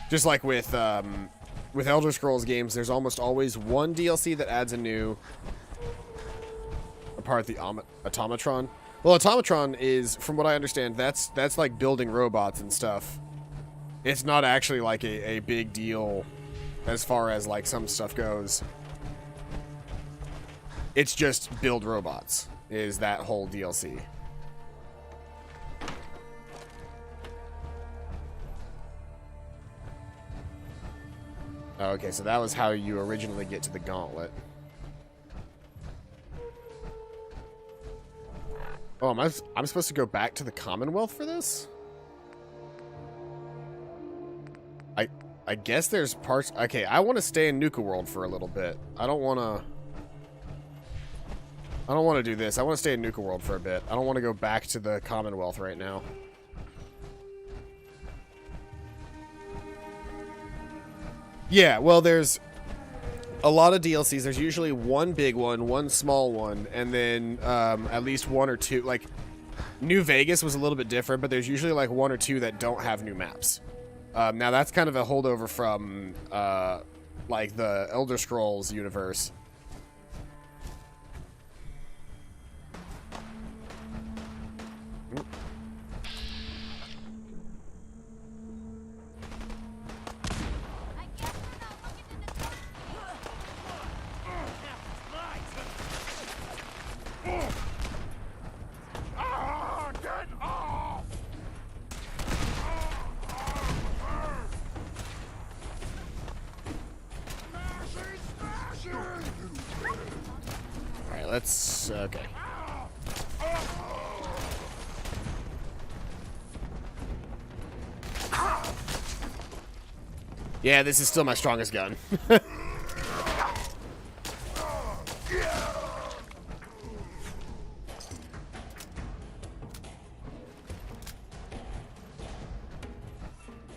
Just like with Elder Scrolls games, there's almost always one DLC that adds a new part of the Automatron. Well, Automatron is, from what I understand, that's like building robots and stuff. It's not actually like a big deal as far as like some stuff goes. It's just build robots is that whole DLC. Okay, so that was how you originally get to the gauntlet. Oh, I'm supposed to go back to the Commonwealth for this? I guess there's parts... Okay, I want to stay in Nukaworld for a little bit. I don't want to do this. I want to stay in Nukaworld for a bit. I don't want to go back to the Commonwealth right now. Yeah, well, there's a lot of DLCs. There's usually one big one, one small one, and then at least one or two. Like, New Vegas was a little bit different, but there's usually like one or two that don't have new maps. Now, that's kind of a holdover from like the Elder Scrolls universe. Let's... okay. Yeah, this is still my strongest gun.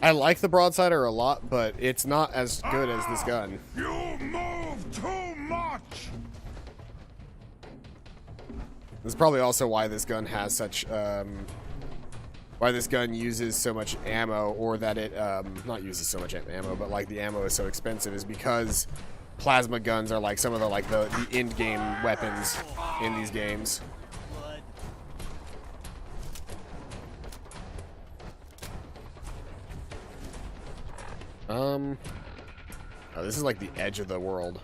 I like the broadsider a lot, but it's not as good as this gun. You move too much! This is probably also why this gun has such, why this gun uses so much ammo, or that it, not uses so much ammo, but like the ammo is so expensive, is because plasma guns are like some of the, like the end game weapons in these games. Oh, this is like the edge of the world.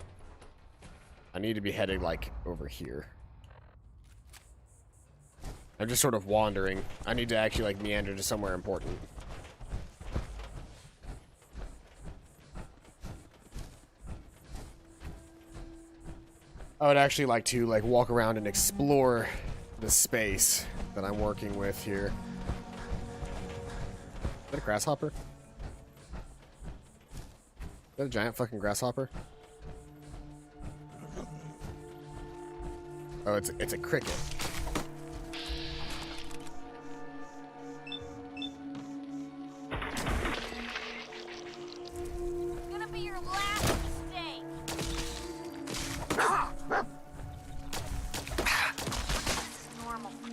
I need to be heading like over here. I'm just sort of wandering. I need to actually like meander to somewhere important. I would actually like to like walk around and explore the space that I'm working with here. Is that a grasshopper? Is that a giant fucking grasshopper? Oh, it's a cricket.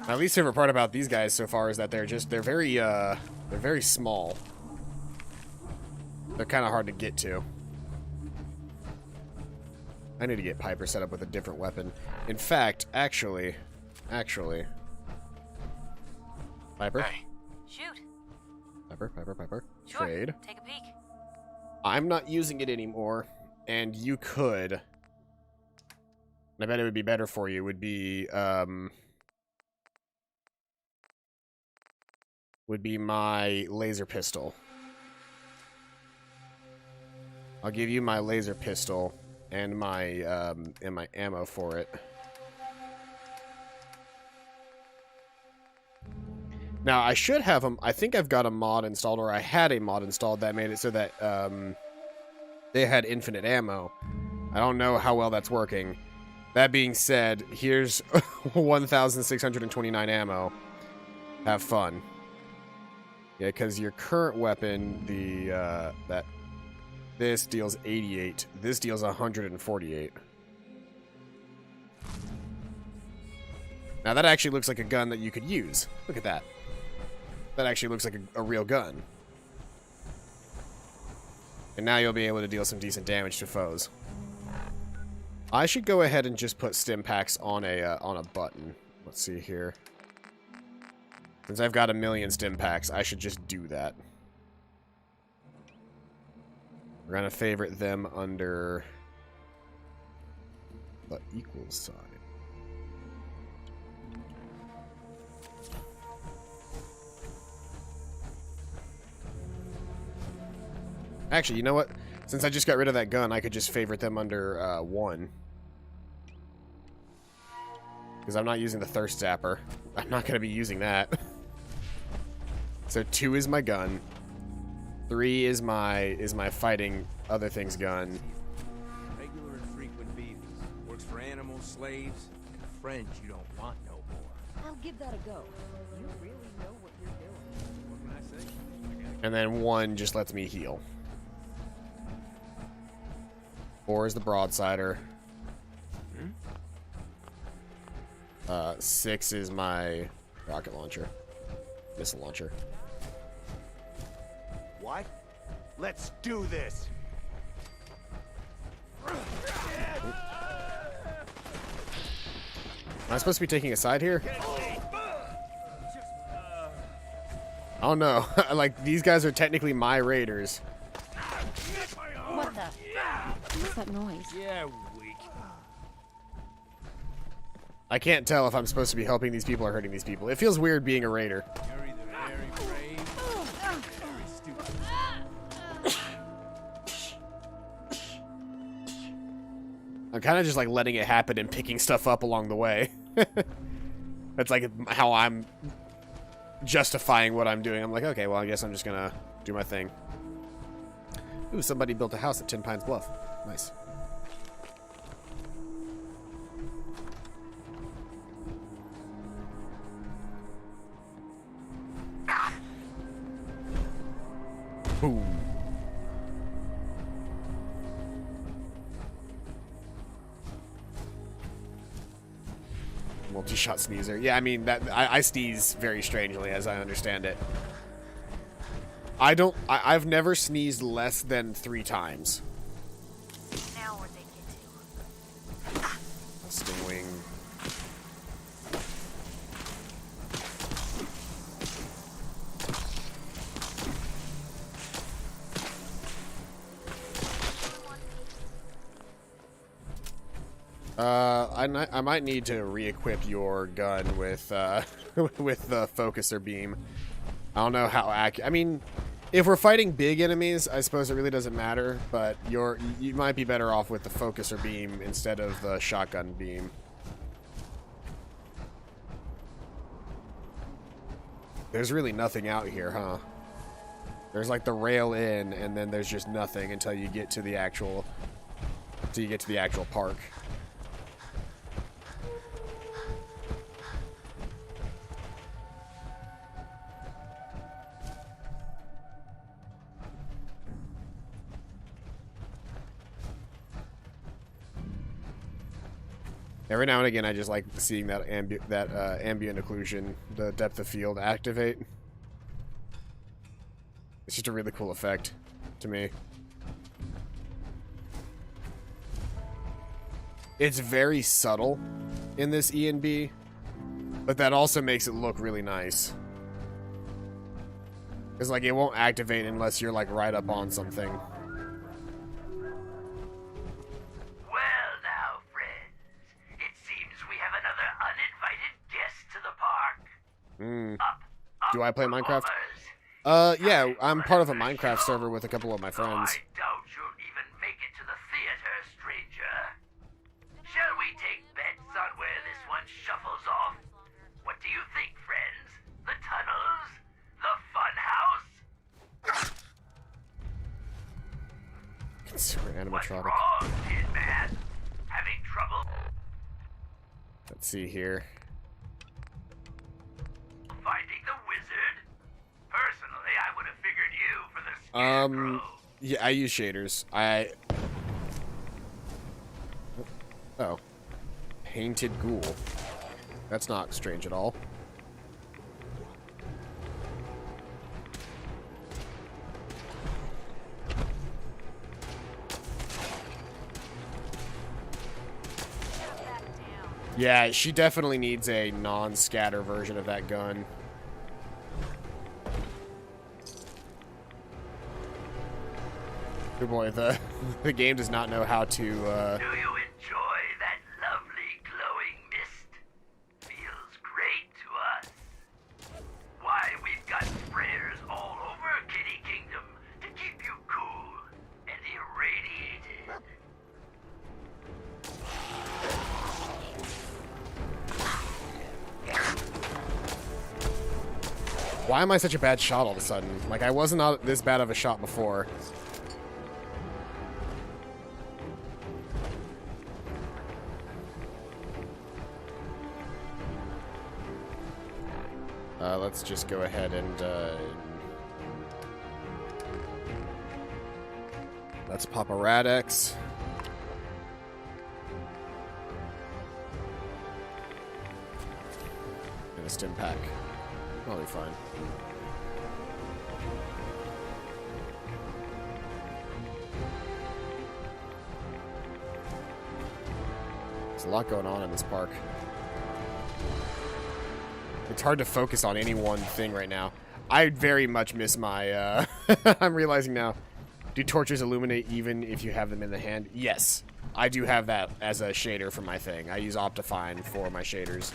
My least favorite part about these guys so far is that they're very small. They're kind of hard to get to. I need to get Piper set up with a different weapon. In fact, actually, Piper. Hey. Shoot. Piper. Sure. Trade. Take a peek. I'm not using it anymore, and you could. And I bet it would be better for you. Would be my laser pistol. I'll give you my laser pistol and my ammo for it. Now, I should have them. I think I've got a mod installed, or I had a mod installed that made it so that they had infinite ammo. I don't know how well that's working. That being said, here's 1,629 ammo. Have fun. Yeah, because your current weapon, this deals 88. This deals 148. Now, that actually looks like a gun that you could use. Look at that. That actually looks like a real gun. And now you'll be able to deal some decent damage to foes. I should go ahead and just put stim packs on a button. Let's see here. Since I've got 1,000,000 stim packs, I should just do that. We're gonna favorite them under the equals sign. Actually, you know what? Since I just got rid of that gun, I could just favorite them under 1. Because I'm not using the thirst zapper. I'm not going to be using that. So 2 is my gun. 3 is my fighting other things gun. Regular and frequent beatings. Works for animals, slaves, and friends you don't want no more. I'll give that a go. You really know what you're doing. What can I say? And then 1 just lets me heal. 4 is the broadsider. 6 is my rocket launcher. Missile launcher. What? Let's do this! Am I supposed to be taking a side here? I don't know. Like, these guys are technically my raiders. What the? What's that noise? Yeah, weak. I can't tell if I'm supposed to be helping these people or hurting these people. It feels weird being a raider. You're either very brave or very stupid. I'm kind of just like letting it happen and picking stuff up along the way. That's like how I'm justifying what I'm doing. I'm like, okay, well, I guess I'm just gonna do my thing. Ooh, somebody built a house at 10 Pines Bluff. Nice. Ooh. Multi-shot sneezer. Yeah, I mean, that I sneeze very strangely, as I understand it. I've never sneezed less than 3 times. Now where'd they get to? Stingwing. I might need to re-equip your gun with with the focuser beam. I don't know how accurate. I mean, if we're fighting big enemies, I suppose it really doesn't matter. But you might be better off with the focuser beam instead of the shotgun beam. There's really nothing out here, huh? There's like the rail in, and then there's just nothing until you get to the actual park. Every now and again, I just like seeing that ambient occlusion, the depth of field activate. It's just a really cool effect to me. It's very subtle in this E&B, but that also makes it look really nice. Because, like, it won't activate unless you're, like, right up on something. Do I play Minecraft? Yeah, I'm part of a Minecraft server with a couple of my friends. I doubt you'll even make it to the theater, stranger. Shall we take bets on where this one shuffles off? What do you think, friends? The tunnels? The fun house? Consumer animatronic. Wrong, Tin Man? Having trouble? Let's see here. Finding the wizard? Personally, I would have figured you for the scarecrow. Yeah, I use shaders. Oh. Painted ghoul. That's not strange at all. Yeah, she definitely needs a non-scatter version of that gun. Good boy, the game does not know how to, Do you enjoy that lovely glowing mist? Feels great to us. Why, we've got sprayers all over Kitty Kingdom to keep you cool and irradiated. Why am I such a bad shot all of a sudden? Like, I wasn't this bad of a shot before. Let's just go ahead and, let's pop a Radex. And a stim pack. I'll be fine. There's a lot going on in this park. It's hard to focus on any one thing right now. I very much miss my, I'm realizing now. Do torches illuminate even if you have them in the hand? Yes. I do have that as a shader for my thing. I use Optifine for my shaders.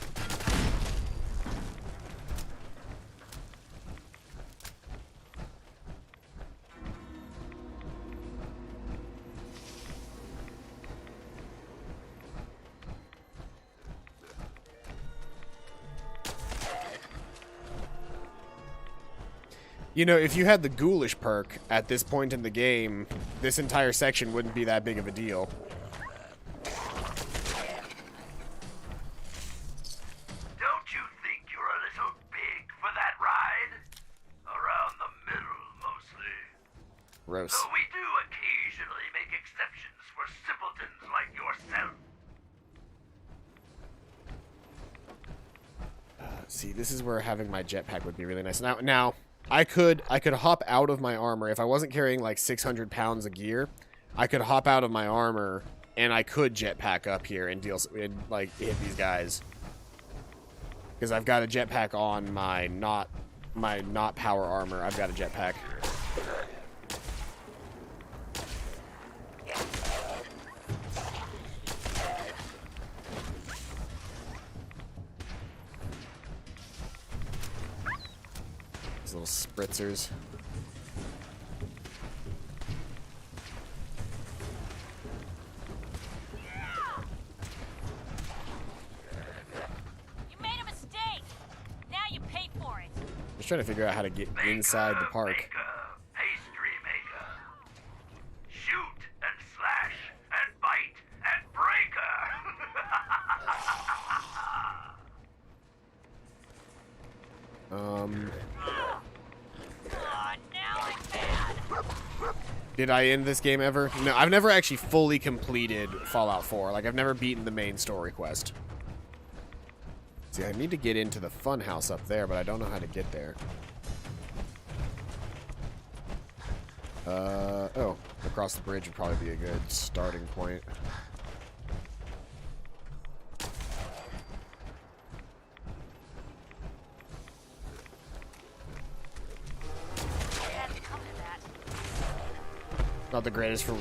You know, if you had the ghoulish perk at this point in the game, this entire section wouldn't be that big of a deal. Don't you think you're a little big for that ride? Around the middle, mostly. Gross. Though we do occasionally make exceptions for simpletons like yourself. See, this is where having my jetpack would be really nice. Now, I could hop out of my armor if I wasn't carrying like 600 pounds of gear. I could hop out of my armor and I could jetpack up here and like hit these guys because I've got a jetpack on my not power armor. I've got a jetpack. Little spritzers. You made a mistake. Now you pay for it. Just trying to figure out how to get inside the park. Pastry maker. Shoot and slash and bite and breaker. Did I end this game ever? No, I've never actually fully completed Fallout 4. Like, I've never beaten the main story quest. See, I need to get into the funhouse up there, but I don't know how to get there. Oh, across the bridge would probably be a good starting point. Not the greatest for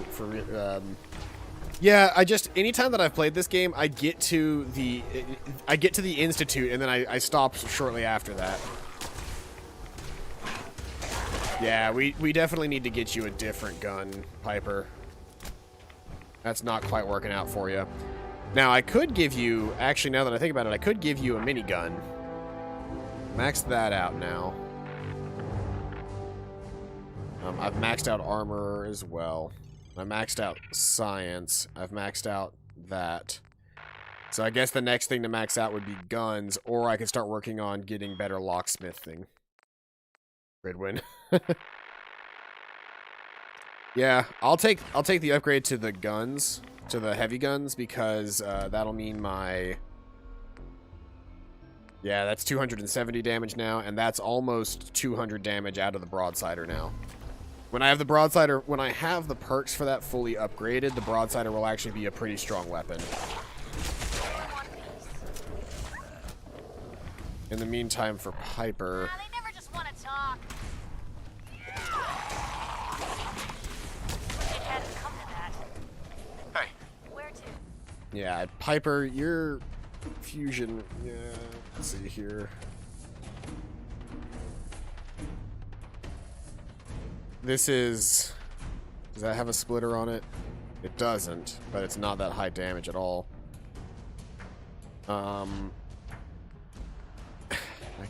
Yeah, anytime that I've played this game, I get to the Institute, and then I stop shortly after that. Yeah, we definitely need to get you a different gun, Piper. That's not quite working out for you. Now, I could give you, actually, now that I think about it, I could give you a minigun. Max that out now. I've maxed out armor as well. I maxed out science. I've maxed out that. So I guess the next thing to max out would be guns, or I could start working on getting better locksmithing. Grid win. Yeah, I'll take the upgrade to the guns, to the heavy guns, because that'll mean my... Yeah, that's 270 damage now, and that's almost 200 damage out of the broadsider now. When I have the broadsider, when I have the perks for that fully upgraded, the broadsider will actually be a pretty strong weapon. In the meantime, for Piper... They never just want to talk. It hadn't come to that. Hey. Where to? Yeah, Piper, your fusion... Yeah, let's see here. This is... Does that have a splitter on it? It doesn't, but it's not that high damage at all. I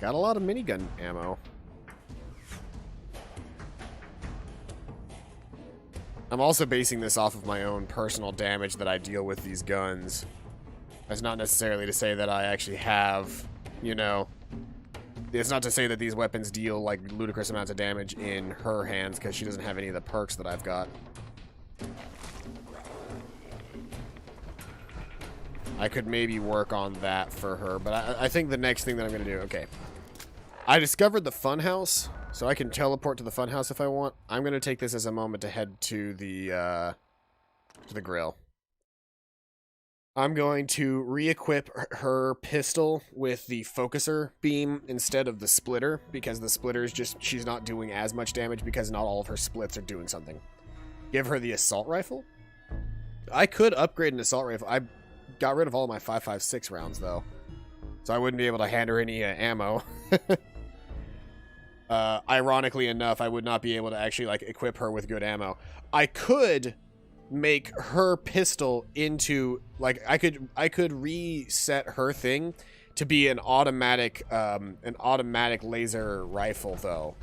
got a lot of minigun ammo. I'm also basing this off of my own personal damage that I deal with these guns. That's not necessarily to say that I actually have, you know... It's not to say that these weapons deal, like, ludicrous amounts of damage in her hands, because she doesn't have any of the perks that I've got. I could maybe work on that for her, but I think the next thing that I'm going to do... Okay. I discovered the funhouse, so I can teleport to the funhouse if I want. I'm going to take this as a moment to head to the grill. I'm going to re-equip her pistol with the focuser beam instead of the splitter, because the splitter is just, she's not doing as much damage because not all of her splits are doing something. Give her the assault rifle. I could upgrade an assault rifle. I got rid of all of my 5.56 rounds, though, so I wouldn't be able to hand her any ammo. Ironically enough, I would not be able to actually, like, equip her with good ammo. I could make her pistol into, like, I could reset her thing to be an automatic laser rifle, though,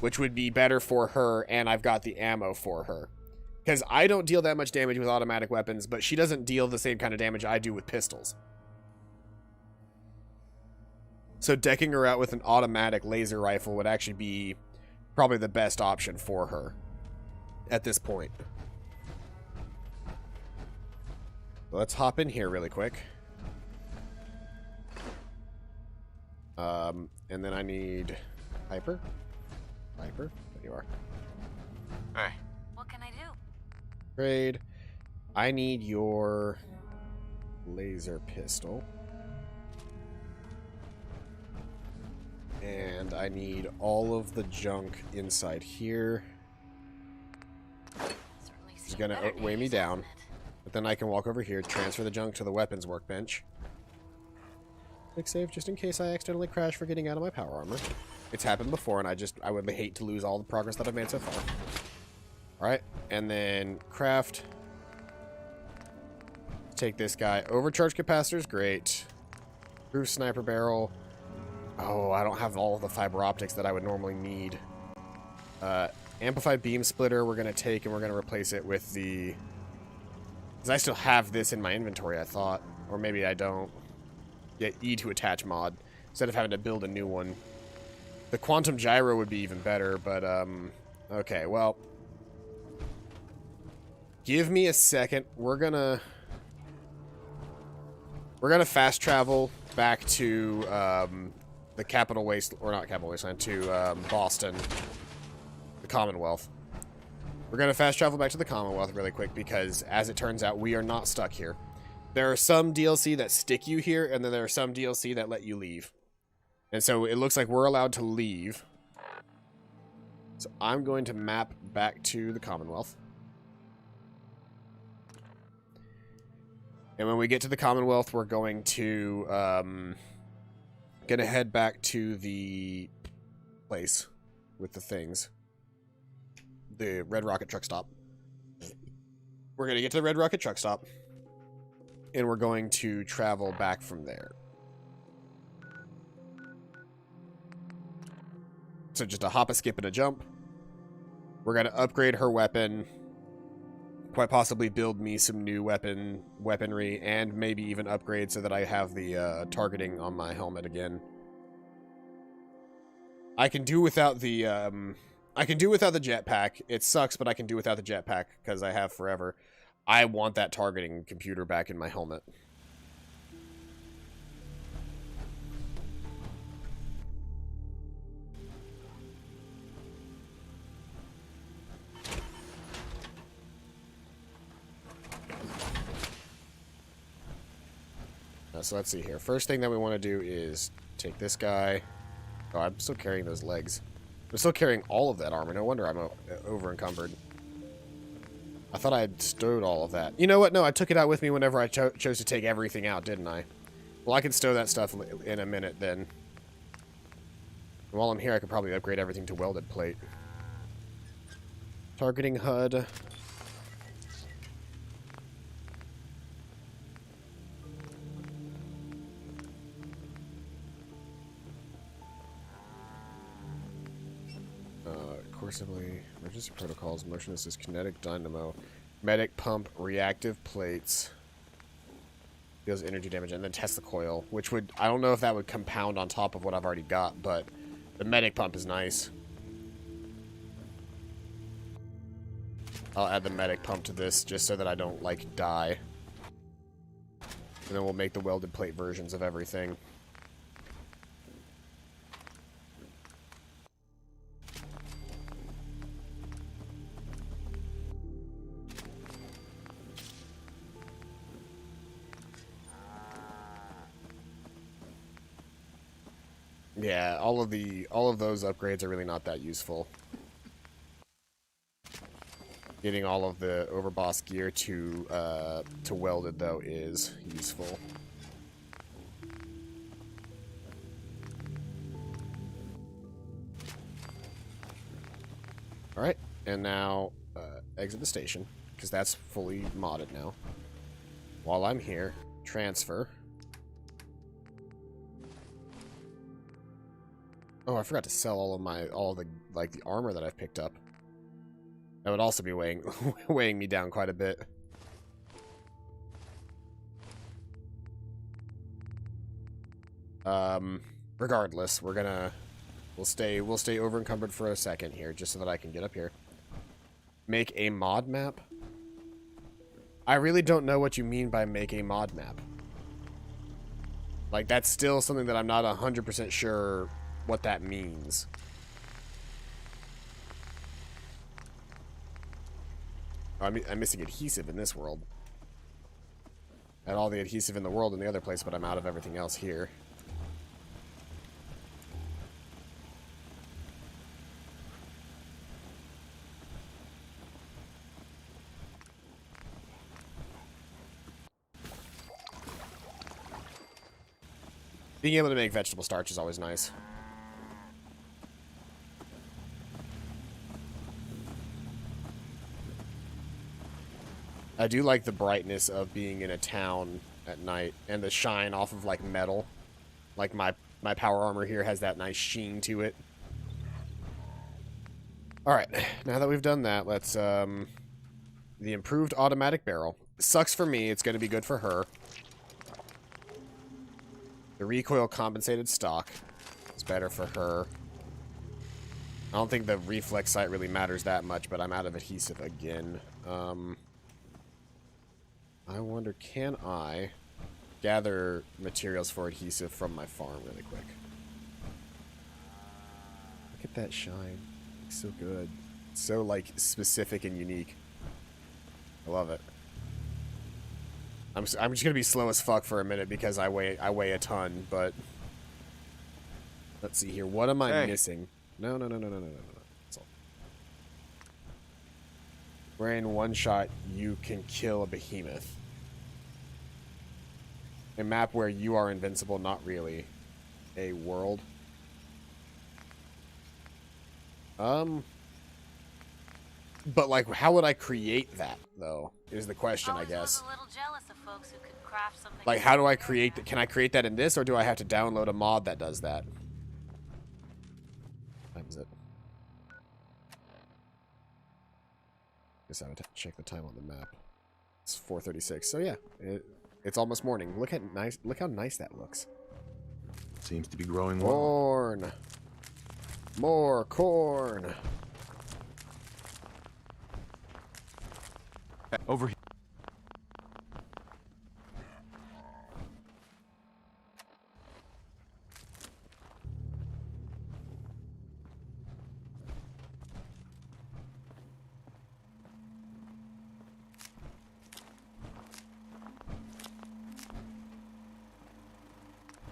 which would be better for her, and I've got the ammo for her, because I don't deal that much damage with automatic weapons, but she doesn't deal the same kind of damage I do with pistols. So decking her out with an automatic laser rifle would actually be probably the best option for her at this point. Let's hop in here really quick. And then I need Piper. Piper, there you are. Hey. What can I do? Trade. I need your laser pistol. And I need all of the junk inside here. She's gonna weigh me down. But then I can walk over here, transfer the junk to the weapons workbench. Quick save just in case I accidentally crash for getting out of my power armor. It's happened before, and I would hate to lose all the progress that I've made so far. Alright, and then craft. Take this guy. Overcharge capacitors, great. Proof sniper barrel. Oh, I don't have all of the fiber optics that I would normally need. Amplified beam splitter we're going to take, and we're going to replace it with the... Because I still have this in my inventory, I thought. Or maybe I don't. Yeah, E to attach mod, instead of having to build a new one. The quantum gyro would be even better, but, okay, well... Give me a second. We're gonna fast travel back to, the Capital Waste... Or not Capital Wasteland, to, Boston. The Commonwealth. We're going to fast travel back to the Commonwealth really quick because, as it turns out, we are not stuck here. There are some DLC that stick you here, and then there are some DLC that let you leave. And so it looks like we're allowed to leave. So I'm going to map back to the Commonwealth. And when we get to the Commonwealth, we're going to gonna head back to the place with the things. The Red Rocket truck stop. We're gonna get to the Red Rocket truck stop. And we're going to travel back from there. So just a hop, a skip, and a jump. We're going to upgrade her weapon. Quite possibly build me some new weaponry. And maybe even upgrade so that I have the targeting on my helmet again. I can do without the jetpack. It sucks, but I can do without the jetpack because I have forever. I want that targeting computer back in my helmet. So let's see here. First thing that we want to do is take this guy. Oh, I'm still carrying those legs. I'm still carrying all of that armor. No wonder I'm over encumbered. I thought I had stowed all of that. You know what? No, I took it out with me whenever I chose to take everything out, didn't I? Well, I can stow that stuff in a minute then. While I'm here, I could probably upgrade everything to welded plate. Targeting HUD. Coercively, emergency protocols, motion assist, kinetic dynamo, medic pump, reactive plates, deals energy damage, and then test the coil, which would, I don't know if that would compound on top of what I've already got, but the medic pump is nice. I'll add the medic pump to this just so that I don't, like, die. And then we'll make the welded plate versions of everything. Yeah, all of those upgrades are really not that useful. Getting all of the overboss gear to welded though is useful. All right, and now exit the station because that's fully modded now. While I'm here, transfer. Oh, I forgot to sell all of the armor that I've picked up. That would also be weighing me down quite a bit. Regardless, we'll stay over encumbered for a second here, just so that I can get up here. Make a mod map? I really don't know what you mean by make a mod map. Like, that's still something that I'm not 100% sure what that means. Oh, I'm missing adhesive in this world. I had all the adhesive in the world in the other place, but I'm out of everything else here. Being able to make vegetable starch is always nice. I do like the brightness of being in a town at night and the shine off of like metal. Like my power armor here has that nice sheen to it. Alright, now that we've done that, let's the improved automatic barrel. Sucks for me, it's gonna be good for her. The recoil compensated stock is better for her. I don't think the reflex sight really matters that much, but I'm out of adhesive again. I wonder, can I gather materials for adhesive from my farm really quick? Look at that shine. It's so good. It's so, like, specific and unique. I love it. I'm just gonna be slow as fuck for a minute because I weigh a ton, but let's see here. What am I missing? No. That's all. Where in one shot you can kill a behemoth. A map where you are invincible, not really. A world. But like, how would I create that though? Is the question, I guess. Was a little jealous of folks who could craft something. Like, how do I create that? Can I create that in this, or do I have to download a mod that does that? What time is it? Guess I would have to check the time on the map. It's 4:36. So yeah, it's almost morning. Look how nice that looks. Seems to be growing well. Corn. More corn. Over here.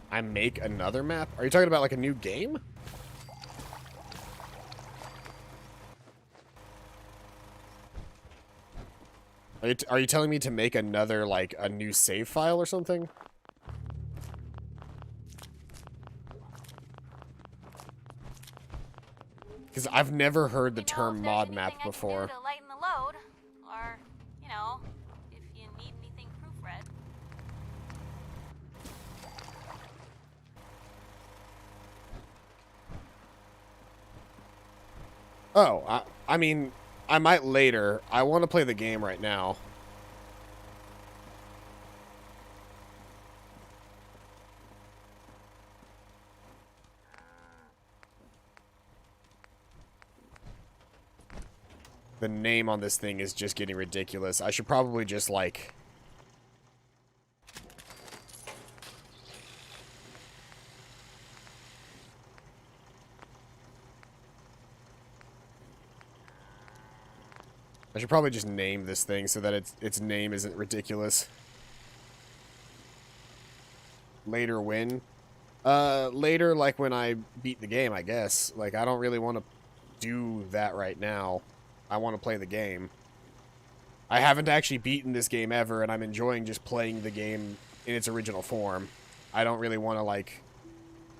I make another map? Are you talking about like a new game? Are you telling me to make another, like, a new save file or something? Because I've never heard the term mod map before. To lighten the load, or, you know, if you need anything proofread. Oh, I mean, I might later. I want to play the game right now. The name on this thing is just getting ridiculous. I should probably just, like... I should probably just name this thing so that its name isn't ridiculous. Later when? Later, like when I beat the game, I guess. Like, I don't really want to do that right now. I want to play the game. I haven't actually beaten this game ever, and I'm enjoying just playing the game in its original form. I don't really want to, like,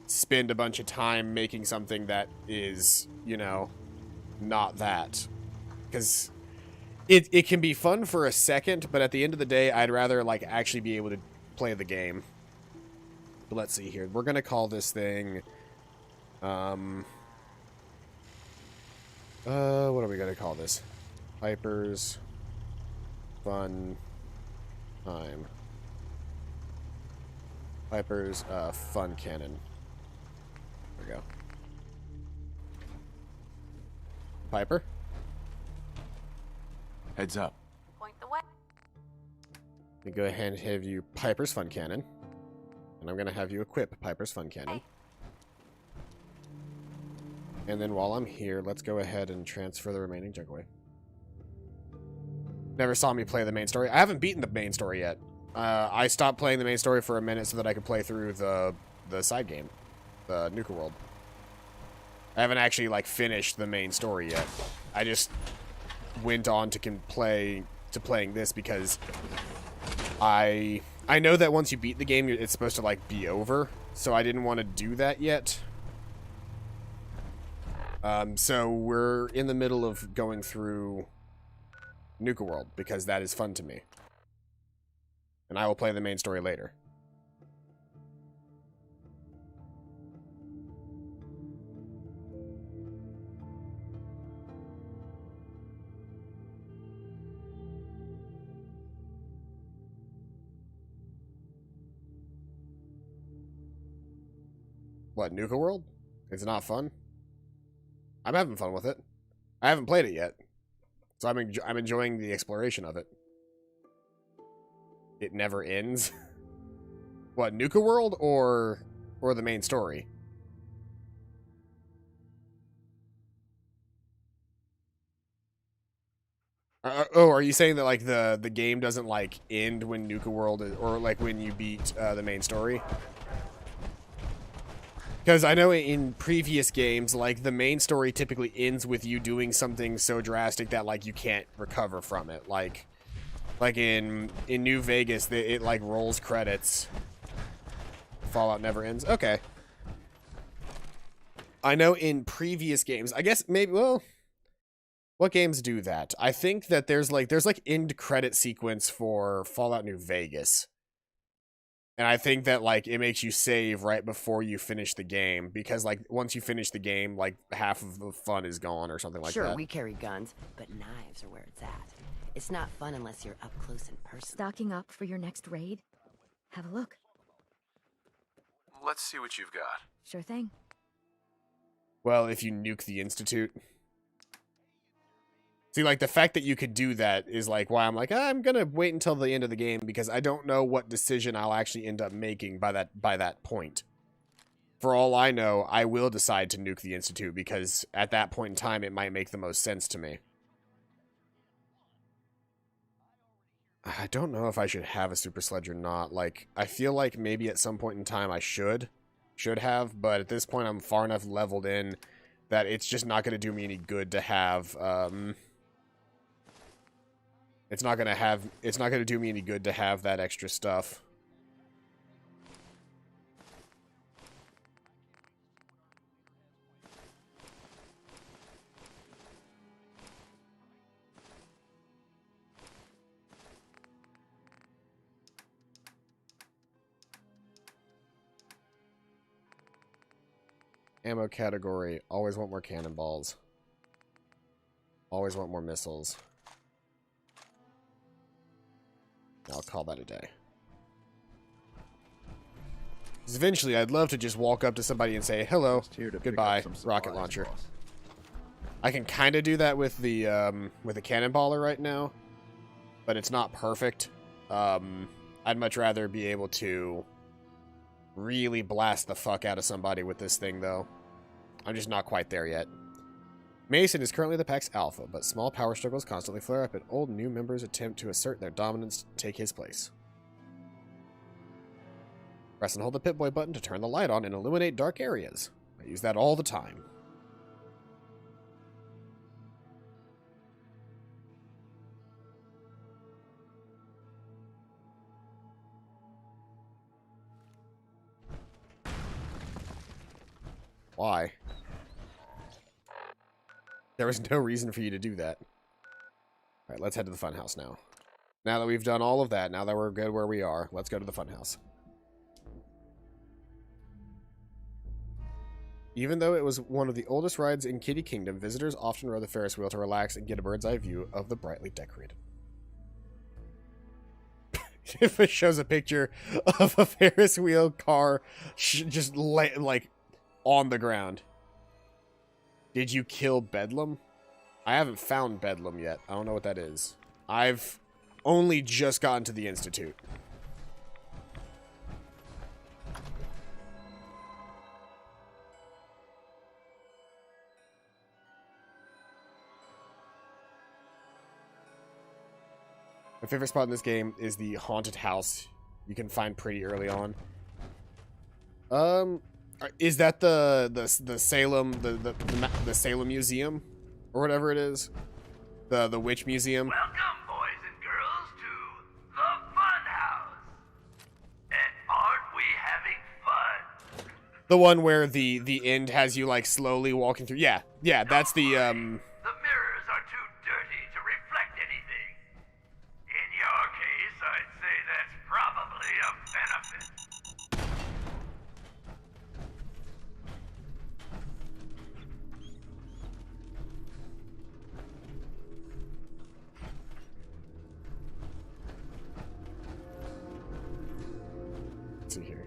spend a bunch of time making something that is, you know, not that. Because... It can be fun for a second, but at the end of the day, I'd rather, like, actually be able to play the game. But let's see here. We're going to call this thing... what are we going to call this? Piper's Fun Time. Piper's, Fun Cannon. There we go. Piper? Heads up. Point the way. Let me go ahead and have you Piper's Fun Cannon. And I'm going to have you equip Piper's Fun Cannon. Hey. And then while I'm here, let's go ahead and transfer the remaining junk away. Never saw me play the main story. I haven't beaten the main story yet. I stopped playing the main story for a minute so that I could play through the side game. The Nukaworld. I haven't actually, like, finished the main story yet. I just... went on to playing this because I know that once you beat the game, it's supposed to, like, be over, so I didn't want to do that yet. So we're in the middle of going through Nukaworld because that is fun to me. And I will play the main story later. What, Nukaworld? It's not fun? I'm having fun with it. I haven't played it yet. So I'm enjoying the exploration of it. It never ends. What, Nukaworld or the main story? Oh, are you saying that, like, the game doesn't, like, end when Nukaworld or, like, when you beat the main story? Because I know in previous games, like, the main story typically ends with you doing something so drastic that, like, you can't recover from it. Like in New Vegas, it like, rolls credits, Fallout never ends. Okay. I know in previous games, I guess maybe, well, what games do that? I think that there's like end credit sequence for Fallout New Vegas. And I think that like it makes you save right before you finish the game because like once you finish the game, like half of the fun is gone or something like that. Sure, we carry guns, but knives are where it's at. It's not fun unless you're up close and personal. Stocking up for your next raid? Have a look. Let's see what you've got. Sure thing. Well, if you nuke the Institute. See, like, the fact that you could do that is, like, why I'm like, I'm gonna wait until the end of the game, because I don't know what decision I'll actually end up making by that point. For all I know, I will decide to nuke the Institute, because at that point in time, it might make the most sense to me. I don't know if I should have a Super Sledge or not. Like, I feel like maybe at some point in time I should have, but at this point I'm far enough leveled in that it's just not going to do me any good to have, it's not going to do me any good to have that extra stuff. Ammo category. Always want more cannonballs. Always want more missiles. I'll call that a day. Because eventually, I'd love to just walk up to somebody and say, hello, goodbye, rocket launcher. I can kind of do that with the cannonballer right now, but it's not perfect. I'd much rather be able to really blast the fuck out of somebody with this thing, though. I'm just not quite there yet. Mason is currently the PAX Alpha, but small power struggles constantly flare up and old new members attempt to assert their dominance to take his place. Press and hold the Pip-Boy button to turn the light on and illuminate dark areas. I use that all the time. Why? There was no reason for you to do that. Alright, let's head to the funhouse now. Now that we've done all of that, now that we're good where we are, let's go to the funhouse. Even though it was one of the oldest rides in Kitty Kingdom, visitors often rode the Ferris wheel to relax and get a bird's eye view of the brightly decorated. If it shows a picture of a Ferris wheel car just like on the ground. Did you kill Bedlam? I haven't found Bedlam yet. I don't know what that is. I've only just gotten to the Institute. My favorite spot in this game is the haunted house you can find pretty early on. Is that the Salem the Salem Museum or whatever it is? The Witch Museum? Welcome, boys and girls, to the Funhouse. And aren't we having fun? The one where the end has you like slowly walking through. Yeah, that's the The mirrors are too dirty to reflect anything. In your case, I'd say that's probably a benefit. Let's see here.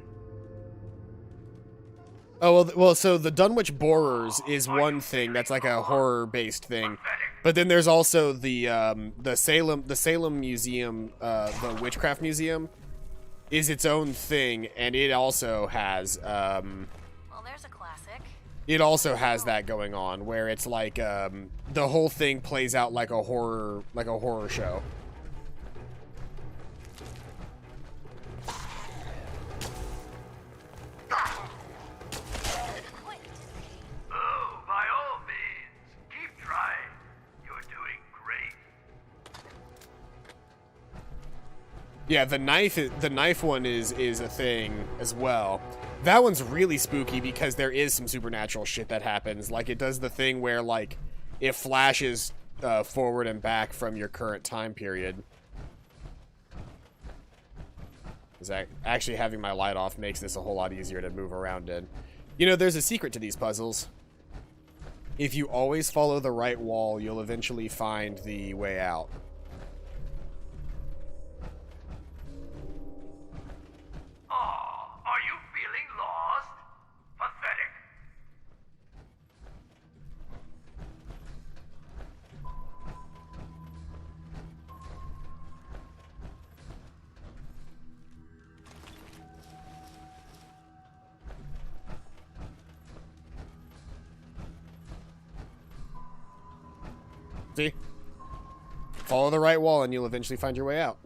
Oh, well, so the Dunwich Borers is one thing that's like a horror-based thing, but then there's also the Salem Museum, the Witchcraft Museum, is its own thing, and it also has Well, there's a classic. it also has that going on where it's like the whole thing plays out like a horror show. Oh, by all means, keep trying. You're doing great. Yeah, the knife one is a thing as well. That one's really spooky because there is some supernatural shit that happens. Like, it does the thing where, like, it flashes forward and back from your current time period. Actually having my light off makes this a whole lot easier to move around in. You know, there's a secret to these puzzles. If you always follow the right wall, you'll eventually find the way out. Are you feeling lost? Pathetic. See? Follow the right wall and you'll eventually find your way out.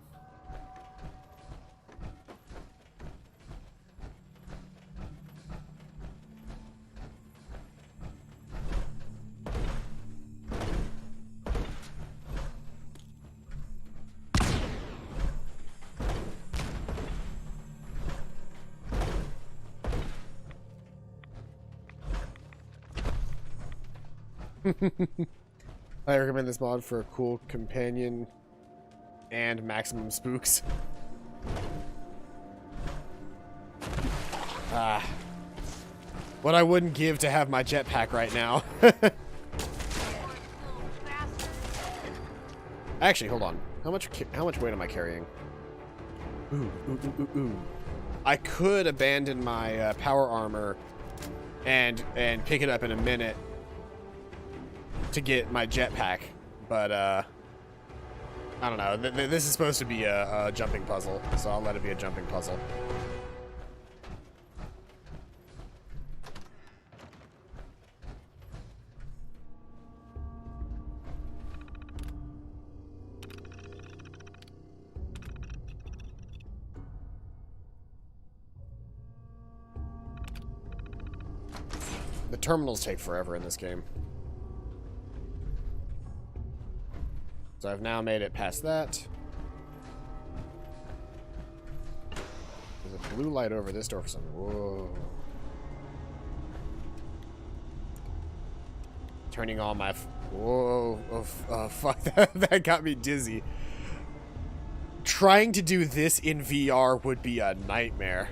I recommend this mod for a cool companion and maximum spooks. Ah. What I wouldn't give to have my jetpack right now. Actually, hold on. How much weight am I carrying? Ooh. I could abandon my power armor and pick it up in a minute to get my jetpack, but I don't know. This is supposed to be a jumping puzzle, so I'll let it be a jumping puzzle. The terminals take forever in this game. So I've now made it past that. There's a blue light over this door for something. Whoa. Turning on my... Whoa. Oh, fuck. That got me dizzy. Trying to do this in VR would be a nightmare.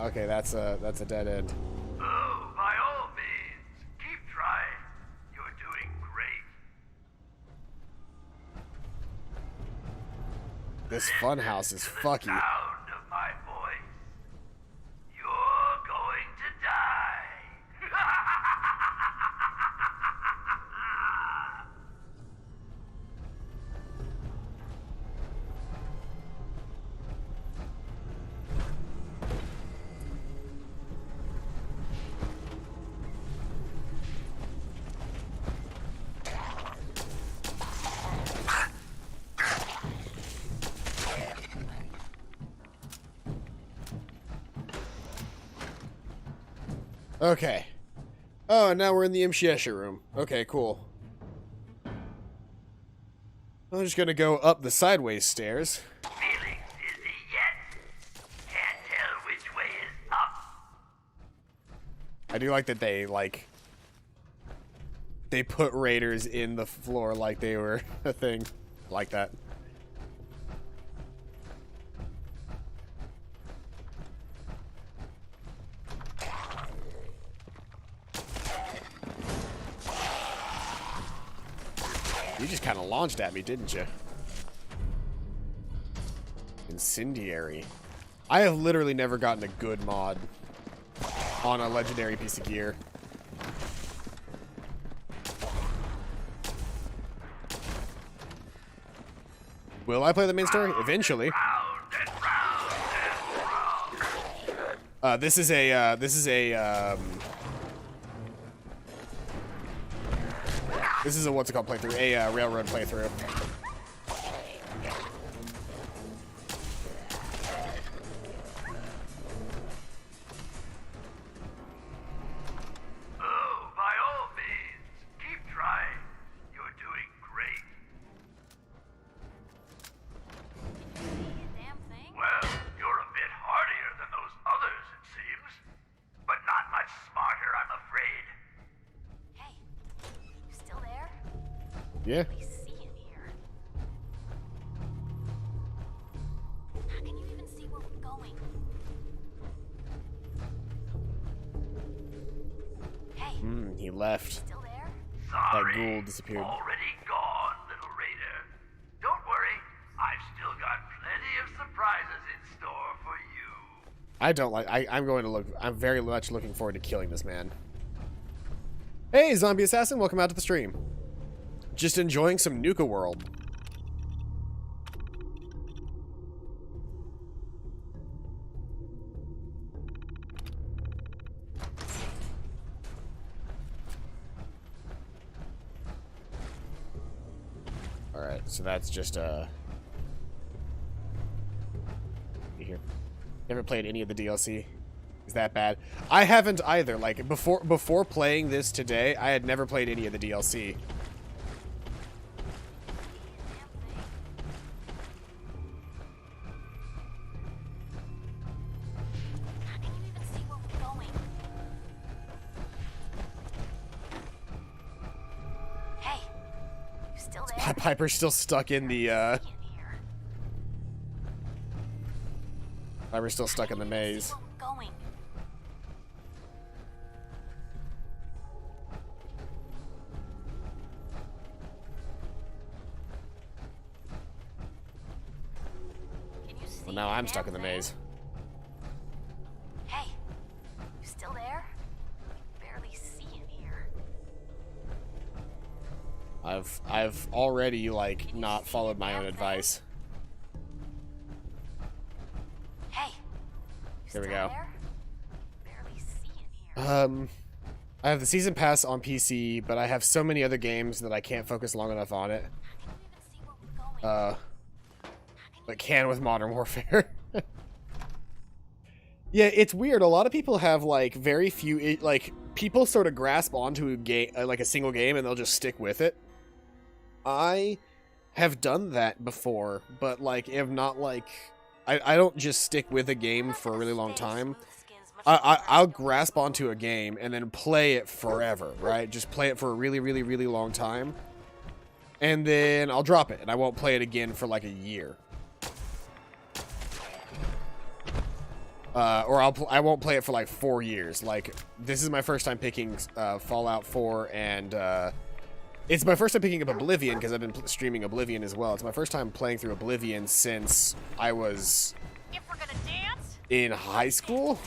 Okay, that's a dead end. Oh, by all means, keep trying. You're doing great. This funhouse is fucky. Sound of my voice. You're going to die. Okay. Oh, and now we're in the Imshiesha room. Okay, cool. I'm just gonna go up the sideways stairs. Feeling dizzy yet? Can't tell which way is up. I do like that they put raiders in the floor like they were a thing. Like that. You just kind of launched at me, didn't you? Incendiary. I have literally never gotten a good mod on a legendary piece of gear. Will I play the main story? Eventually. This is a what's it called playthrough? A railroad playthrough. Yeah. barely see in here. How can you even see where we're going? Hey, He left. still there? That ghoul disappeared. Already gone, little raider. Don't worry, I've still got plenty of surprises in store for you. I don't like. I'm going to look. I'm very much looking forward to killing this man. Hey, zombie assassin! Welcome out to the stream. Just enjoying some Nukaworld. All right, so that's just you here. Never played any of the DLC. Is that bad? I haven't either. Like before playing this today, I had never played any of the DLC. How can you even see where we're going? Hey, you still there? Piper's still stuck in the Piper's still stuck in the maze. Where we're going? Can you see Well, now I'm the stuck in the damn thing? maze. Hey, you still there? I can barely see in here. I've already like not followed my own advice. Hey, There we go. there? Barely see in here. I have the season pass on PC, but I have so many other games that I can't focus long enough on it. But can with Modern Warfare. Yeah, it's weird. A lot of people have like very few, like people sort of grasp onto a game, like a single game, and they'll just stick with it. I have done that before, but like have not like I don't just stick with a game for a really long time. I'll grasp onto a game and then play it forever, right? Just play it for a really, really, really long time. And then I'll drop it, and I won't play it again for like a year. Or I won't play it for like 4 years. Like, this is my first time picking Fallout 4, and it's my first time picking up Oblivion, because I've been streaming Oblivion as well. It's my first time playing through Oblivion since I was in high school.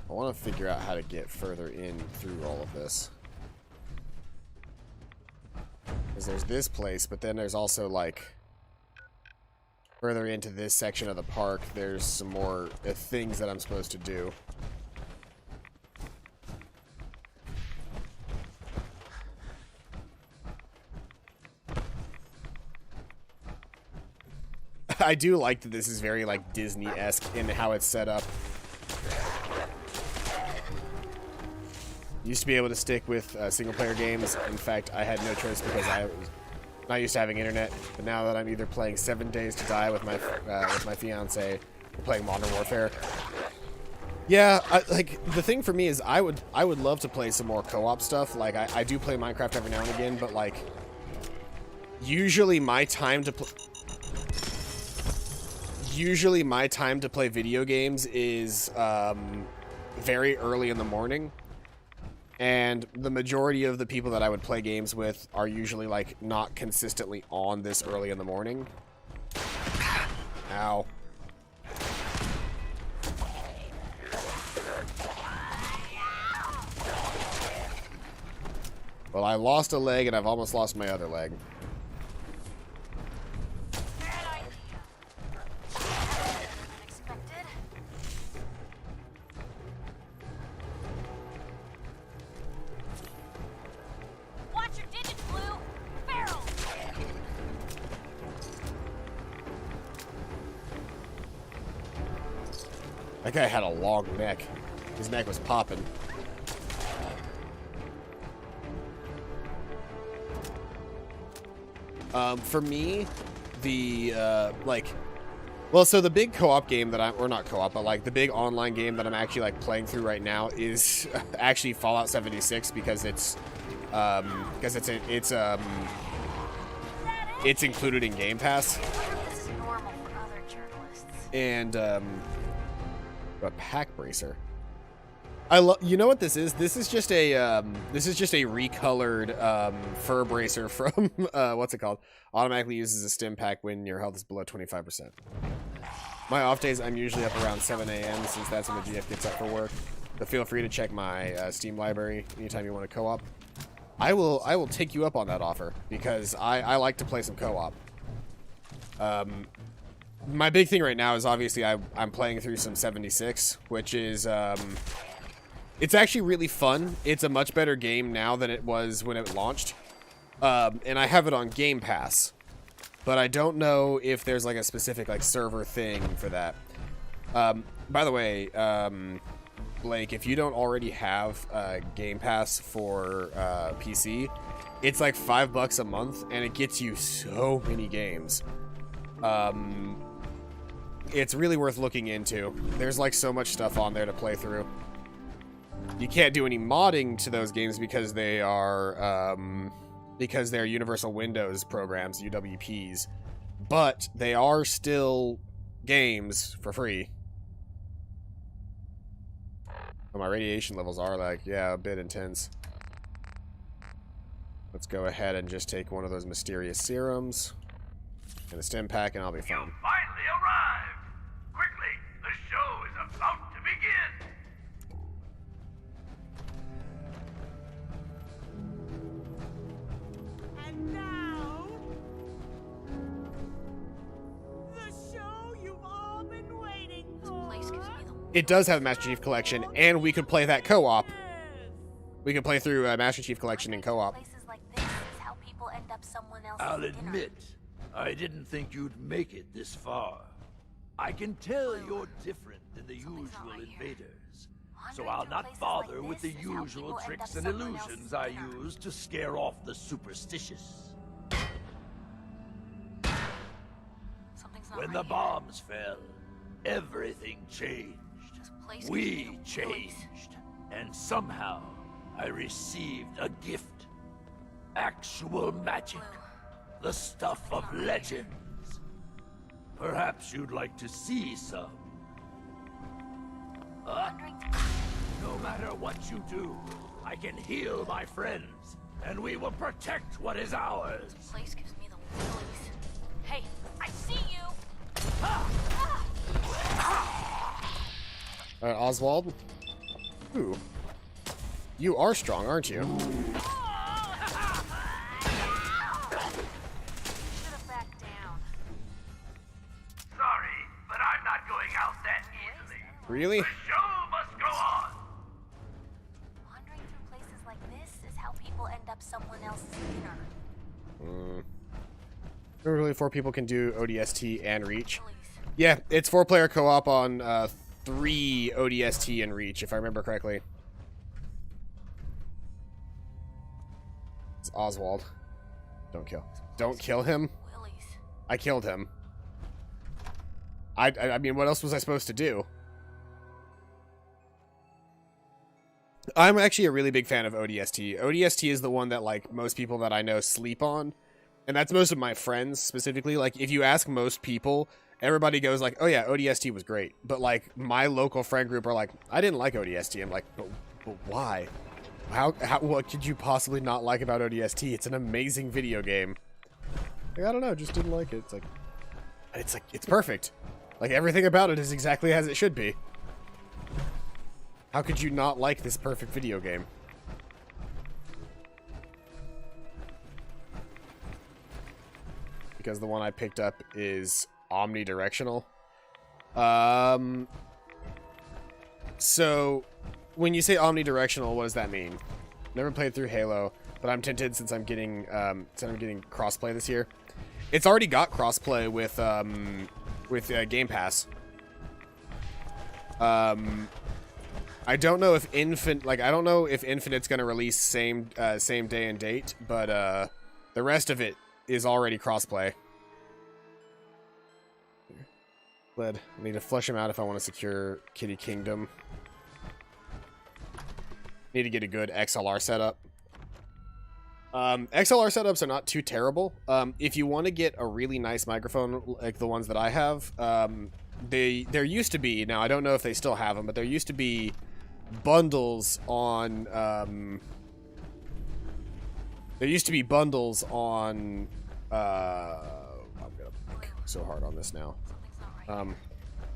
I want to figure out how to get further in through all of this. Because there's this place, but then there's also, like, further into this section of the park, there's some more things that I'm supposed to do. I do like that this is very, like, Disney-esque in how it's set up. Used to be able to stick with single-player games. In fact, I had no choice because I was not used to having internet. But now that I'm either playing 7 Days to Die with my fiance, or playing Modern Warfare, yeah, like the thing for me is I would love to play some more co-op stuff. Like I do play Minecraft every now and again, but like usually my time to play video games is very early in the morning. And the majority of the people that I would play games with are usually, like, not consistently on this early in the morning. Ow. Well, I lost a leg, and I've almost lost my other leg. That guy had a long neck. His neck was popping. For me, the well, so the big co-op game that or not co-op, but like the big online game that I'm actually like playing through right now is actually Fallout 76 because it's it's included in Game Pass. This is normal for other journalists. And a pack bracer. You know what this is? This is just a recolored fur bracer from what's it called? Automatically uses a stim pack when your health is below 25%. My off days, I'm usually up around 7 a.m. since that's when the GF gets up for work. But feel free to check my Steam library anytime you want to co-op. I will take you up on that offer because I like to play some co-op. My big thing right now is obviously I'm playing through some 76, which is it's actually really fun. It's a much better game now than it was when it launched. And I have it on Game Pass. But I don't know if there's like a specific like server thing for that. By the way, Blake, if you don't already have Game Pass for PC, it's like $5 a month and it gets you so many games. It's really worth looking into. There's like so much stuff on there to play through. You can't do any modding to those games because they are they're Universal Windows programs, UWPs, but they are still games for free. Oh, my radiation levels are like, yeah, a bit intense. Let's go ahead and just take one of those mysterious serums and a stim pack, and I'll be fine. Finally arrived! Quickly, the show is about to begin! And now, the show you've all been waiting for. It does have a Master Chief Collection, and we could play that co-op. We can play through Master Chief Collection in co-op. I'll admit, I didn't think you'd make it this far. I can tell you're different than the usual invaders, so I'll not bother with the usual tricks and illusions I use to scare off the superstitious. When the bombs fell, everything changed. We changed, and somehow I received a gift. Actual magic. The stuff of legends. Perhaps you'd like to see some. No matter what you do, I can heal my friends, and we will protect what is ours. This place gives me the willies. Hey, I see you! Oswald? Ooh. You are strong, aren't you? Sorry, but I'm not going out that easily. Really? The show must go on. Wandering through places like this is how people end up someone else's dinner. Really, 4 people can do ODST and Reach. Yeah, it's 4-player co-op on 3 ODST and Reach, if I remember correctly. It's Oswald. Don't kill. Don't kill him. I killed him. I mean, what else was I supposed to do? I'm actually a really big fan of ODST. ODST is the one that, like, most people that I know sleep on. And that's most of my friends, specifically. Like, if you ask most people, everybody goes like, oh yeah, ODST was great. But, like, my local friend group are like, I didn't like ODST. I'm like, but why? What could you possibly not like about ODST? It's an amazing video game. Like, I don't know, just didn't like it. It's like, it's perfect. Like, everything about it is exactly as it should be. How could you not like this perfect video game? Because the one I picked up is omnidirectional. So, when you say omnidirectional, what does that mean? Never played through Halo, but I'm tempted since I'm getting crossplay this year. It's already got crossplay with Game Pass. I don't know if Infinite's gonna release same day and date, but the rest of it is already crossplay. Led. I need to flush him out if I want to secure Kitty Kingdom. Need to get a good XLR setup. XLR setups are not too terrible. If you want to get a really nice microphone like the ones that I have, there used to be, now I don't know if they still have them, but there used to be bundles on I'm gonna work so hard on this now.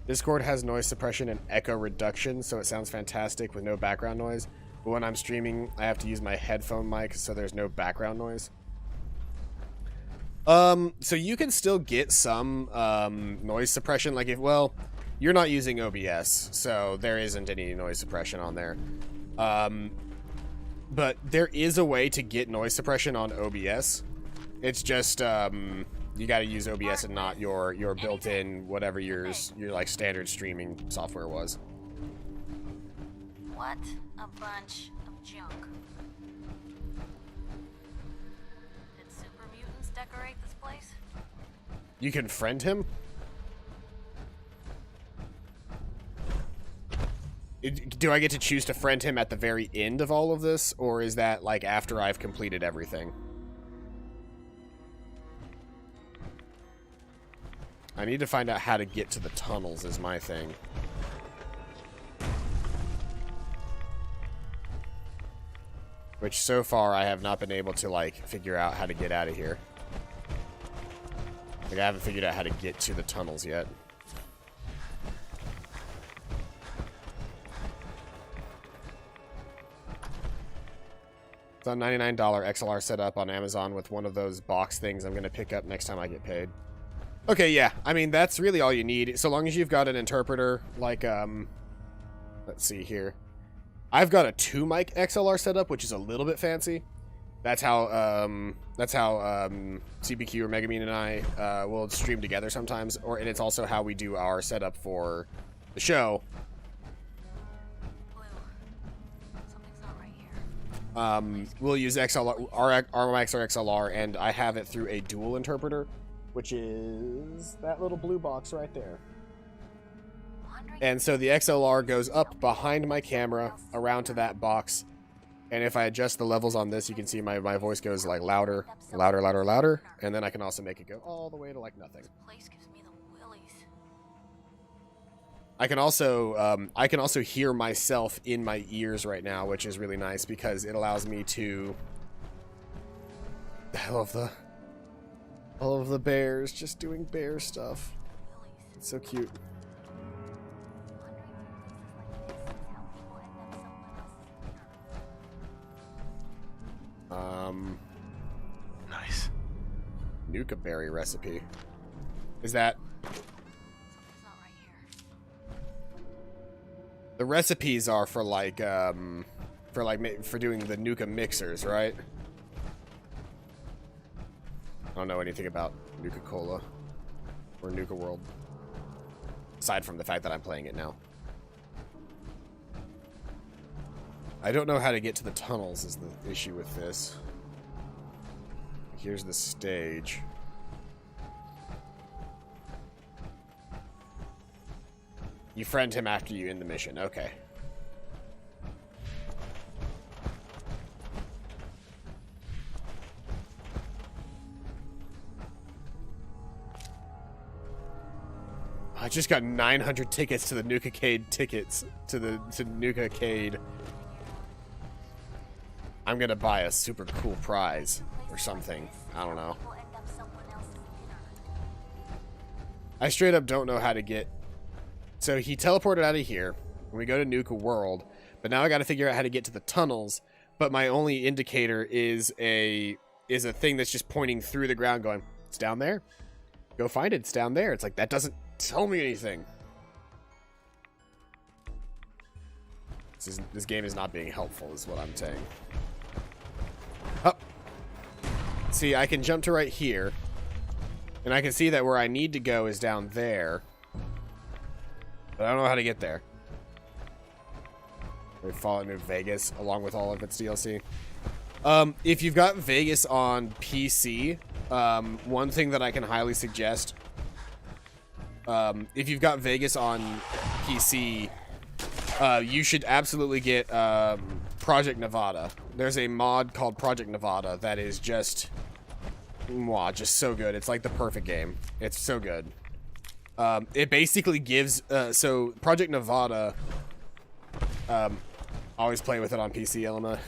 Discord has noise suppression and echo reduction, so it sounds fantastic with no background noise. But when I'm streaming, I have to use my headphone mic, so there's no background noise. So you can still get some noise suppression, like well, you're not using OBS, so there isn't any noise suppression on there. But there is a way to get noise suppression on OBS. It's just you got to use OBS and not your built-in whatever your like standard streaming software was. What a bunch of junk. Did super mutants decorate this place? You can friend him? Do I get to choose to friend him at the very end of all of this, or is that like after I've completed everything? I need to find out how to get to the tunnels is my thing. Which so far I have not been able to like figure out how to get out of here. Like I haven't figured out how to get to the tunnels yet. It's a $99 XLR setup on Amazon with one of those box things I'm going to pick up next time I get paid. Okay, yeah. I mean, that's really all you need. So long as you've got an interpreter, like, let's see here. I've got a 2-mic XLR setup, which is a little bit fancy. That's how CBQ or Megamine and I will stream together sometimes. And it's also how we do our setup for the show. We'll use XLR, our mics are XLR, and I have it through a dual interpreter, which is that little blue box right there. And so the XLR goes up behind my camera around to that box, and if I adjust the levels on this, you can see my voice goes like louder, louder, louder, louder, and then I can also make it go all the way to like nothing. I can also hear myself in my ears right now, which is really nice because it allows me to. I love the bears just doing bear stuff. It's so cute. Nice. Nuka berry recipe. Is that? The recipes are for for doing the Nuka mixers, right? I don't know anything about Nuka-Cola or Nukaworld, aside from the fact that I'm playing it now. I don't know how to get to the tunnels is the issue with this. Here's the stage. You friend him after you end the mission. Okay. I just got 900 tickets to the Nukacade tickets to Nukacade. I'm gonna buy a super cool prize or something. I don't know. I straight up don't know how to get. So he teleported out of here. And we go to Nukaworld, but now I got to figure out how to get to the tunnels. But my only indicator is a thing that's just pointing through the ground, going, "It's down there. Go find it. It's down there." It's like that doesn't tell me anything. This game is not being helpful, is what I'm saying. Oh. See, I can jump to right here, and I can see that where I need to go is down there. But I don't know how to get there. We Fallout New Vegas, along with all of its DLC. If you've got Vegas on PC, one thing that I can highly suggest, if you've got Vegas on PC, you should absolutely get Project Nevada. There's a mod called Project Nevada that is just, mwah, just so good. It's like the perfect game. It's so good. It basically gives, so Project Nevada, always play with it on PC, Elena.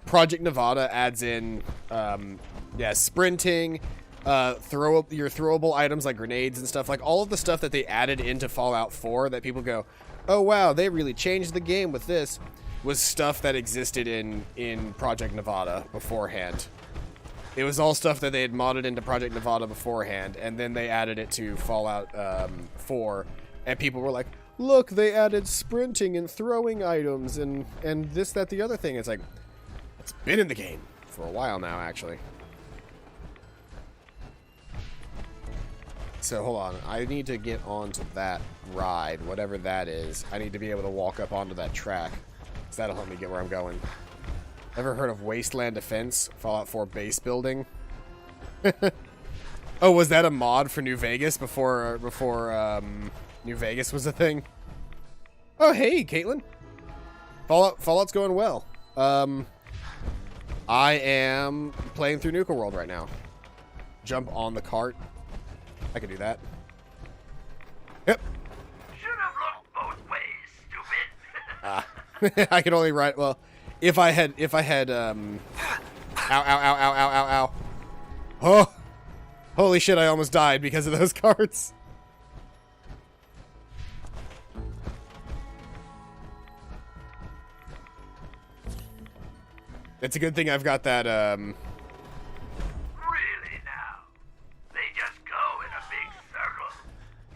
Project Nevada adds in, yeah, sprinting, your throwable items like grenades and stuff, like all of the stuff that they added into Fallout 4 that people go, oh wow, they really changed the game with this, was stuff that existed in Project Nevada beforehand. It was all stuff that they had modded into Project Nevada beforehand, and then they added it to Fallout 4, and people were like, look, they added sprinting and throwing items and this, that, the other thing. It's like, it's been in the game for a while now, actually. So, hold on. I need to get onto that ride, whatever that is. I need to be able to walk up onto that track, because that'll help me get where I'm going. Ever heard of Wasteland Defense? Fallout 4 base building? Oh, was that a mod for New Vegas before New Vegas was a thing? Oh, hey, Caitlin. Fallout's going well. I am playing through Nukaworld right now. Jump on the cart. I can do that. Yep. Should have looked both ways, stupid. I could only ride, well, if I had, ow, ow, ow, ow, ow, ow, ow. Oh, holy shit, I almost died because of those carts. It's a good thing I've got that, Really now? They just go in a big circle.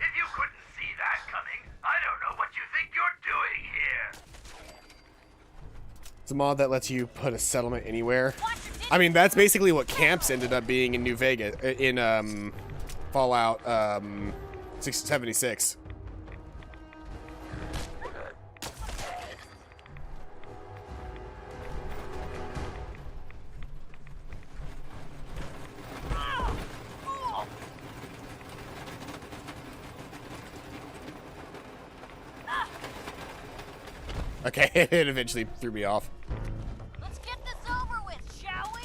If you couldn't see that coming, I don't know what you think you're doing here. it's a mod that lets you put a settlement anywhere. I mean, that's basically what camps ended up being in New Vegas, in, Fallout, 76. Okay, it eventually threw me off. Let's get this over with, shall we?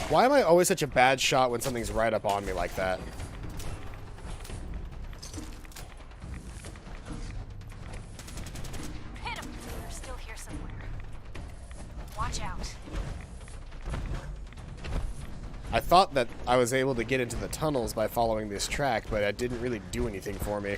Why am I always such a bad shot when something's right up on me like that? Hit him. They're still here somewhere. Watch out. I thought that I was able to get into the tunnels by following this track, but it didn't really do anything for me.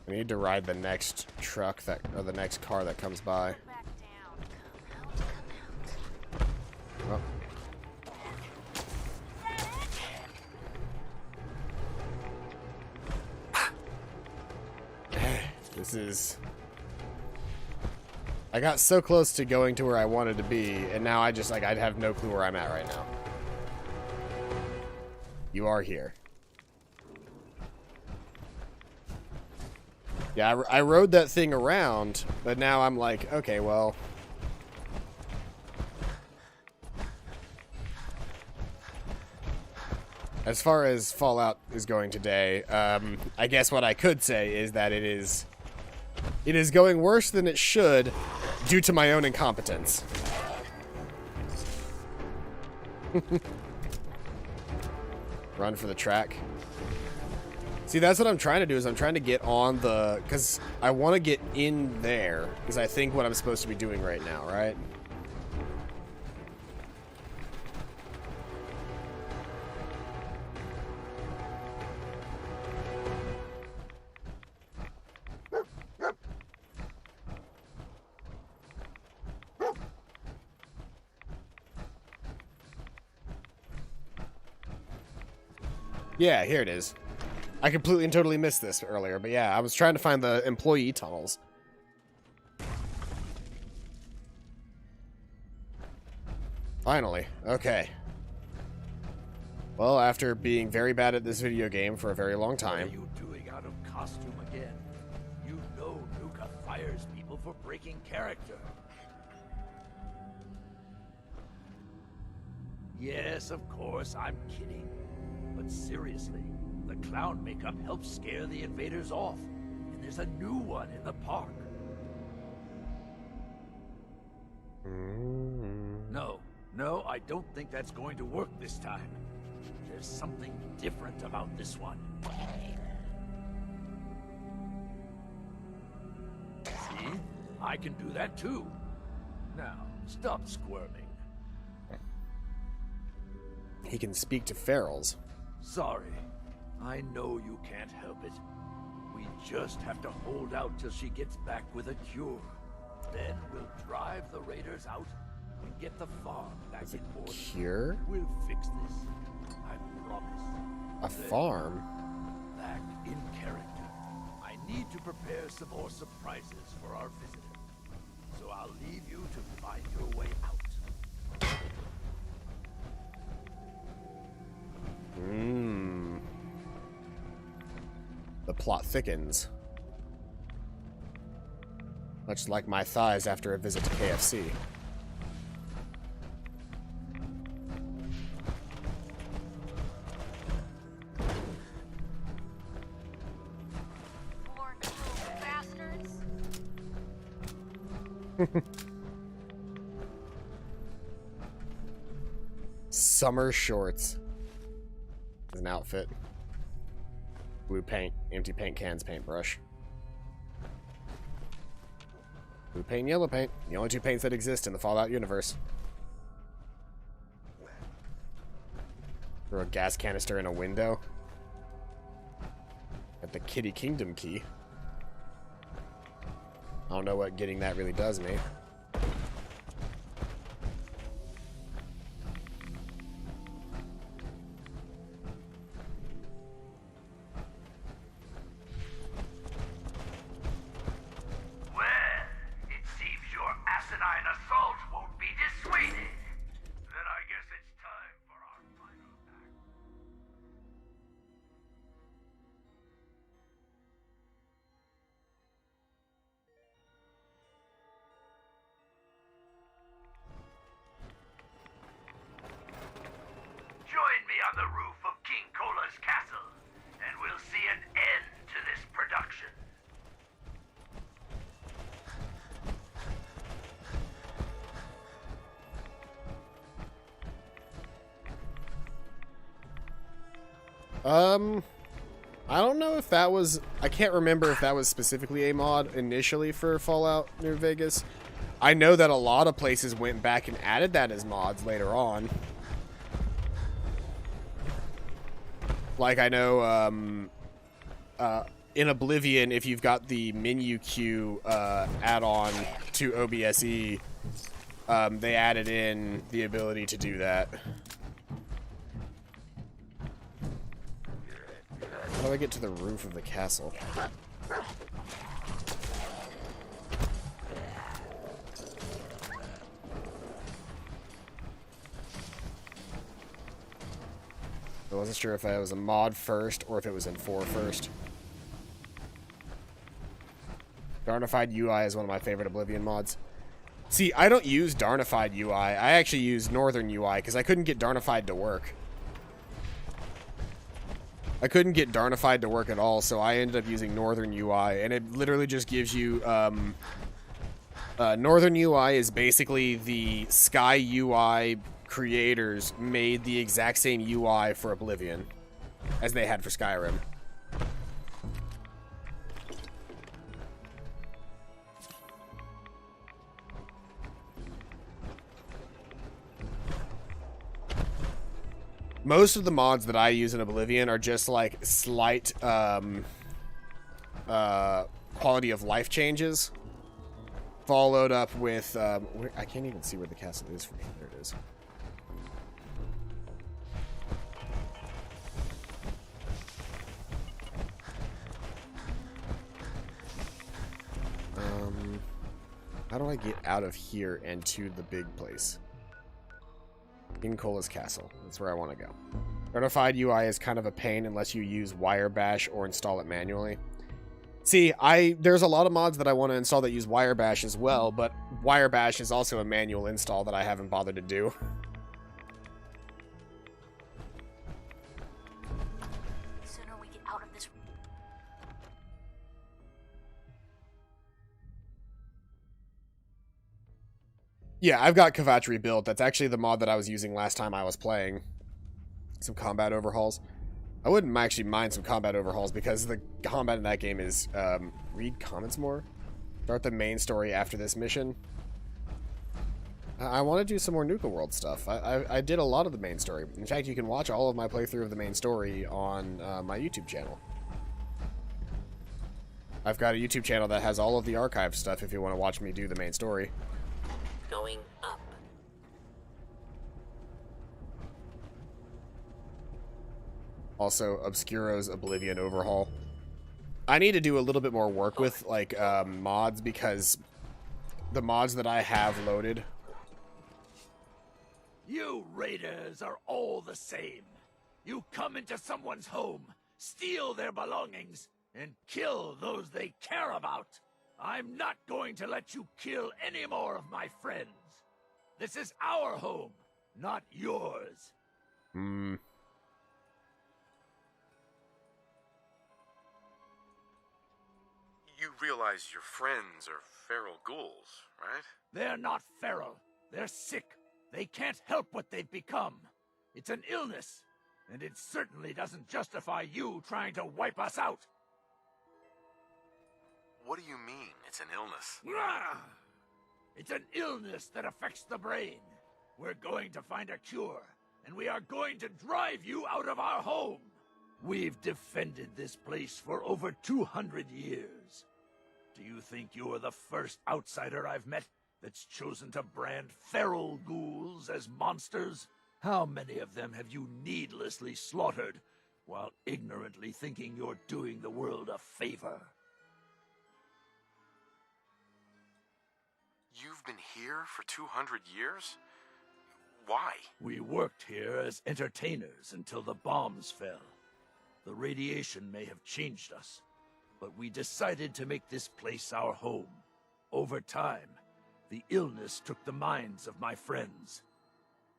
I need to ride the next truck that, or the next car that comes by. Oh. This is... I got so close to going to where I wanted to be, and now I just, like, I have no clue where I'm at right now. You are here. Yeah, I rode that thing around, but now I'm like, okay, well... As far as Fallout is going today, I guess what I could say is that it is going worse than it should due to my own incompetence. Run for the track. See, that's what I'm trying to do, is I'm trying to get on the... Because I want to get in there, is I think what I'm supposed to be doing right now, right? Yeah, here it is. I completely and totally missed this earlier, but yeah, I was trying to find the employee tunnels. Finally. Okay. Well, after being very bad at this video game for a very long time. What are you doing out of costume again? You know Nuka fires people for breaking character. Yes, of course, I'm kidding. But seriously, the clown makeup helps scare the invaders off. And there's a new one in the park. No, I don't think that's going to work this time. There's something different about this one. See? I can do that too. Now, stop squirming. He can speak to ferals. Sorry. I know you can't help it. We just have to hold out till she gets back with a cure. Then we'll drive the raiders out and get the farm back in order. Cure? We'll fix this. I promise. A farm? Back in character. I need to prepare some more surprises for our visitor. So I'll leave you to find your way out. The plot thickens. Much like my thighs after a visit to KFC. Poor little bastards. Summer shorts. Is an outfit. Blue paint, empty paint cans, paintbrush. Blue paint, yellow paint. The only two paints that exist in the Fallout universe. Throw a gas canister in a window. At the Kitty Kingdom key. I don't know what getting that really does me. On the roof of King Cola's castle, and we'll see an end to this production. I don't know if that was... I can't remember if that was specifically a mod initially for Fallout New Vegas. I know that a lot of places went back and added that as mods later on. Like, I know, in Oblivion, if you've got the menu queue add-on to OBSE, they added in the ability to do that. How do I get to the roof of the castle? I wasn't sure if it was a mod first or if it was in 4 first. Darnified UI is one of my favorite Oblivion mods. See, I don't use Darnified UI. I actually use Northern UI because I couldn't get Darnified to work. I couldn't get Darnified to work at all, so I ended up using Northern UI, and it literally just gives you... Northern UI is basically the Sky UI creators made the exact same UI for Oblivion as they had for Skyrim. Most of the mods that I use in Oblivion are just like slight quality of life changes, followed up with I can't even see where the castle is from here. There it is. How do I get out of here and to the big place? In Cola's Castle. That's where I want to go. Certified UI is kind of a pain unless you use Wire Bash or install it manually. See, there's a lot of mods that I want to install that use Wire Bash as well, but Wire Bash is also a manual install that I haven't bothered to do. The sooner we get out of this. Yeah, I've got Kvatri built. That's actually the mod that I was using last time I was playing. Some combat overhauls. I wouldn't actually mind some combat overhauls because the combat in that game is, read comments more. Start the main story after this mission. I want to do some more Nukaworld stuff. I did a lot of the main story. In fact, you can watch all of my playthrough of the main story on my YouTube channel. I've got a YouTube channel that has all of the archive stuff if you want to watch me do the main story. Going up. Also, Obscuro's Oblivion overhaul. I need to do a little bit more work with, like, mods, because the mods that I have loaded... You raiders are all the same. You come into someone's home, steal their belongings, and kill those they care about. I'm not going to let you kill any more of my friends. This is our home, not yours. Hmm. You realize your friends are feral ghouls, right? They're not feral. They're sick. They can't help what they've become. It's an illness, and it certainly doesn't justify you trying to wipe us out. What do you mean, it's an illness? It's an illness that affects the brain. We're going to find a cure, and we are going to drive you out of our home. We've defended this place for over 200 years. Do you think you're the first outsider I've met that's chosen to brand feral ghouls as monsters? How many of them have you needlessly slaughtered while ignorantly thinking you're doing the world a favor? You've been here for 200 years? Why? We worked here as entertainers until the bombs fell. The radiation may have changed us, but we decided to make this place our home. Over time, the illness took the minds of my friends,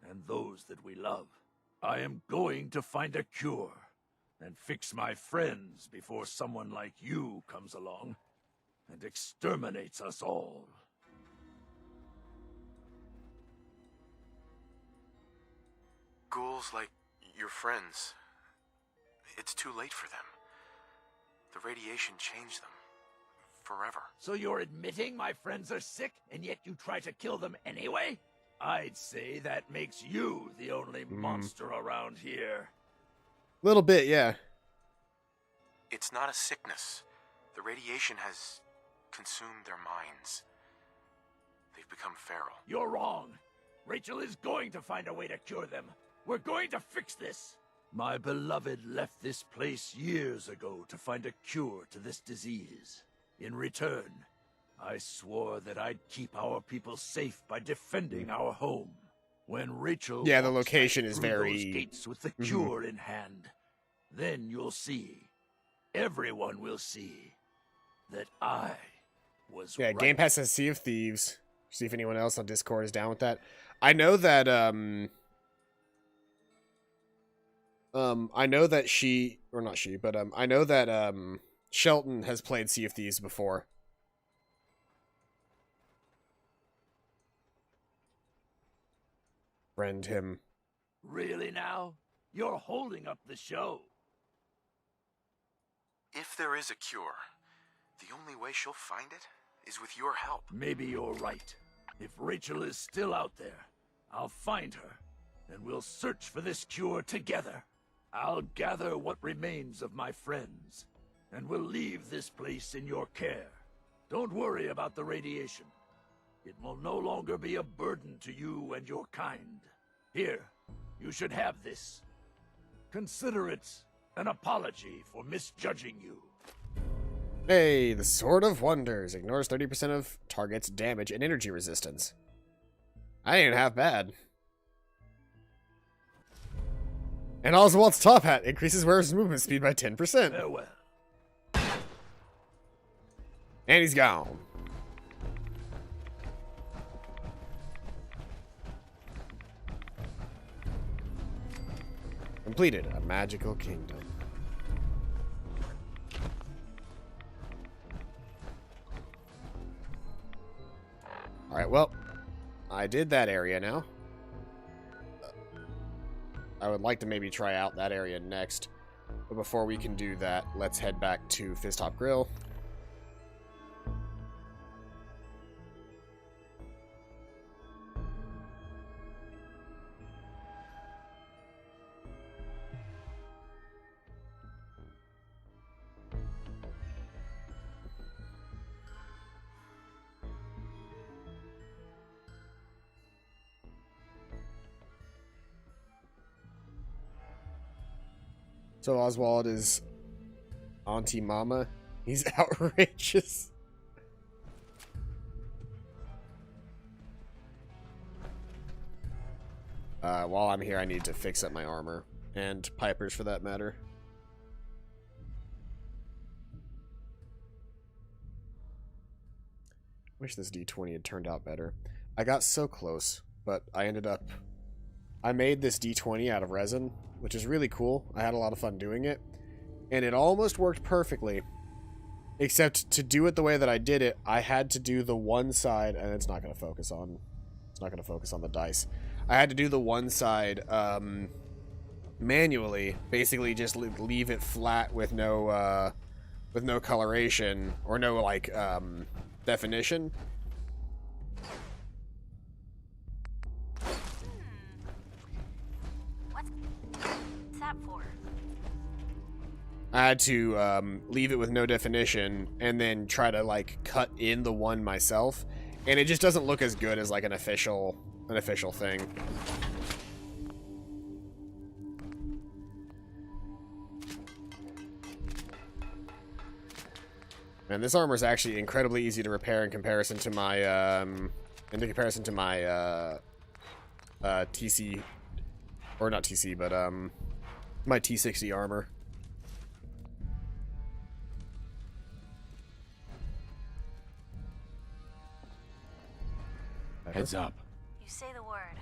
and those that we love. I am going to find a cure, and fix my friends before someone like you comes along, and exterminates us all. Ghouls like your friends. It's too late for them. The radiation changed them. Forever. So you're admitting my friends are sick, and yet you try to kill them anyway? I'd say that makes you the only monster around here. Little bit, yeah. It's not a sickness. The radiation has consumed their minds. They've become feral. You're wrong. Rachel is going to find a way to cure them. We're going to fix this. My beloved left this place years ago to find a cure to this disease. In return, I swore that I'd keep our people safe by defending our home. When Rachel the walks location back is through very... those gates with the cure in hand, then you'll see, everyone will see, that I was right. Game Pass has Sea of Thieves. See if anyone else on Discord is down with that. I know that, I know that she, or not she, but, I know that, Shelton has played Sea of Thieves before. Friend him. Really now? You're holding up the show. If there is a cure, the only way she'll find it is with your help. Maybe you're right. If Rachel is still out there, I'll find her, and we'll search for this cure together. I'll gather what remains of my friends, and we'll leave this place in your care. Don't worry about the radiation. It will no longer be a burden to you and your kind. Here, you should have this. Consider it an apology for misjudging you. Hey, the Sword of Wonders. Ignores 30% of target's damage and energy resistance. I ain't half bad. And Oswald's top hat increases wearer's movement speed by 10%. Farewell. And he's gone. Completed a magical kingdom. Alright, well, I did that area now. I would like to maybe try out that area next. But before we can do that, let's head back to Fisstop Grill. So Oswald is Auntie Mama. He's outrageous. While I'm here, I need to fix up my armor. And Piper's, for that matter. Wish this D20 had turned out better. I got so close, but I ended up... I made this D20 out of resin, which is really cool. I had a lot of fun doing it. And it almost worked perfectly. Except to do it the way that I did it, I had to do the one side, and it's not going to focus on... It's not going to focus on the dice. I had to do the one side manually. Basically just leave it flat with no coloration, or no, like, definition. What's that for? I had to leave it with no definition and then try to like cut in the one myself, and it just doesn't look as good as like an official thing. And this armor is actually incredibly easy to repair in comparison to my TC, or not TC, but my T60 armor. Heads up. You say the word.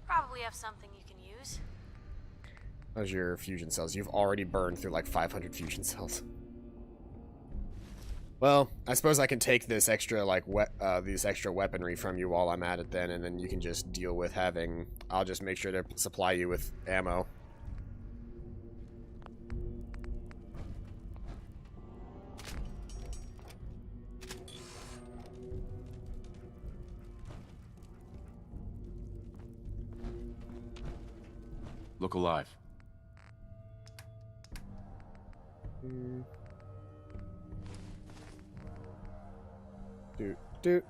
Probably have something you can use. How's your fusion cells? You've already burned through like 500 fusion cells. Well, I suppose I can take this extra like these extra weaponry from you while I'm at it then, and then you can just deal with having... I'll just make sure to supply you with ammo. Look alive. Okay.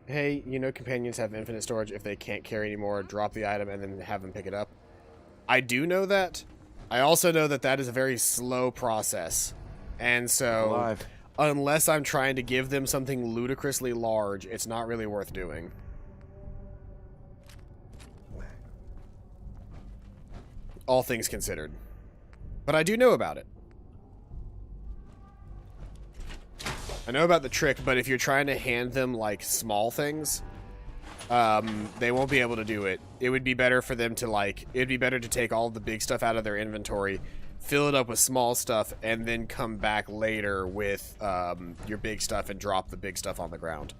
Hey, you know companions have infinite storage. If they can't carry anymore, drop the item and then have them pick it up. I do know that. I also know that that is a very slow process. And so, unless I'm trying to give them something ludicrously large, it's not really worth doing. All things considered. But I do know about it. I know about the trick, but if you're trying to hand them, like, small things, they won't be able to do it. It would be better for them to, like, it'd be better to take all the big stuff out of their inventory, fill it up with small stuff, and then come back later with your big stuff and drop the big stuff on the ground.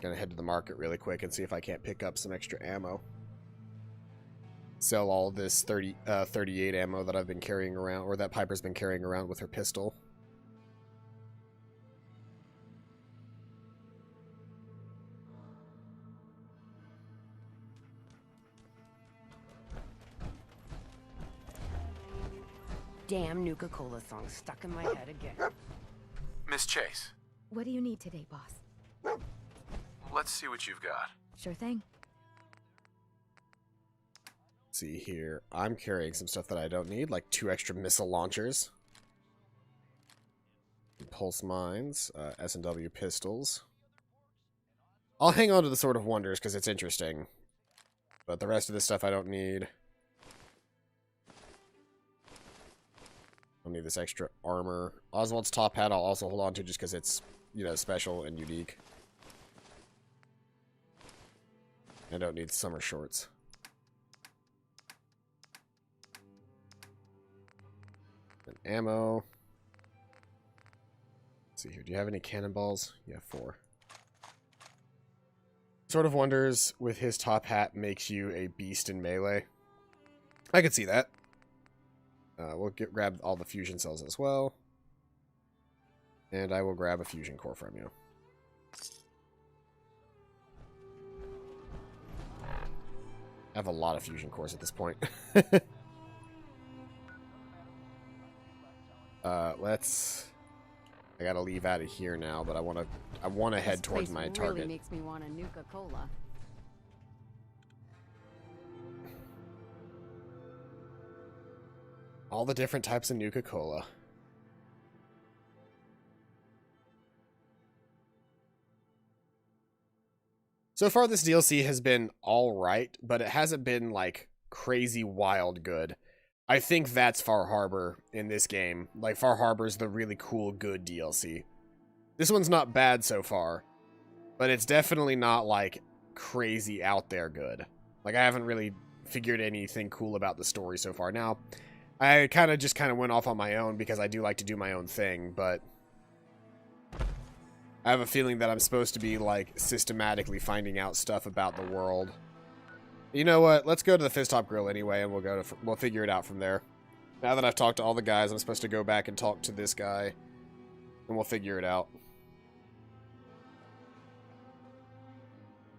Gonna head to the market really quick and see if I can't pick up some extra ammo. Sell all this 38 ammo that I've been carrying around, or that Piper's been carrying around with her pistol. damn Nuka-Cola song stuck in my head again. Miss Chase, What do you need today, boss? let's see what you've got. Sure thing. Let's see here. I'm carrying some stuff that I don't need, like 2 extra missile launchers. Pulse mines, S&W pistols. I'll hang on to the Sword of Wonders because it's interesting. But the rest of this stuff I don't need. I'll need this extra armor. Oswald's top hat I'll also hold on to just because it's, you know, special and unique. I don't need summer shorts. And ammo. Let's see here. Do you have any cannonballs? You have 4. Sword of Wonders with his top hat makes you a beast in melee. I could see that. We'll grab all the fusion cells as well. And I will grab a fusion core from you. I have a lot of fusion cores at this point. I gotta leave out of here now, but I wanna head towards my target. Really makes me want a Nuka-Cola. All the different types of Nuka-Cola. So far, this DLC has been alright, but it hasn't been, like, crazy wild good. I think that's Far Harbor in this game. Like, Far Harbor's the really cool, good DLC. This one's not bad so far, but it's definitely not, like, crazy out there good. Like, I haven't really figured anything cool about the story so far. Now, I just went off on my own because I do like to do my own thing, but I have a feeling that I'm supposed to be, like, systematically finding out stuff about the world. You know what? Let's go to the Fist Top Grill anyway, and we'll figure it out from there. Now that I've talked to all the guys, I'm supposed to go back and talk to this guy, and we'll figure it out.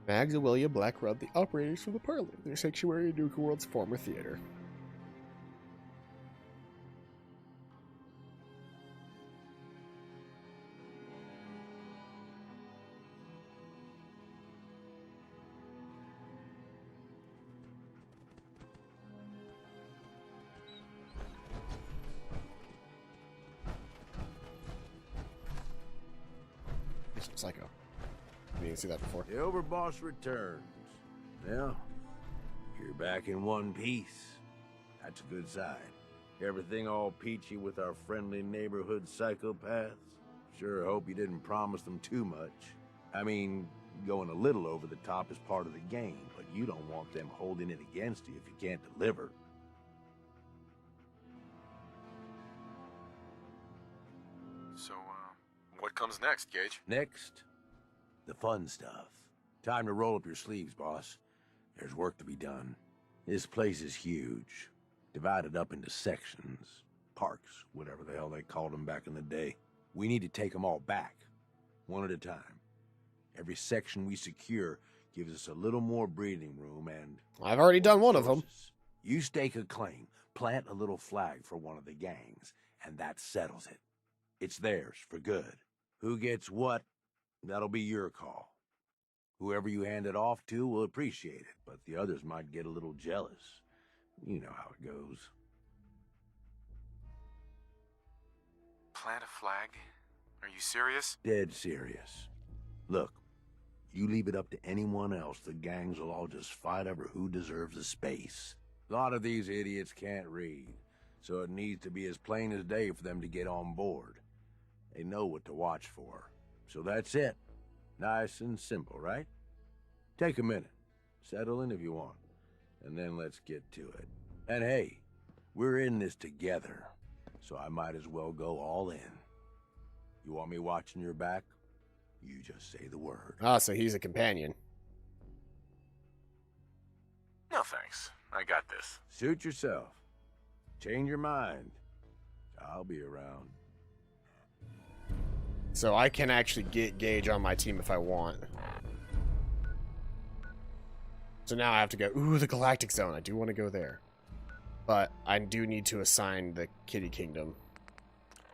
Mags and William Blackrod, the operators from the parlor, their sanctuary in Nukaworld's former theater. Psycho. You didn't see that before. The Overboss returns. Well, you're back in one piece. That's a good sign. Everything all peachy with our friendly neighborhood psychopaths? Sure hope you didn't promise them too much. I mean, going a little over the top is part of the game, but you don't want them holding it against you if you can't deliver. So, what comes next, Gage? Next, the fun stuff. Time to roll up your sleeves, boss. There's work to be done. This place is huge. Divided up into sections. Parks, whatever the hell they called them back in the day. We need to take them all back. One at a time. Every section we secure gives us a little more breathing room and... I've already done one of them. You stake a claim, plant a little flag for one of the gangs, and that settles it. It's theirs for good. Who gets what, that'll be your call. Whoever you hand it off to will appreciate it, but the others might get a little jealous. You know how it goes. Plant a flag? Are you serious? Dead serious. Look, you leave it up to anyone else, the gangs will all just fight over who deserves the space. A lot of these idiots can't read, so it needs to be as plain as day for them to get on board. They know what to watch for. So that's it. Nice and simple, right? Take a minute. Settle in if you want. And then let's get to it. And hey, we're in this together. So I might as well go all in. You want me watching your back? You just say the word. Ah, so he's a companion. No thanks. I got this. Suit yourself. Change your mind. I'll be around. So I can actually get Gage on my team if I want. So now I have to go, ooh, the Galactic Zone. I do want to go there. But I do need to assign the Kitty Kingdom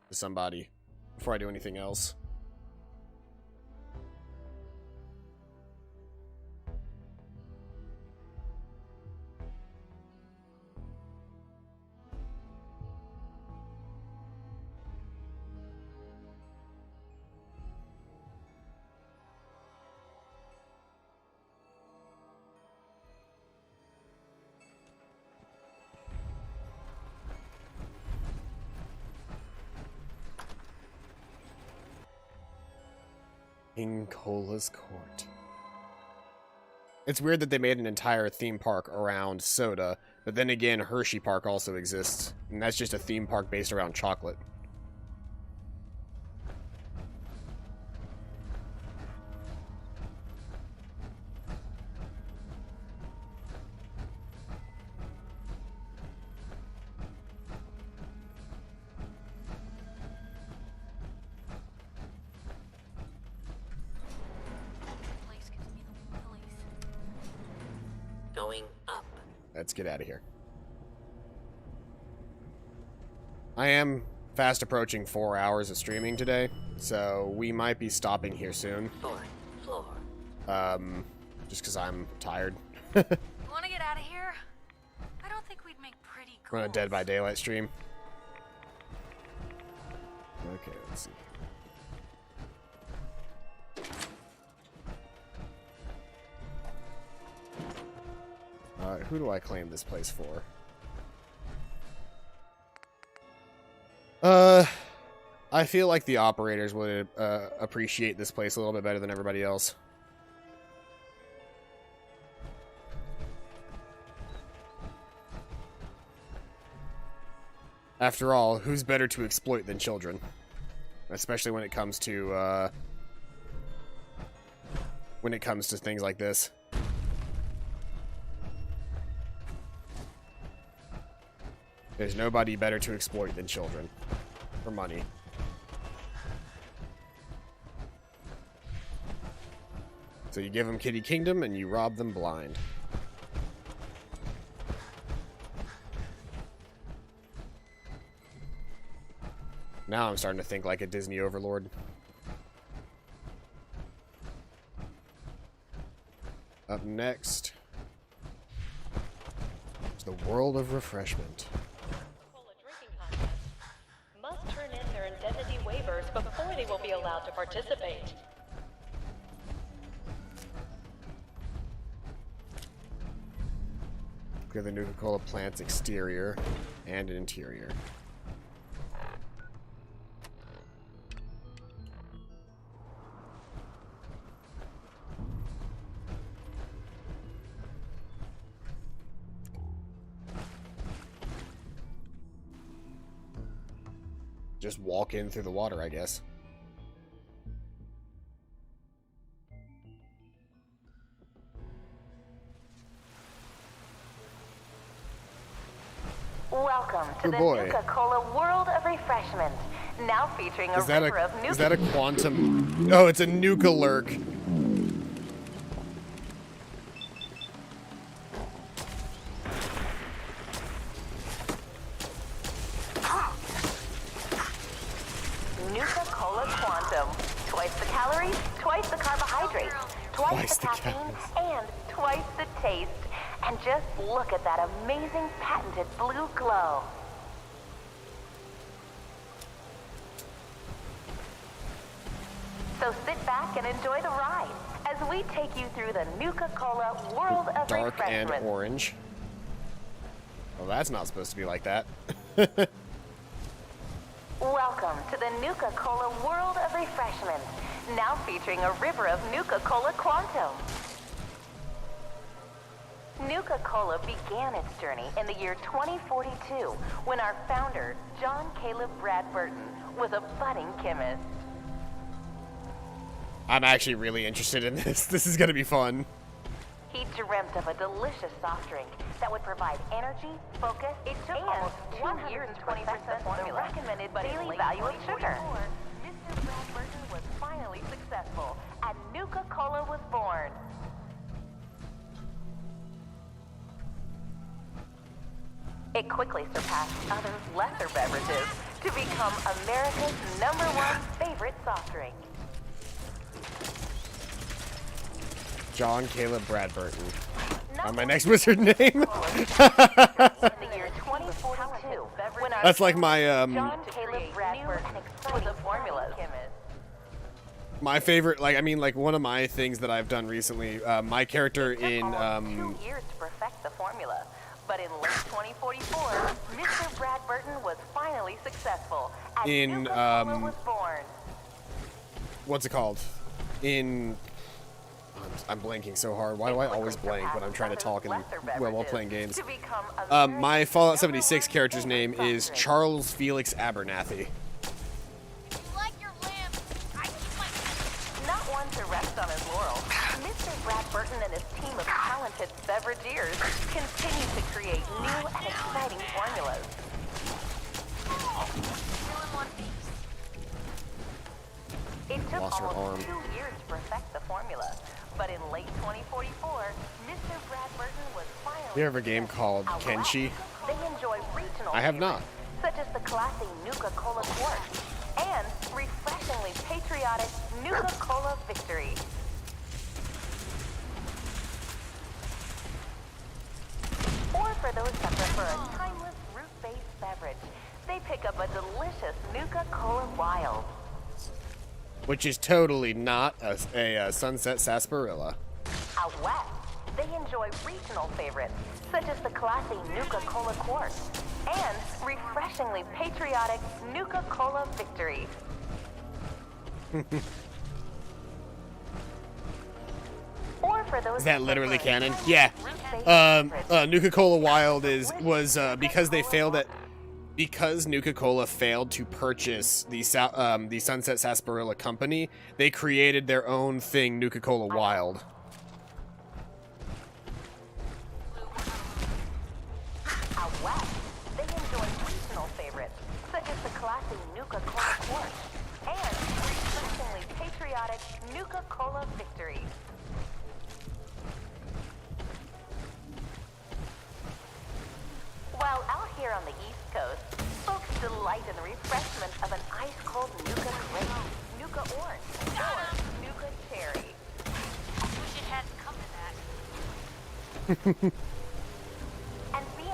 to somebody before I do anything else. King Cola's Court. It's weird that they made an entire theme park around soda, but then again, Hershey Park also exists, and that's just a theme park based around chocolate. Going up. Let's get out of here. I am fast approaching 4 hours of streaming today, so we might be stopping here soon. Fourth floor. Just because I'm tired. You want to get out of here? I don't think we'd make pretty We're on a Dead by Daylight stream. Okay, let's see. Alright, who do I claim this place for? I feel like the operators would appreciate this place a little bit better than everybody else. After all, who's better to exploit than children? Especially when it comes to things like this. There's nobody better to exploit than children. For money. So you give them Kitty Kingdom and you rob them blind. Now I'm starting to think like a Disney overlord. Up next is the World of Refreshment. Must turn in their indemnity waivers before they will be allowed to participate. Clear the Nuka-Cola plant's exterior and interior. Just walk in through the water, I guess. Welcome to the Nuka-Cola World of Refreshment. Now featuring a river of Nuka... Is that a quantum... Oh, it's a Nuka-Lurk. Nuka-Cola Quantum. Twice the calories, twice the carbohydrates, twice the caffeine, and twice the taste. And just look at that amazing patented blue glow. So sit back and enjoy the ride as we take you through the Nuka-Cola World of Dark Refreshment. and orange. Well, that's not supposed to be like that. Welcome to the Nuka-Cola World of Refreshment. Now featuring a river of Nuka-Cola Quantum. Nuka-Cola began its journey in the year 2042 when our founder, John Caleb Bradburton, was a budding chemist. I'm actually really interested in this. This is gonna be fun. He dreamt of a delicious soft drink that would provide energy, focus, and almost 2 years to perfect the recommended daily value of sugar. Mr. Bradburton was finally successful, and Nuka-Cola was born. It quickly surpassed other lesser beverages to become America's #1 favorite soft drink. John Caleb Bradburton. My next wizard name. In the year 2042, That's like my John Caleb Bradburton was a formula chemist. my favorite. Like I mean, like one of my things that I've done recently. My character in 2 years to perfect the formula, but in late 2044, Mr. Bradburton was finally successful. And in Nuka-Cola was born. what's it called? In I'm blanking so hard. Why do I always blank when I'm trying to talk and while playing games? My Fallout 76 character's name is Charles Felix Abernathy. Not one to rest on his laurels, Mr. Bradburton and his team of talented beverageers continue to create new and exciting formulas. It took Lost her almost arm. 2 years to perfect the formula, but in late 2044, Mr. Bradburton was finally. You ever a game called Kenshi? They enjoy regional I have not. such as the classy Nuka-Cola Quartz and refreshingly patriotic Nuka-Cola Victory. Or for those that prefer a timeless fruit-based beverage, they pick up a delicious Nuka-Cola Wild. Which is totally not a Sunset Sarsaparilla. Out west, they enjoy regional favorites, such as the classy Nuka-Cola Quartz and refreshingly patriotic Nuka-Cola Victory. Or for those Is that literally canon? Yeah. Nuka-Cola Wild was because they failed at because Nuka-Cola failed to purchase the Sunset Sarsaparilla company. They created their own thing, Nuka-Cola Wild. Out west, they enjoy regional favorites, such as the classy Nuka-Cola Quartz and refreshingly patriotic Nuka-Cola Victory. While out here on the East Coast, folks delight in the refreshment of an ice-cold Nuka Grape, Nuka Orange, or Nuka Cherry. Wish it hadn't come to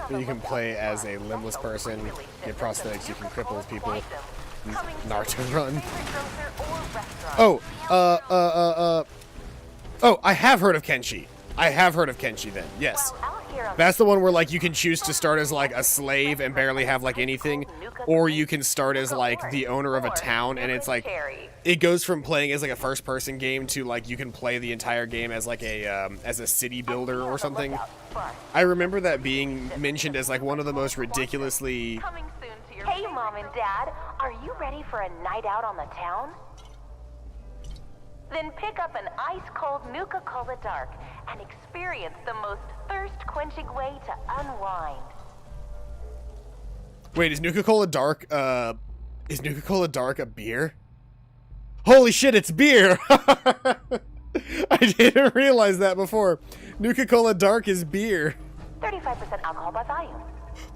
that. You can play as a limbless person, get prosthetics, you can cripple people. Naruto run. Oh, oh, I have heard of Kenshi. I have heard of Kenshi then, yes. That's the one where like you can choose to start as like a slave and barely have like anything, or you can start as like the owner of a town, and it's like it goes from playing as like a first person game to like you can play the entire game as like a city builder or something. I remember that being mentioned as like one of the most ridiculously. Hey Mom and Dad, are you ready for a night out on the town? Then pick up an ice-cold Nuka-Cola Dark and experience the most thirst-quenching way to unwind. Wait, is Nuka-Cola Dark a beer? Holy shit, it's beer! I didn't realize that before. Nuka-Cola Dark is beer. 35% alcohol by volume.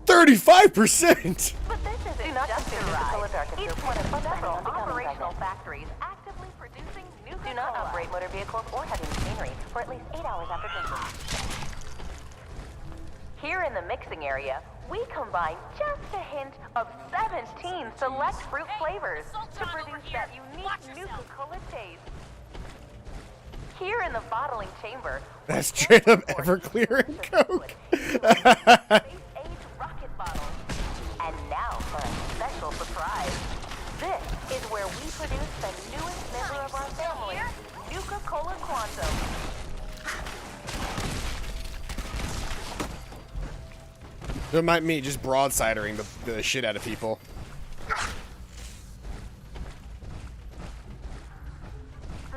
35%! But this isn't just a Nuka-Cola Dark. It's one of several operational factories actively producing Nuka-Cola. Do not operate motor vehicles or heavy machinery for at least 8 hours after drinking. Here in the mixing area, we combine just a hint of 17 select fruit flavors to produce that unique Nuka-Cola taste. Here in the bottling chamber, That's straight up Everclear and Coke. and now for a special surprise. This is where we produce the newest member of our family, Nuka-Cola Quantum. Don't mind me just broadsidering the shit out of people.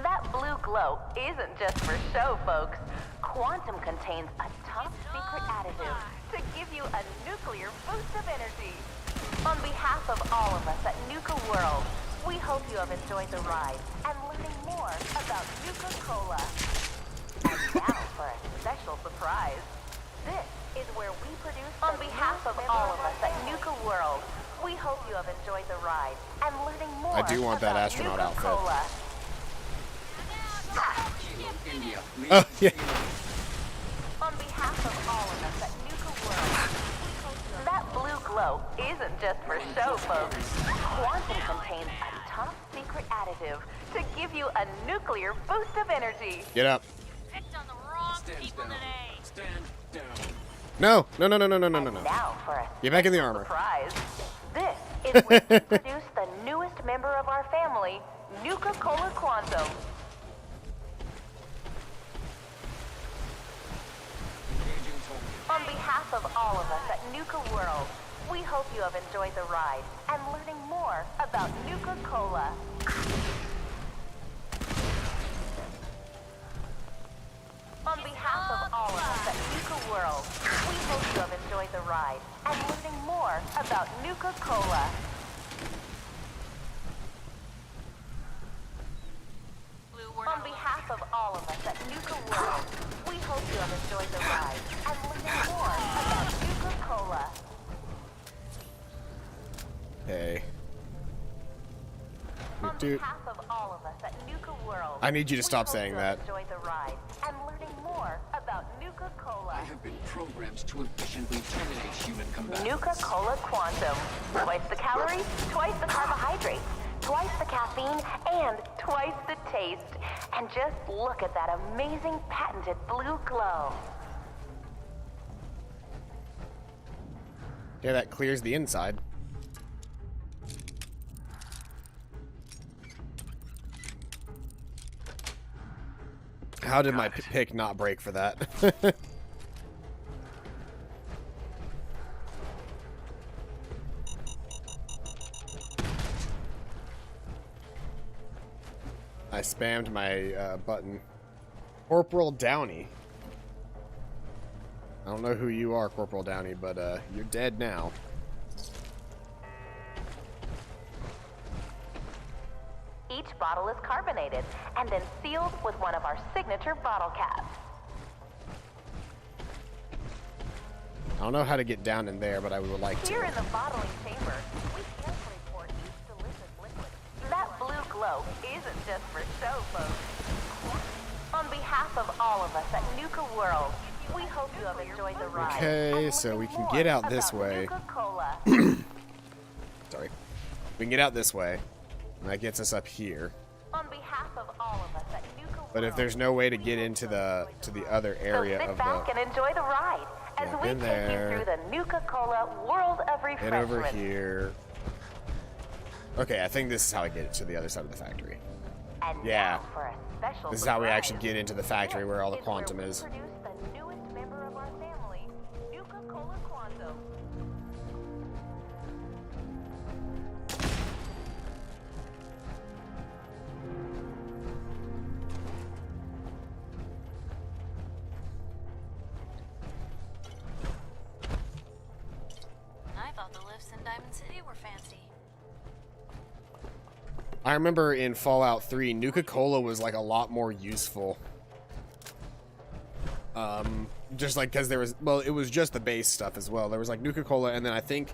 That blue glow isn't just for show, folks. Quantum contains a top secret additive to give you a nuclear boost of energy. On behalf of all of us at Nukaworld, we hope you have enjoyed the ride and learning more about Nuka-Cola. And now for a special surprise. This is where we produce. On behalf of all of us at Nukaworld, we hope you have enjoyed the ride and learning more. I do want that about astronaut outfit. Nuka-Cola. Oh, yeah. On behalf of all of us at Nukaworld, that blue glow isn't just for show, folks. Quantum contains a top secret additive to give you a nuclear boost of energy. Get up. Picked on the wrong people today. Stand down. No. No. Now for a Get back in the armor. surprise. This is where we produce the newest member of our family, Nuka-Cola Quantum. On behalf of all of us at Nukaworld, we hope you have enjoyed the ride and learning more about Nuka-Cola. On behalf of all of us at Nukaworld, we hope you have enjoyed the ride and learning more about Nuka-Cola. On behalf of all of us at Nukaworld, we hope you have enjoyed the ride and learning more about Nuka-Cola. Hey. On Dude. behalf of all of us at Nukaworld, I need you to stop we hope saying you that. have enjoyed the ride and learning more about Nuka-Cola. I have been programmed to efficiently terminate human combatants. Nuka-Cola Quantum. Twice the calories, twice the carbohydrates, twice the caffeine, and twice the taste. And just look at that amazing patented blue glow. Yeah, that clears the inside. How did my pick not break for that? I spammed my button. Corporal Downey. I don't know who you are, Corporal Downey, but you're dead now. Each bottle is carbonated and then sealed with one of our signature bottle caps. I don't know how to get down in there, but I would like to. Here in the bottling chamber, we carefully pour each delicious liquid. That blue glow isn't just for show, folks. On behalf of all of us at Nukaworld, we hope you have enjoyed the ride. Okay, so we can get out this way. Nuka-Cola. Sorry. We can get out this way. And that gets us up here. On behalf of all of us at Nukaworld, But if there's no way to get into the other area so sit of back the and enjoy the ride as Yeah, we been take there. you through the Nuka-Cola world of get refreshment. over here. Okay, I think this is how I get it to the other side of the factory. And Yeah. now for a special This is how we surprise. actually get into the factory where all the quantum we is. produce the newest member of our family, Nuka-Cola Quantum. I thought the lifts in Diamond City were fancy. I remember in Fallout 3, Nuka-Cola was like a lot more useful. Just like because there was, well, it was just the base stuff as well. There was like Nuka-Cola, and then I think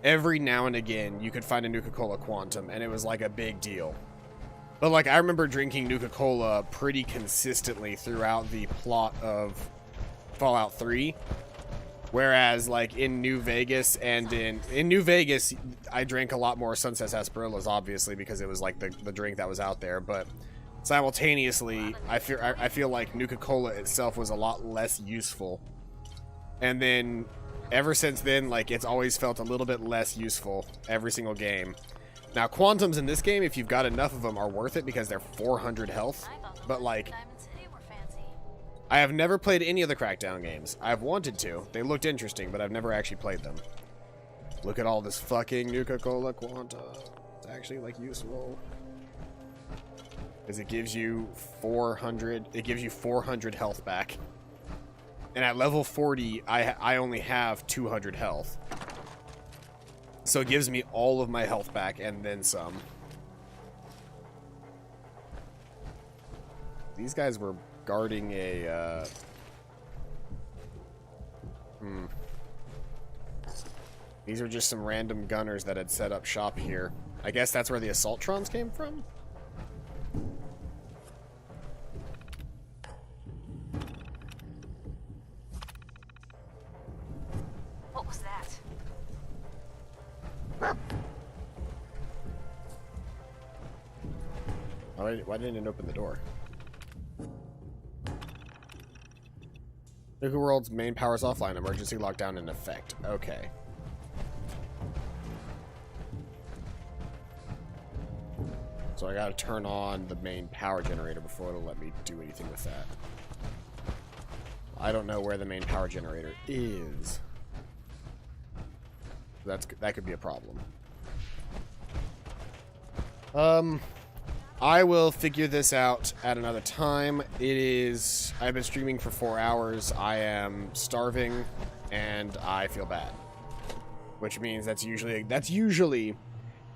every now and again you could find a Nuka-Cola Quantum, and it was like a big deal. But like I remember drinking Nuka-Cola pretty consistently throughout the plot of Fallout 3. Whereas like in New Vegas and in New Vegas, I drank a lot more Sunset Sarsaparillas, obviously, because it was like the drink that was out there. But simultaneously, I feel like Nuka-Cola itself was a lot less useful. And then ever since then, like it's always felt a little bit less useful every single game. Now, Quantums in this game, if you've got enough of them, are worth it because they're 400 health. But like, I have never played any of the Crackdown games. I've wanted to. They looked interesting, but I've never actually played them. Look at all this fucking Nuka-Cola Quanta. It's actually like useful. Because it gives you 400, it gives you 400 health back. And at level 40, I only have 200 health. So it gives me all of my health back and then some. These guys were guarding a These are just some random gunners that had set up shop here. I guess that's where the Assaultrons came from? What was that? Why didn't it open the door? Nukaworld's main power's offline. Emergency lockdown in effect. Okay. So I gotta turn on the main power generator before it'll let me do anything with that. I don't know where the main power generator is. That could be a problem. I will figure this out at another time. I've been streaming for 4 hours. I am starving and I feel bad. Which means that's usually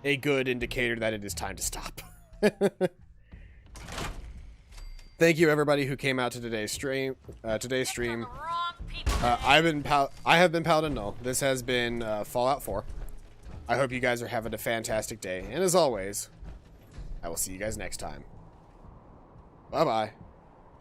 a good indicator that it is time to stop. Thank you everybody who came out to today's stream. I have been Paladin Null. This has been Fallout 4. I hope you guys are having a fantastic day, and as always, I will see you guys next time. Bye bye.